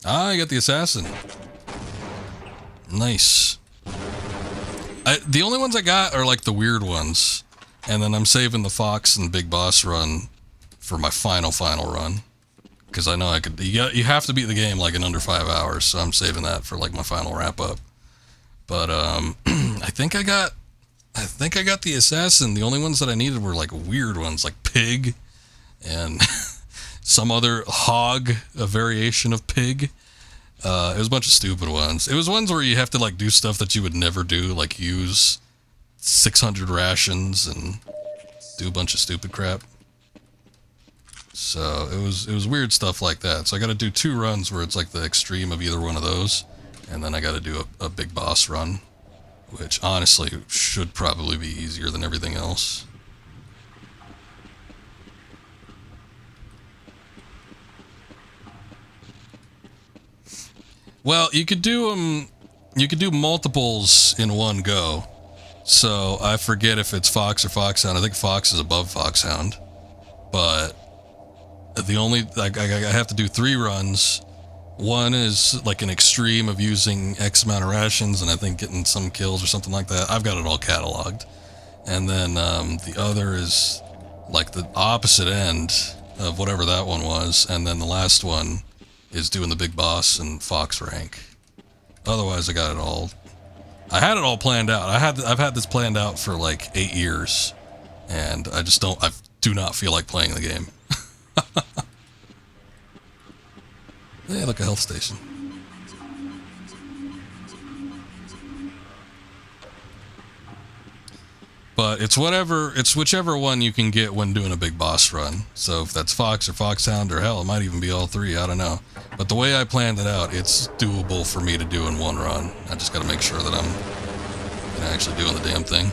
Ah, you got the assassin. Nice. The only ones I got are like the weird ones. And then I'm saving the Fox and Big Boss run for my final run. Because I know I could... You have to beat the game like in under 5 hours. So I'm saving that for like my final wrap up. But I think I got the assassin. The only ones that I needed were like weird ones like Pig. And... some other hog, a variation of pig. It was a bunch of stupid ones. It was ones where you have to like do stuff that you would never do, like use 600 rations and do a bunch of stupid crap. So it was weird stuff like that. So I got to do 2 runs where it's like the extreme of either one of those, and then I got to do a big boss run, which honestly should probably be easier than everything else. Well, you could do multiples in one go. So I forget if it's Fox or Foxhound. I think Fox is above Foxhound. But the only I have to do 3 runs. One is like an extreme of using X amount of rations and I think getting some kills or something like that. I've got it all cataloged. And then the other is like the opposite end of whatever that one was. And then the last one is doing the big boss and Fox rank. Otherwise, I got it all. I had it all planned out. I've had this planned out for like 8 years, and I do not feel like playing the game. Hey, look, a health station. But it's whichever one you can get when doing a big boss run. So if that's Fox or Foxhound or hell, it might even be all 3, I don't know. But the way I planned it out, it's doable for me to do in 1 run. I just gotta make sure that I'm actually doing the damn thing.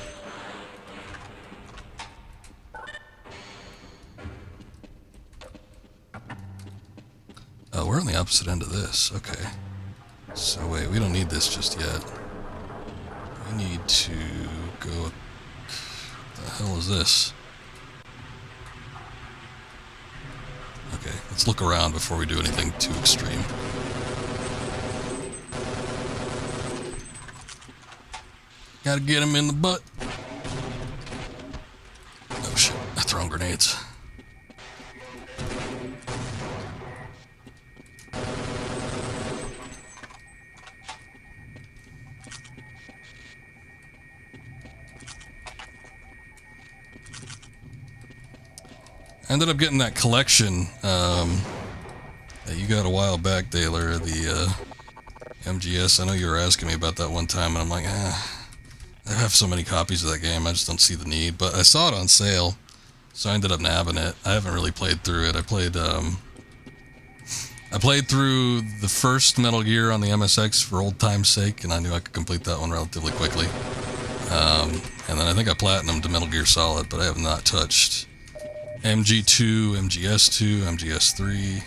Oh, we're on the opposite end of this, okay. So wait, we don't need this just yet. We need to go hell is this? Okay, let's look around before we do anything too extreme. Gotta get him in the butt. Oh shit, they're throwing grenades. I ended up getting that collection that you got a while back, Daler, the MGS. I know you were asking me about that one time, and I'm like, I have so many copies of that game, I just don't see the need. But I saw it on sale, so I ended up nabbing it. I haven't really played through it. I played through the first Metal Gear on the MSX for old time's sake, and I knew I could complete that one relatively quickly. And then I think I platinumed to Metal Gear Solid, but I have not touched MG2, MGS2, MGS3.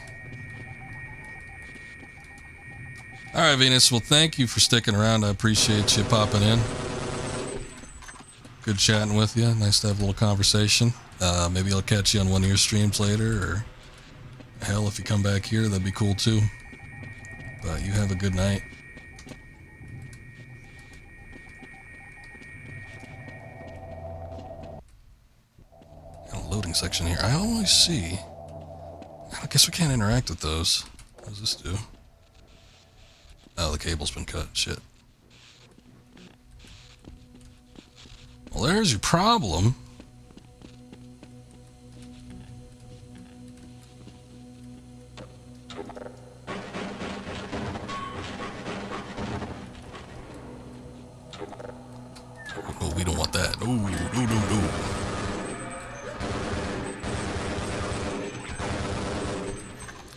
Alright, Venus, well, thank you for sticking around. I appreciate you popping in. Good chatting with you. Nice to have a little conversation. Maybe I'll catch you on one of your streams later, or hell, if you come back here, that'd be cool too. But you have a good night. Got a loading section here. I always see. I guess we can't interact with those. What does this do? Oh, the cable's been cut. Shit. Well, there's your problem. Oh, we don't want that. Oh, no.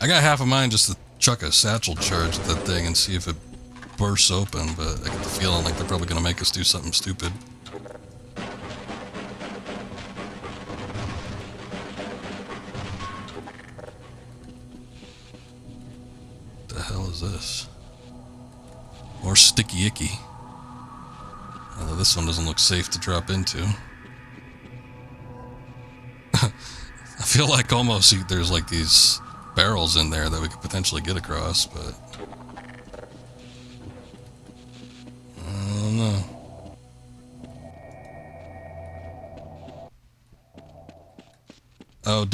I got half of mine just to chuck a satchel charge at that thing and see if it bursts open, but I get the feeling like they're probably going to make us do something stupid. What the hell is this? More sticky icky. Although this one doesn't look safe to drop into. I feel like almost there's like these barrels in there that we could potentially get across, but I don't know. Oh,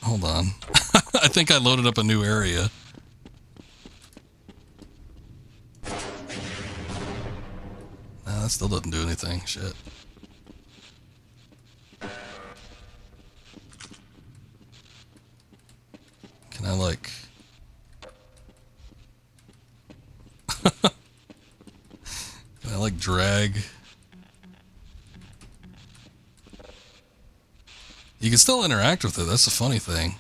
hold on. I think I loaded up a new area. Nah, that still doesn't do anything. Shit. Can I, like... Can I, like, drag... You can still interact with it, that's the funny thing.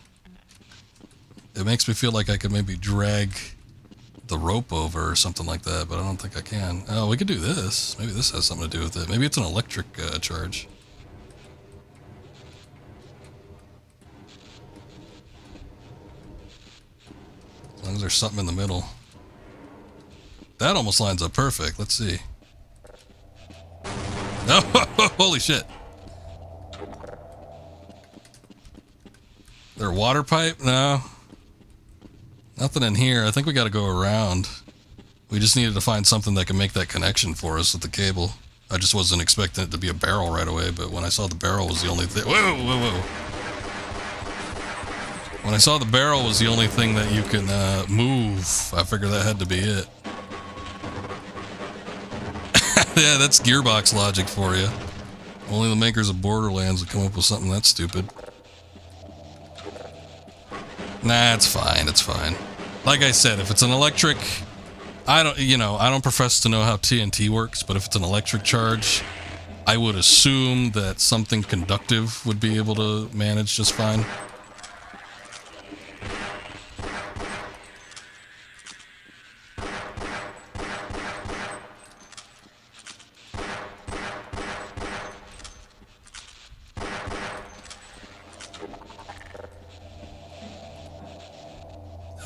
It makes me feel like I could maybe drag the rope over or something like that, but I don't think I can. Oh, we could do this. Maybe this has something to do with it. Maybe it's an electric charge. As long as there's something in the middle. That almost lines up perfect. Let's see. Oh, holy shit. Their water pipe? No. Nothing in here. I think we gotta go around. We just needed to find something that can make that connection for us with the cable. I just wasn't expecting it to be a barrel right away, but when I saw the barrel was the only thing... Whoa. When I saw the barrel was the only thing that you can move, I figured that had to be it. Yeah, that's gearbox logic for you. Only the makers of Borderlands would come up with something that stupid. Nah, it's fine, it's fine. Like I said, if it's an electric... I don't profess to know how TNT works, but if it's an electric charge, I would assume that something conductive would be able to manage just fine.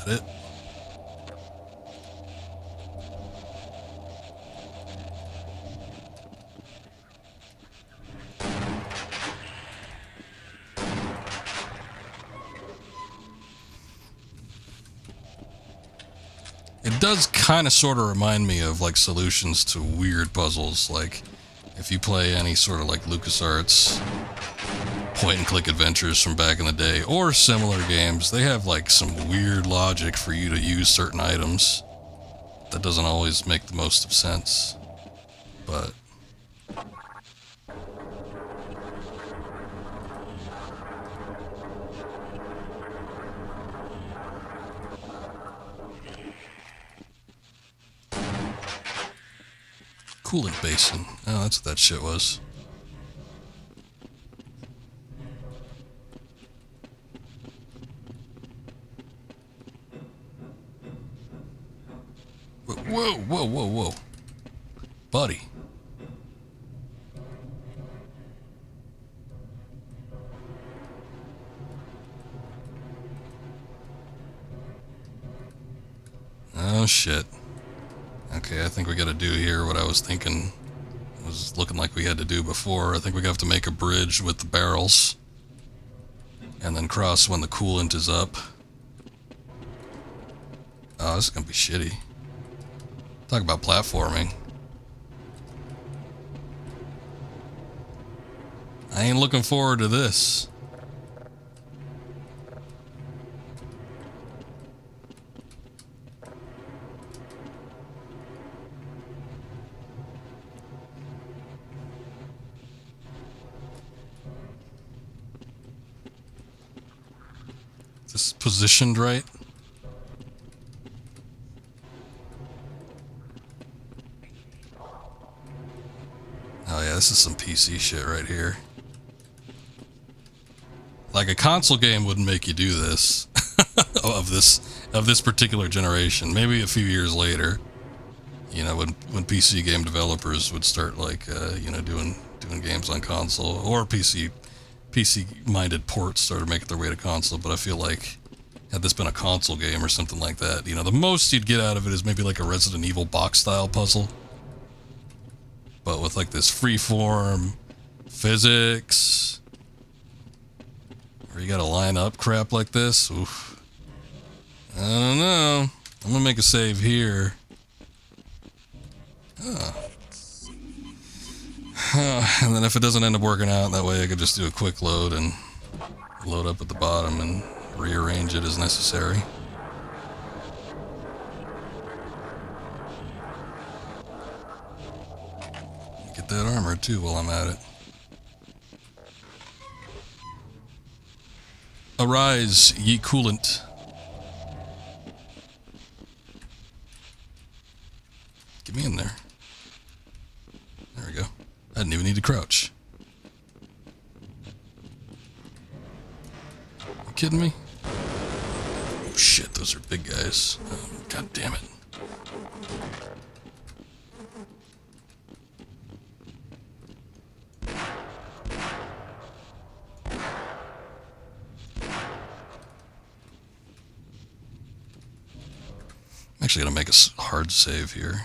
That it? It does kind of sort of remind me of like solutions to weird puzzles. Like if you play any sort of like LucasArts point and click adventures from back in the day or similar games, they have like some weird logic for you to use certain items that doesn't always make the most of sense. But coolant basin. Oh, that's what that shit was. Whoa, whoa, whoa, whoa. Buddy. Oh, shit. Okay, I think we gotta do here what I was thinking was looking like we had to do before. I think we have to make a bridge with the barrels and then cross when the coolant is up. Oh, this is gonna be shitty. Talk about platforming. I ain't looking forward to this. Is this positioned right? Oh yeah, this is some PC shit right here. Like a console game wouldn't make you do this of this particular generation. Maybe a few years later, you know, when PC game developers would start like you know, doing games on console, or PC minded ports started making their way to console. But I feel like had this been a console game or something like that, you know, the most you'd get out of it is maybe like a Resident Evil box style puzzle. But with like this freeform physics, where you gotta line up crap like this, oof. I don't know. I'm gonna make a save here. And then if it doesn't end up working out that way, I could just do a quick load and load up at the bottom and rearrange it as necessary. Get that armor too while I'm at it. Arise, ye coolant. Get me in there. There we go. I didn't even need to crouch. You kidding me? Oh shit, those are big guys. Oh, God damn it. I'm actually gonna make a hard save here.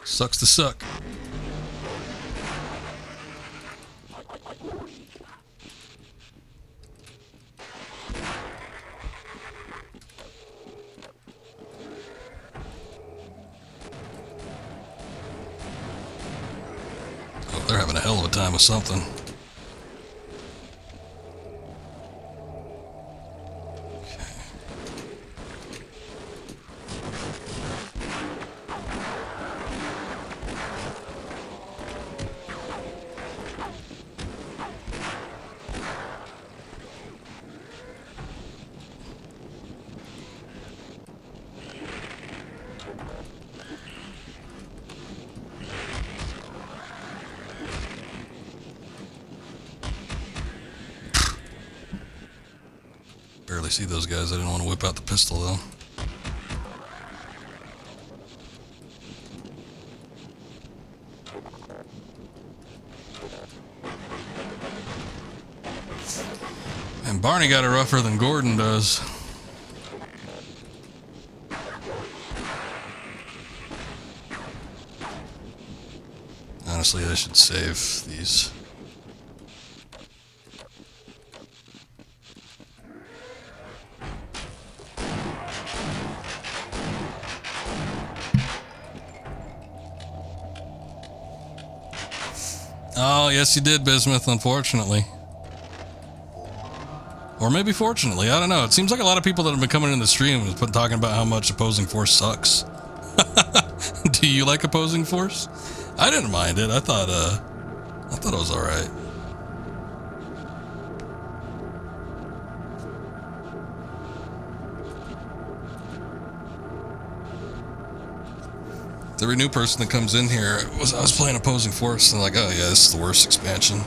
Sucks to suck. Oh, they're having a hell of a time with something. Barely see those guys. I didn't want to whip out the pistol though. And Barney got it rougher than Gordon does. Honestly, I should save these. Oh, yes, you did, Bismuth, unfortunately. Or maybe fortunately, I don't know. It seems like a lot of people that have been coming in the stream have been talking about how much Opposing Force sucks. Do you like Opposing Force? I didn't mind it. I thought it was alright. Every new person that comes in here, I was playing Opposing Force, and like, oh yeah, this is the worst expansion.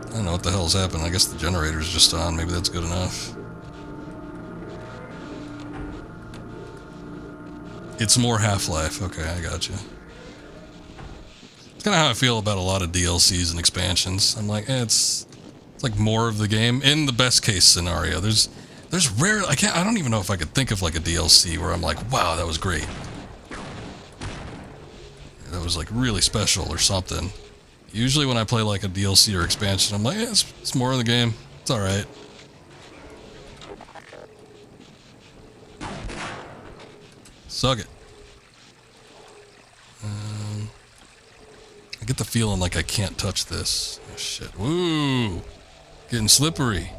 I don't know what the hell's happened. I guess the generator's just on. Maybe that's good enough. It's more Half-Life. Okay, I gotcha. It's kind of how I feel about a lot of DLCs and expansions. I'm like, it's like more of the game in the best case scenario. There's rare. I don't even know if I could think of like a DLC where I'm like, wow, that was great. That was like really special or something. Usually when I play like a DLC or expansion, I'm like, yeah, it's more of the game. It's alright. Suck it. I get the feeling like I can't touch this. Oh shit. Woo! Getting slippery.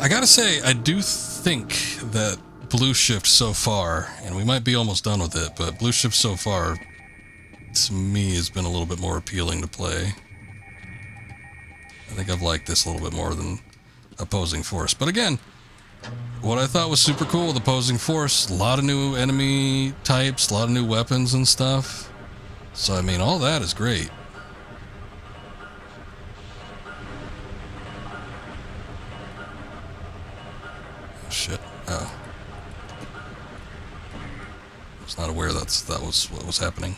I gotta say, I do think that Blue Shift so far, and we might be almost done with it, but Blue Shift so far, to me, has been a little bit more appealing to play. I think I've liked this a little bit more than Opposing Force. But again, what I thought was super cool with Opposing Force, a lot of new enemy types, a lot of new weapons and stuff. So, I mean, all that is great. Shit. Oh. I was not aware that was what was happening.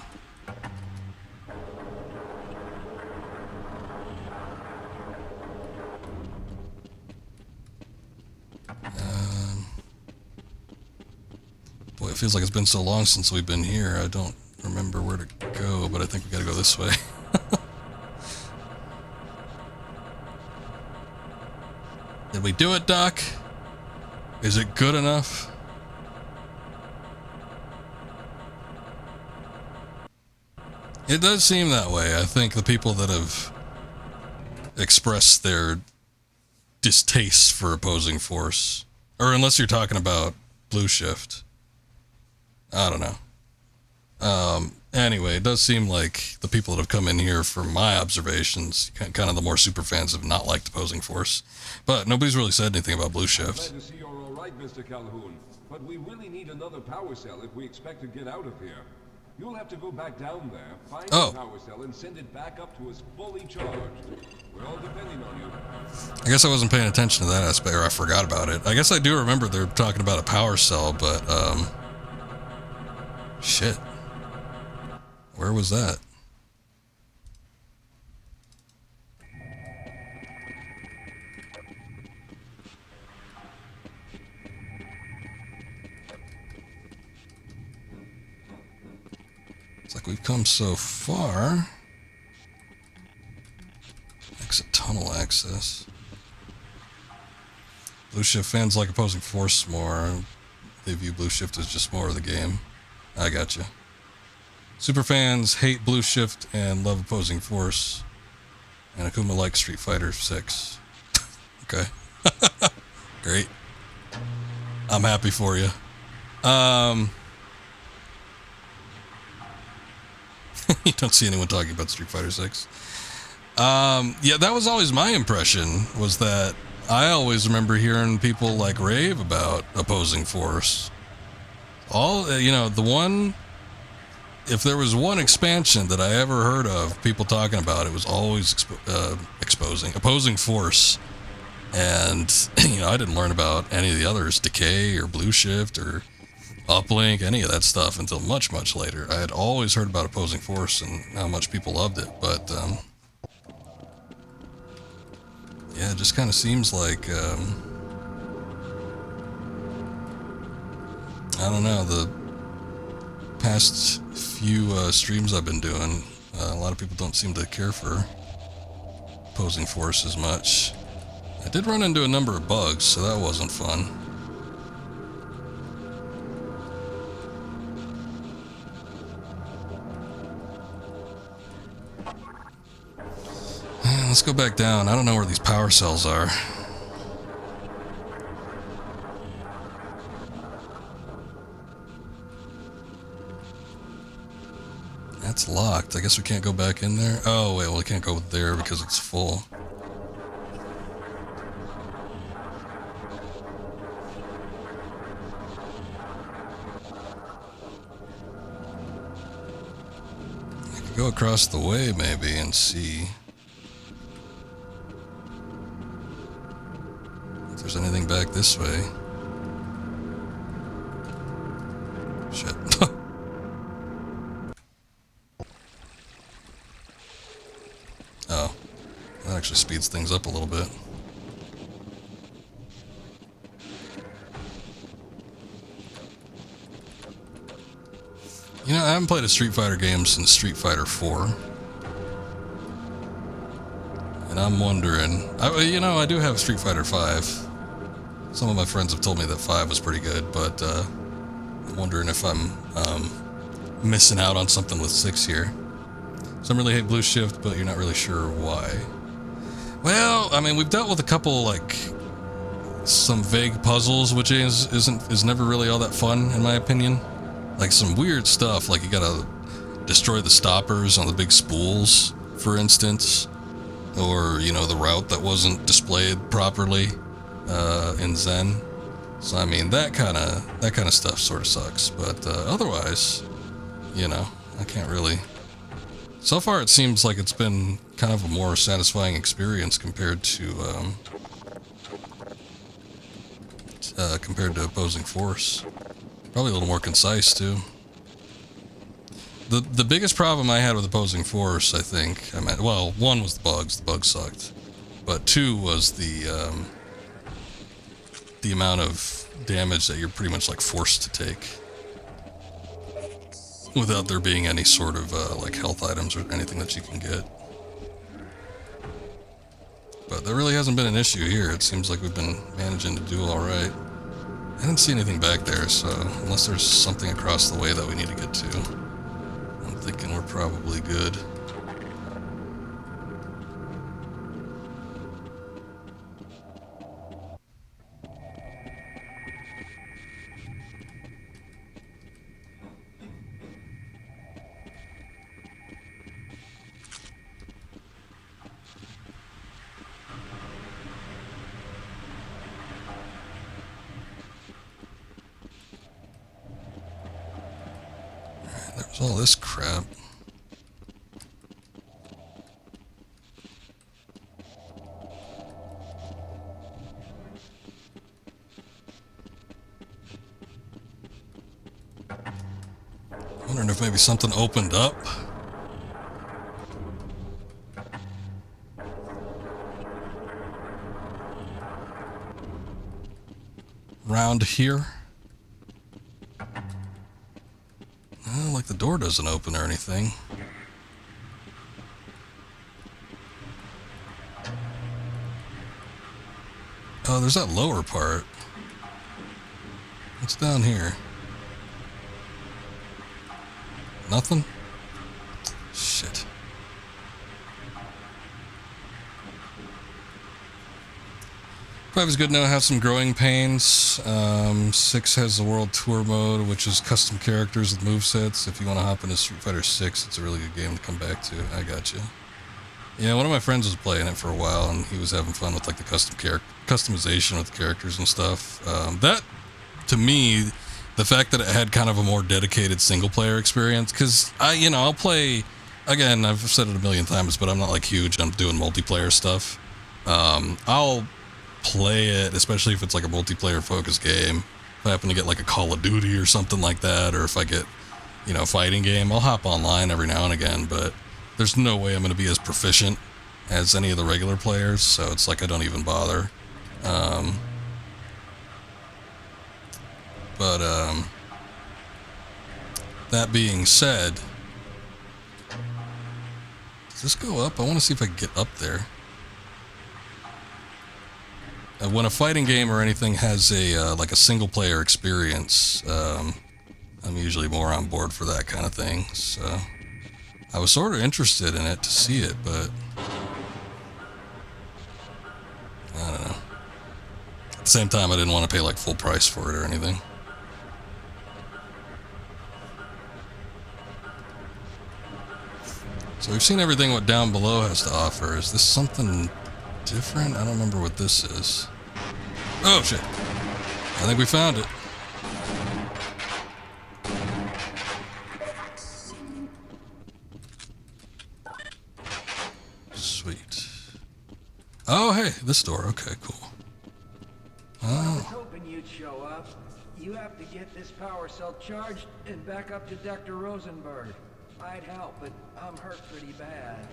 Boy, it feels like it's been so long since we've been here. I don't remember where to go, but I think we gotta go this way. Did we do it, Doc? Is it good enough? It does seem that way. I think the people that have expressed their distaste for Opposing Force, or unless you're talking about Blue Shift, I don't know. Anyway, it does seem like the people that have come in here, from my observations, kind of the more super fans have not liked Opposing Force. But nobody's really said anything about Blue Shift. Glad to see you're all right, Mr. Calhoun. But we really need another power cell if we expect to get out of here. You'll have to go back down there, find the power cell, and send it back up to us fully charged. We're all depending on you. I guess I wasn't paying attention to that aspect, or I forgot about it. I guess I do remember they're talking about a power cell, but, shit. Where was that? It's like we've come so far. Exit tunnel access. Blue Shift fans like Opposing Force more. They view Blue Shift as just more of the game. I gotcha. Super fans hate Blue Shift and love Opposing Force. And Akuma likes Street Fighter 6. Okay. Great. I'm happy for you. You don't see anyone talking about Street Fighter 6. Yeah, that was always my impression, was that I always remember hearing people like rave about Opposing Force. If there was one expansion that I ever heard of people talking about, it was always Opposing Force. And, I didn't learn about any of the others, Decay or Blue Shift or uplink, any of that stuff until much, much later. I had always heard about opposing force and how much people loved it, but yeah, it just kind of seems like I don't know, the past few streams I've been doing, a lot of people don't seem to care for opposing force as much. I did run into a number of bugs, so that wasn't fun. Let's go back down. I don't know where these power cells are. That's locked. I guess we can't go back in there. Oh, wait, well, we can't go there because it's full. I could go across the way, maybe, and see if there's anything back this way. Shit. Oh, that actually speeds things up a little bit. You know, I haven't played a Street Fighter game since Street Fighter 4. And I'm wondering, I do have Street Fighter 5. Some of my friends have told me that 5 was pretty good, but I'm wondering if I'm missing out on something with 6 here. Some really hate Blue Shift, but you're not really sure why. Well, I mean, we've dealt with a couple, like, some vague puzzles, which is never really all that fun, in my opinion. Like, some weird stuff, like you gotta destroy the stoppers on the big spools, for instance. Or, you know, the route that wasn't displayed properly in Zen. So, I mean, that kind of stuff sort of sucks. But otherwise, you know, I can't really... So far, it seems like it's been kind of a more satisfying experience compared to opposing force. Probably a little more concise too. The biggest problem I had with opposing force, I think, well, one was the bugs. The bugs sucked, but two was the amount of damage that you're pretty much like forced to take, without there being any sort of like health items or anything that you can get. But there really hasn't been an issue here. It seems like we've been managing to do all right. I didn't see anything back there, so unless there's something across the way that we need to get to, I'm thinking we're probably good. There's all this crap. Wondering if maybe something opened up. Round here. Like the door doesn't open or anything. Oh, there's that lower part. What's down here? Nothing? Shit. 5 is good now, have some growing pains. 6 has the World Tour mode, which is custom characters with movesets. If you want to hop into Street Fighter 6, it's a really good game to come back to. I gotcha. Yeah, one of my friends was playing it for a while, and he was having fun with like the customization with characters and stuff. That, to me, the fact that it had kind of a more dedicated single-player experience, because I'll play, again, I've said it a million times, but I'm not like huge on doing multiplayer stuff. I'll play it, especially if it's like a multiplayer focused game, If I happen to get like a Call of Duty or something like that, or if I get, you know, a fighting game, I'll hop online every now and again, but there's no way I'm going to be as proficient as any of the regular players, so it's like I don't even bother. That being said, does this go up? I want to see if I can get up there. When a fighting game or anything has a like a single player experience, I'm usually more on board for that kind of thing. So I was sort of interested in it to see it, but I don't know. At the same time, I didn't want to pay like full price for it or anything. So we've seen everything what Down Below has to offer. Is this something different? I don't remember what this is. Oh shit. I think we found it. Sweet. Oh hey, this door. Okay, cool. I was hoping you'd show up. You have to get this power cell charged and back up to Dr. Rosenberg. I'd help, but I'm hurt pretty bad.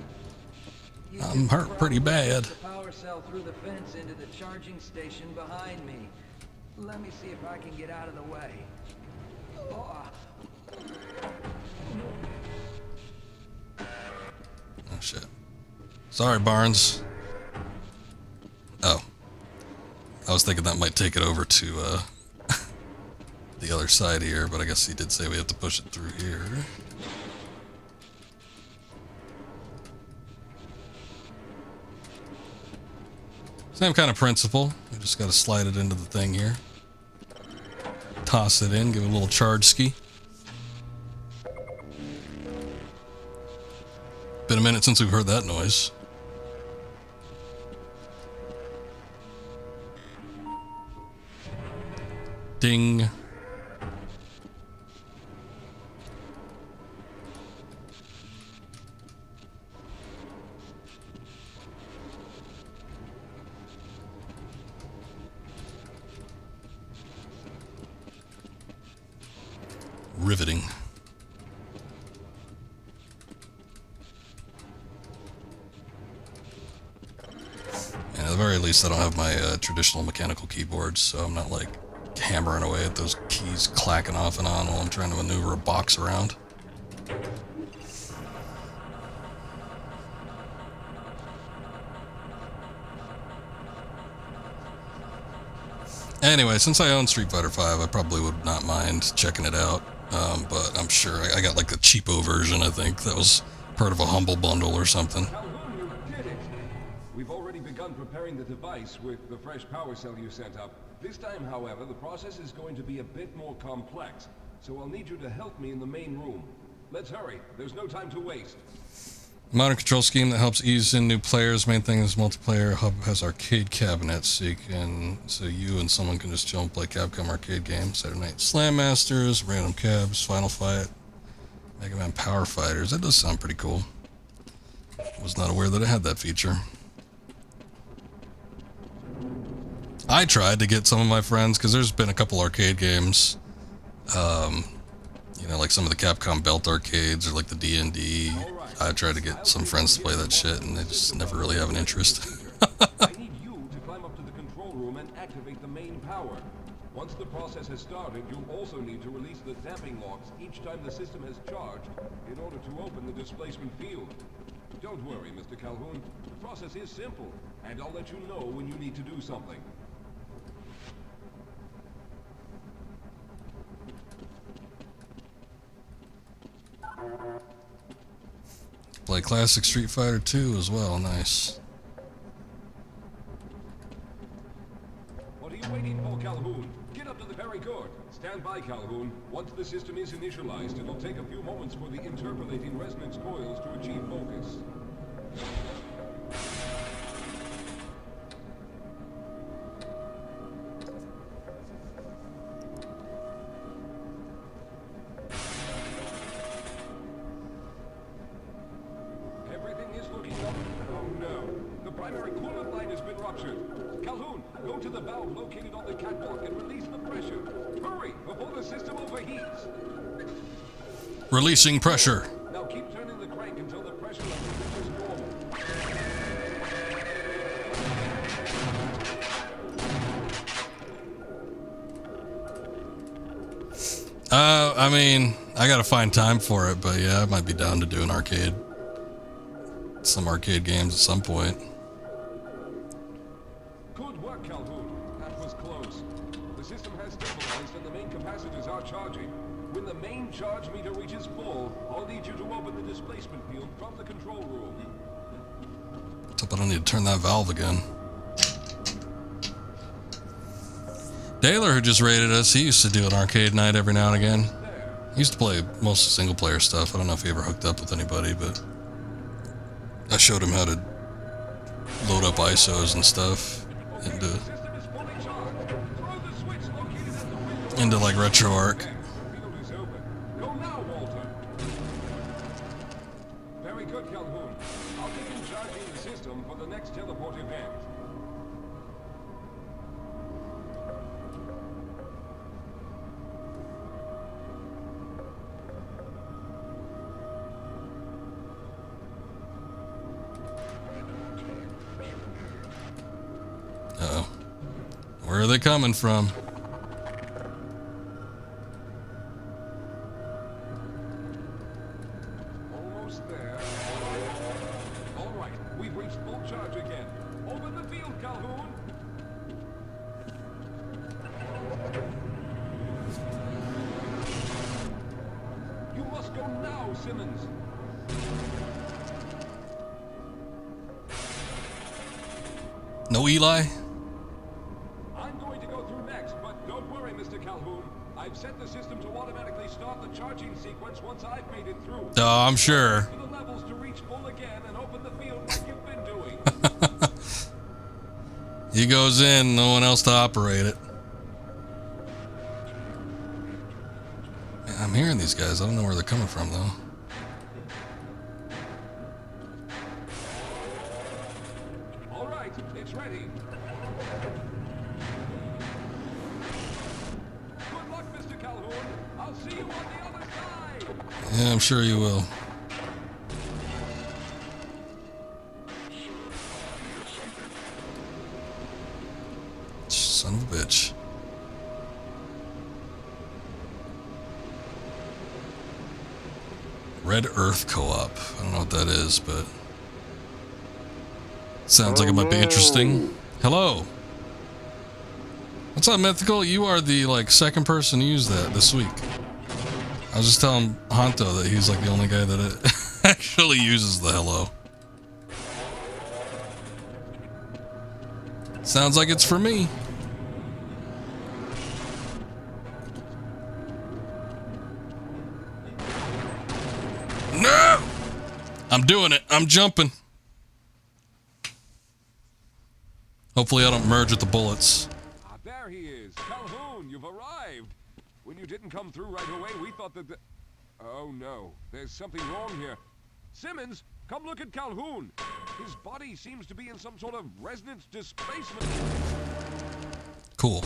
I'm hurt pretty bad. The power cell through the fence into the charging station behind me. Let me see if I can get out of the way. Oh. Oh shit. Sorry, Barnes. Oh. I was thinking that might take it over to the other side here, but I guess he did say we have to push it through here. Same kind of principle. We just got to slide it into the thing here. Toss it in, give it a little charge ski. Been a minute since we've heard that noise. Ding. Riveting. And at the very least, I don't have my traditional mechanical keyboards, so I'm not like hammering away at those keys clacking off and on while I'm trying to maneuver a box around. Anyway, since I own Street Fighter V, I probably would not mind checking it out. But I'm sure I got like the cheapo version, I think. That was part of a Humble Bundle or something. Calhoun, you did it! We've already begun preparing the device with the fresh power cell you sent up. This time, however, the process is going to be a bit more complex, so I'll need you to help me in the main room. Let's hurry. There's no time to waste. Modern control scheme that helps ease in new players. Main thing is multiplayer hub has arcade cabinets, so you and someone can just chill and play Capcom arcade games. Saturday Night Slam Masters, Random Cabs, Final Fight, Mega Man Power Fighters. That does sound pretty cool. Was not aware that it had that feature. I tried to get some of my friends, because there's been a couple arcade games, you know, like some of the Capcom Belt arcades or like the D&D. I tried to get some friends to play that shit, and they just never really have an interest. I need you to climb up to the control room and activate the main power. Once the process has started, you'll also need to release the damping locks each time the system has charged in order to open the displacement field. Don't worry, Mr. Calhoun. The process is simple, and I'll let you know when you need to do something. Play classic Street Fighter 2 as well, nice. What are you waiting for, Calhoun? Get up to the very good. Stand by, Calhoun. Once the system is initialized, it'll take a few moments for the interpolating resonance coils to achieve focus. Everything is looking up. Oh no. The primary coolant line has been ruptured. Calhoun, go to the valve located on the catwalk and release the pressure. Hurry, before the system overheats. Releasing pressure. Now keep turning the crank until the pressure level reaches normal. I mean, I gotta find time for it, but yeah, I might be down to do an arcade. Some arcade games at some point. Good work, Calhoun. That was close. The system has stabilized and the main capacitors are charging. When the main charge meter reaches full, I'll need you to open the displacement field from the control room. Except I don't need to turn that valve again. Daler, who just raided us, he used to do an arcade night every now and again. He used to play mostly single player stuff. I don't know if he ever hooked up with anybody, but I showed him how to load up ISOs and stuff into like RetroArch. Go now, Walter. Very good, Calhoun. I'll begin charging the system for the next teleport event. Uh-oh. Where are they coming from? Almost there. All right, we've reached full charge again. Open the field, Calhoun. You must go now, Simmons. No Eli? I'm going to go through next, but don't worry, Mr. Calhoun. I've set the system to automatically start the charging sequence once I've made it through. Oh, I'm sure. For the levels to reach full again and open the field like you've been doing. He goes in, no one else to operate it. Man, I'm hearing these guys. I don't know where they're coming from, though. All right, it's ready. Good luck, Mr. Calhoun. I'll see you on the other side. Yeah, I'm sure you will. Son of a bitch. Red Earth Co-op. I don't know what that is, but sounds like it might be interesting. Hello. What's up, Mythical? You are the second person to use that this week. I was just telling Honto that he's the only guy that it actually uses the hello. Sounds like it's for me. No! I'm doing it. I'm jumping. Hopefully I don't merge with the bullets. Ah, there he is. Calhoun, you've arrived. When you didn't come through right away, we thought that Oh no, there's something wrong here. Simmons, come look at Calhoun. His body seems to be in some sort of resonance displacement. Cool.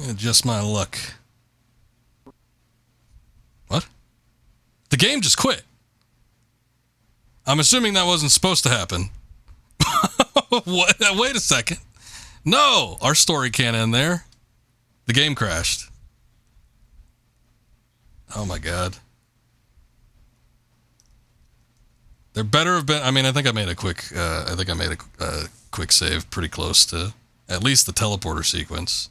Yeah, just my luck. What? The game just quit. I'm assuming that wasn't supposed to happen. What? Wait a second. No, our story can't end there. The game crashed. Oh my god. There better have been. I mean, I think I made a quick. A quick save, pretty close to at least the teleporter sequence.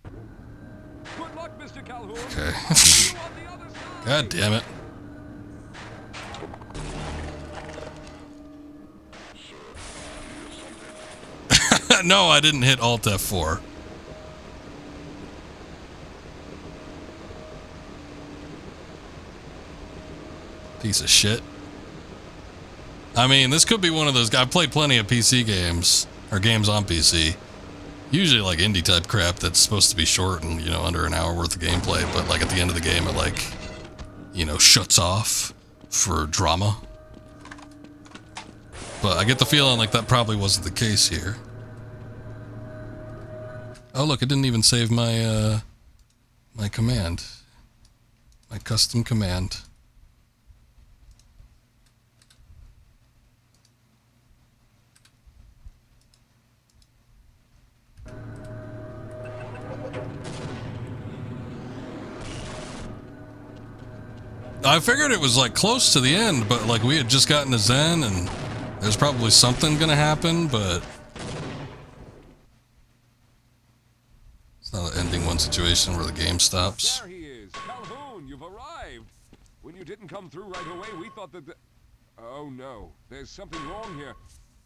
Good luck, Mr. Calhoun. Okay. See you on the other side. God damn it. No, I didn't hit Alt F4. Piece of shit. I mean, this could be one of those. I've played plenty of PC games, or games on PC. Usually indie type crap that's supposed to be short and, under an hour worth of gameplay, but at the end of the game it shuts off. for drama. But I get the feeling like that probably wasn't the case here. Oh look, it didn't even save my my command. My custom command. I figured it was like close to the end, but like we had just gotten to Zen and there's probably something gonna happen, but it's not an ending one situation where the game stops. There he is. Calhoun, you've arrived. When you didn't come through right away, we thought that Oh no, there's something wrong here.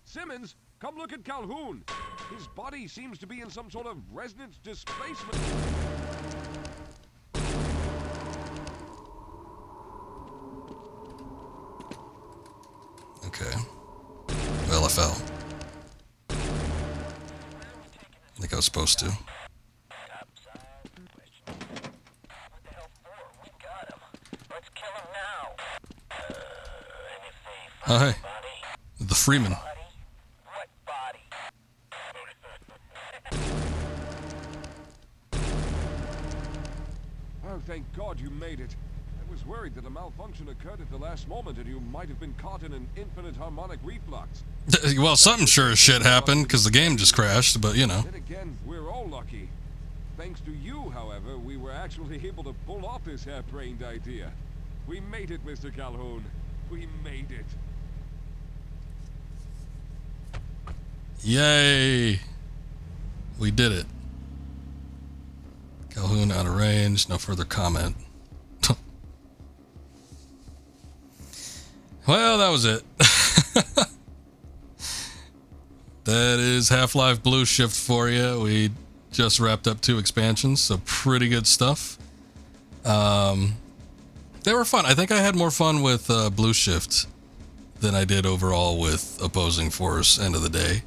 Simmons, come look at Calhoun. His body seems to be in some sort of resonance displacement. Okay. Well, I fell. I think I was supposed to. Oh, hey. The Freeman. Oh, thank God you made it. I was worried that a malfunction occurred at the last moment and you might have been caught in an infinite harmonic reflux. Well, something sure as shit happened because the game just crashed, but you know. Then again, we're all lucky. Thanks to you, however, we were actually able to pull off this harebrained idea. We made it, Mr. Calhoun. We made it. Yay! We did it. Calhoun out of range, no further comment. Well, that was it. That is Half-Life Blue Shift for you. We just wrapped up 2 expansions, so pretty good stuff. They were fun. I think I had more fun with Blue Shift than I did overall with Opposing Force end of the day.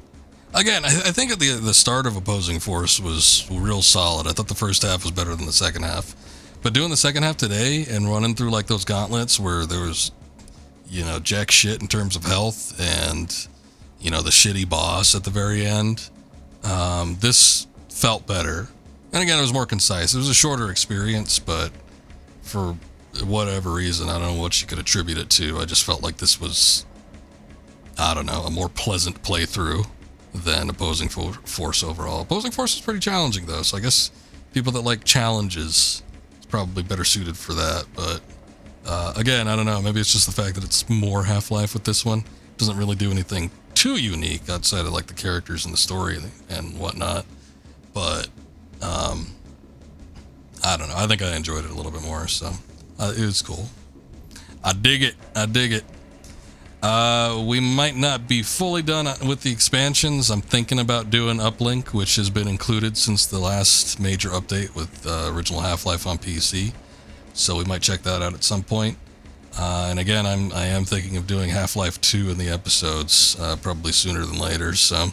Again, I think at the start of Opposing Force was real solid. I thought the first half was better than the second half. But doing the second half today and running through like those gauntlets where there was, you know, jack shit in terms of health and, you know, the shitty boss at the very end, this felt better. And again, it was more concise. It was a shorter experience, but for whatever reason, I don't know what you could attribute it to. I just felt like this was, I don't know, a more pleasant playthrough than Opposing Force overall. Opposing Force is pretty challenging though, so I guess people that like challenges is probably better suited for that. But again, I don't know, maybe it's just the fact that it's more Half-Life with this one. It doesn't really do anything too unique outside of like the characters and the story and whatnot. But I don't know, I think I enjoyed it a little bit more, so it was cool. I dig it. We might not be fully done with the expansions. I'm thinking about doing Uplink, which has been included since the last major update with original Half-Life on PC. So we might check that out at some point. And again, I am thinking of doing Half-Life 2 in the episodes, probably sooner than later. So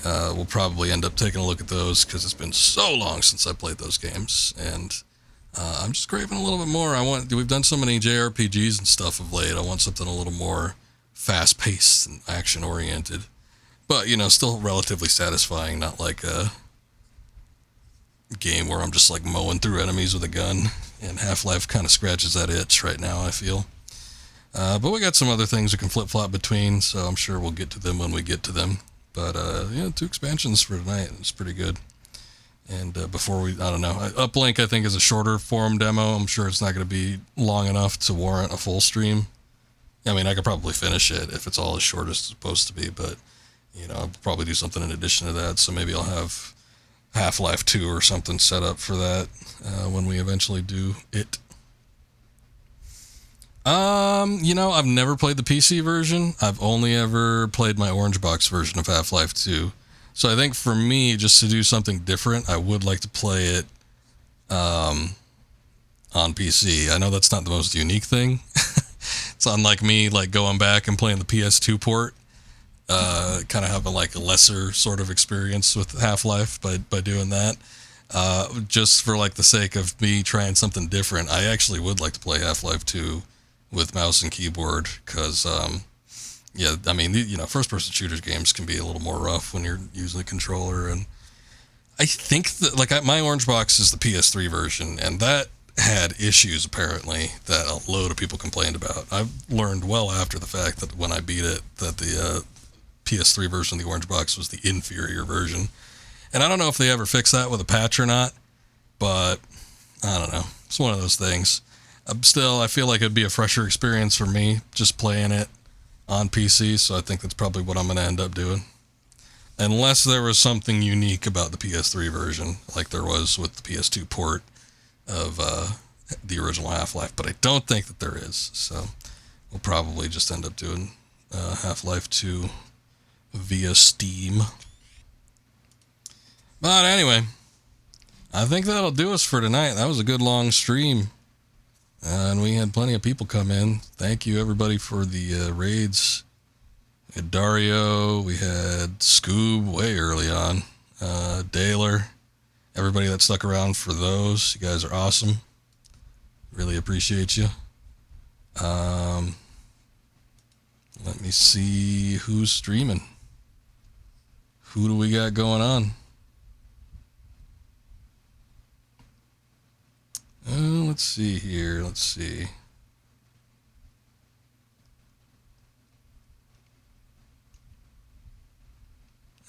we'll probably end up taking a look at those because it's been so long since I played those games. And I'm just craving a little bit more. We've done so many JRPGs and stuff of late. I want something a little more fast-paced and action-oriented, but you know, still relatively satisfying. Not like a game where I'm just like mowing through enemies with a gun. And Half-Life kind of scratches that itch right now, I feel. But we got some other things we can flip-flop between, so I'm sure we'll get to them when we get to them. But yeah, 2 expansions for tonight. It's pretty good. And before I don't know, Uplink I think is a shorter form demo. I'm sure it's not going to be long enough to warrant a full stream. I mean, I could probably finish it if it's all as short as it's supposed to be, but, you know, I'll probably do something in addition to that, so maybe I'll have Half-Life 2 or something set up for that when we eventually do it. You know, I've never played the PC version. I've only ever played my Orange Box version of Half-Life 2. So I think for me, just to do something different, I would like to play it on PC. I know that's not the most unique thing. It's unlike me, like going back and playing the PS2 port, kind of having like a lesser sort of experience with Half-Life by doing that. Just for like the sake of me trying something different, I actually would like to play Half-Life 2 with mouse and keyboard, because, yeah, I mean, first-person shooters games can be a little more rough when you're using a controller, and I think that, like, my orange box is the PS3 version, and that had issues, apparently, that a load of people complained about. I've learned well after the fact that when I beat it, that the PS3 version of the orange box was the inferior version. And I don't know if they ever fixed that with a patch or not, but I don't know. It's one of those things. Still, I feel like it'd be a fresher experience for me just playing it on PC, so I think that's probably what I'm going to end up doing. Unless there was something unique about the PS3 version, like there was with the PS2 port of the original Half-Life, but I don't think that there is, so we'll probably just end up doing Half-Life 2 via Steam. But anyway, I think that'll do us for tonight. That was a good long stream, and we had plenty of people come in. Thank you everybody for the raids. We had Dario, we had Scoob way early on, Daler, everybody that stuck around for those. You guys are awesome. Really appreciate you. Let me see who's streaming. Who do we got going on? Let's see here. Let's see.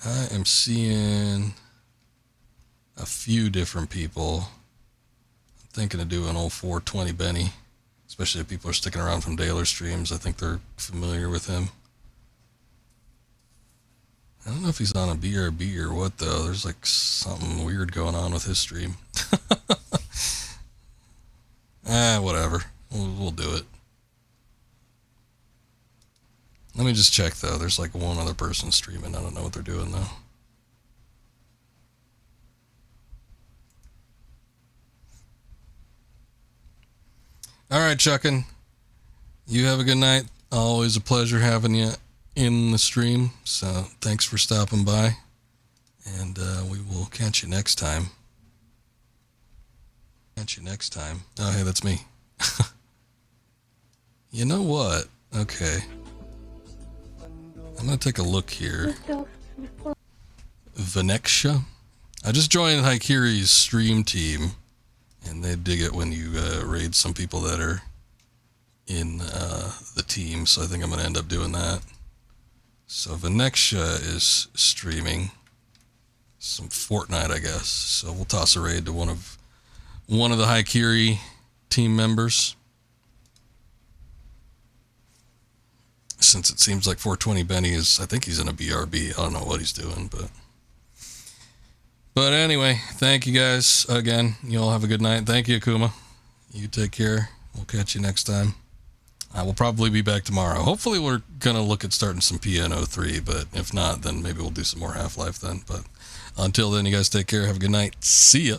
I am seeing a few different people. I'm thinking of doing old 420 Benny, especially if people are sticking around from Daler streams. I think they're familiar with him. I don't know if he's on a BRB or what, though. There's like something weird going on with his stream. Whatever. We'll do it. Let me just check, though. There's like one other person streaming. I don't know what they're doing, though. All right, Chuckin. You have a good night. Always a pleasure having you in the stream. So thanks for stopping by. And we will catch you next time. Oh, hey, that's me. You know what? Okay. I'm going to take a look here. Venexia. I just joined Haikiri's stream team, and they dig it when you raid some people that are in the team, so I think I'm going to end up doing that. So Venexia is streaming some Fortnite, I guess. So we'll toss a raid to one of the Haikiri team members. Since it seems like 420 Benny is, I think he's in a BRB. I don't know what he's doing, but anyway, thank you guys again. You all have a good night. Thank you, Akuma. You take care. We'll catch you next time. I will probably be back tomorrow. Hopefully we're going to look at starting some PNO3, but if not, then maybe we'll do some more Half-Life then. But until then, you guys take care. Have a good night. See ya.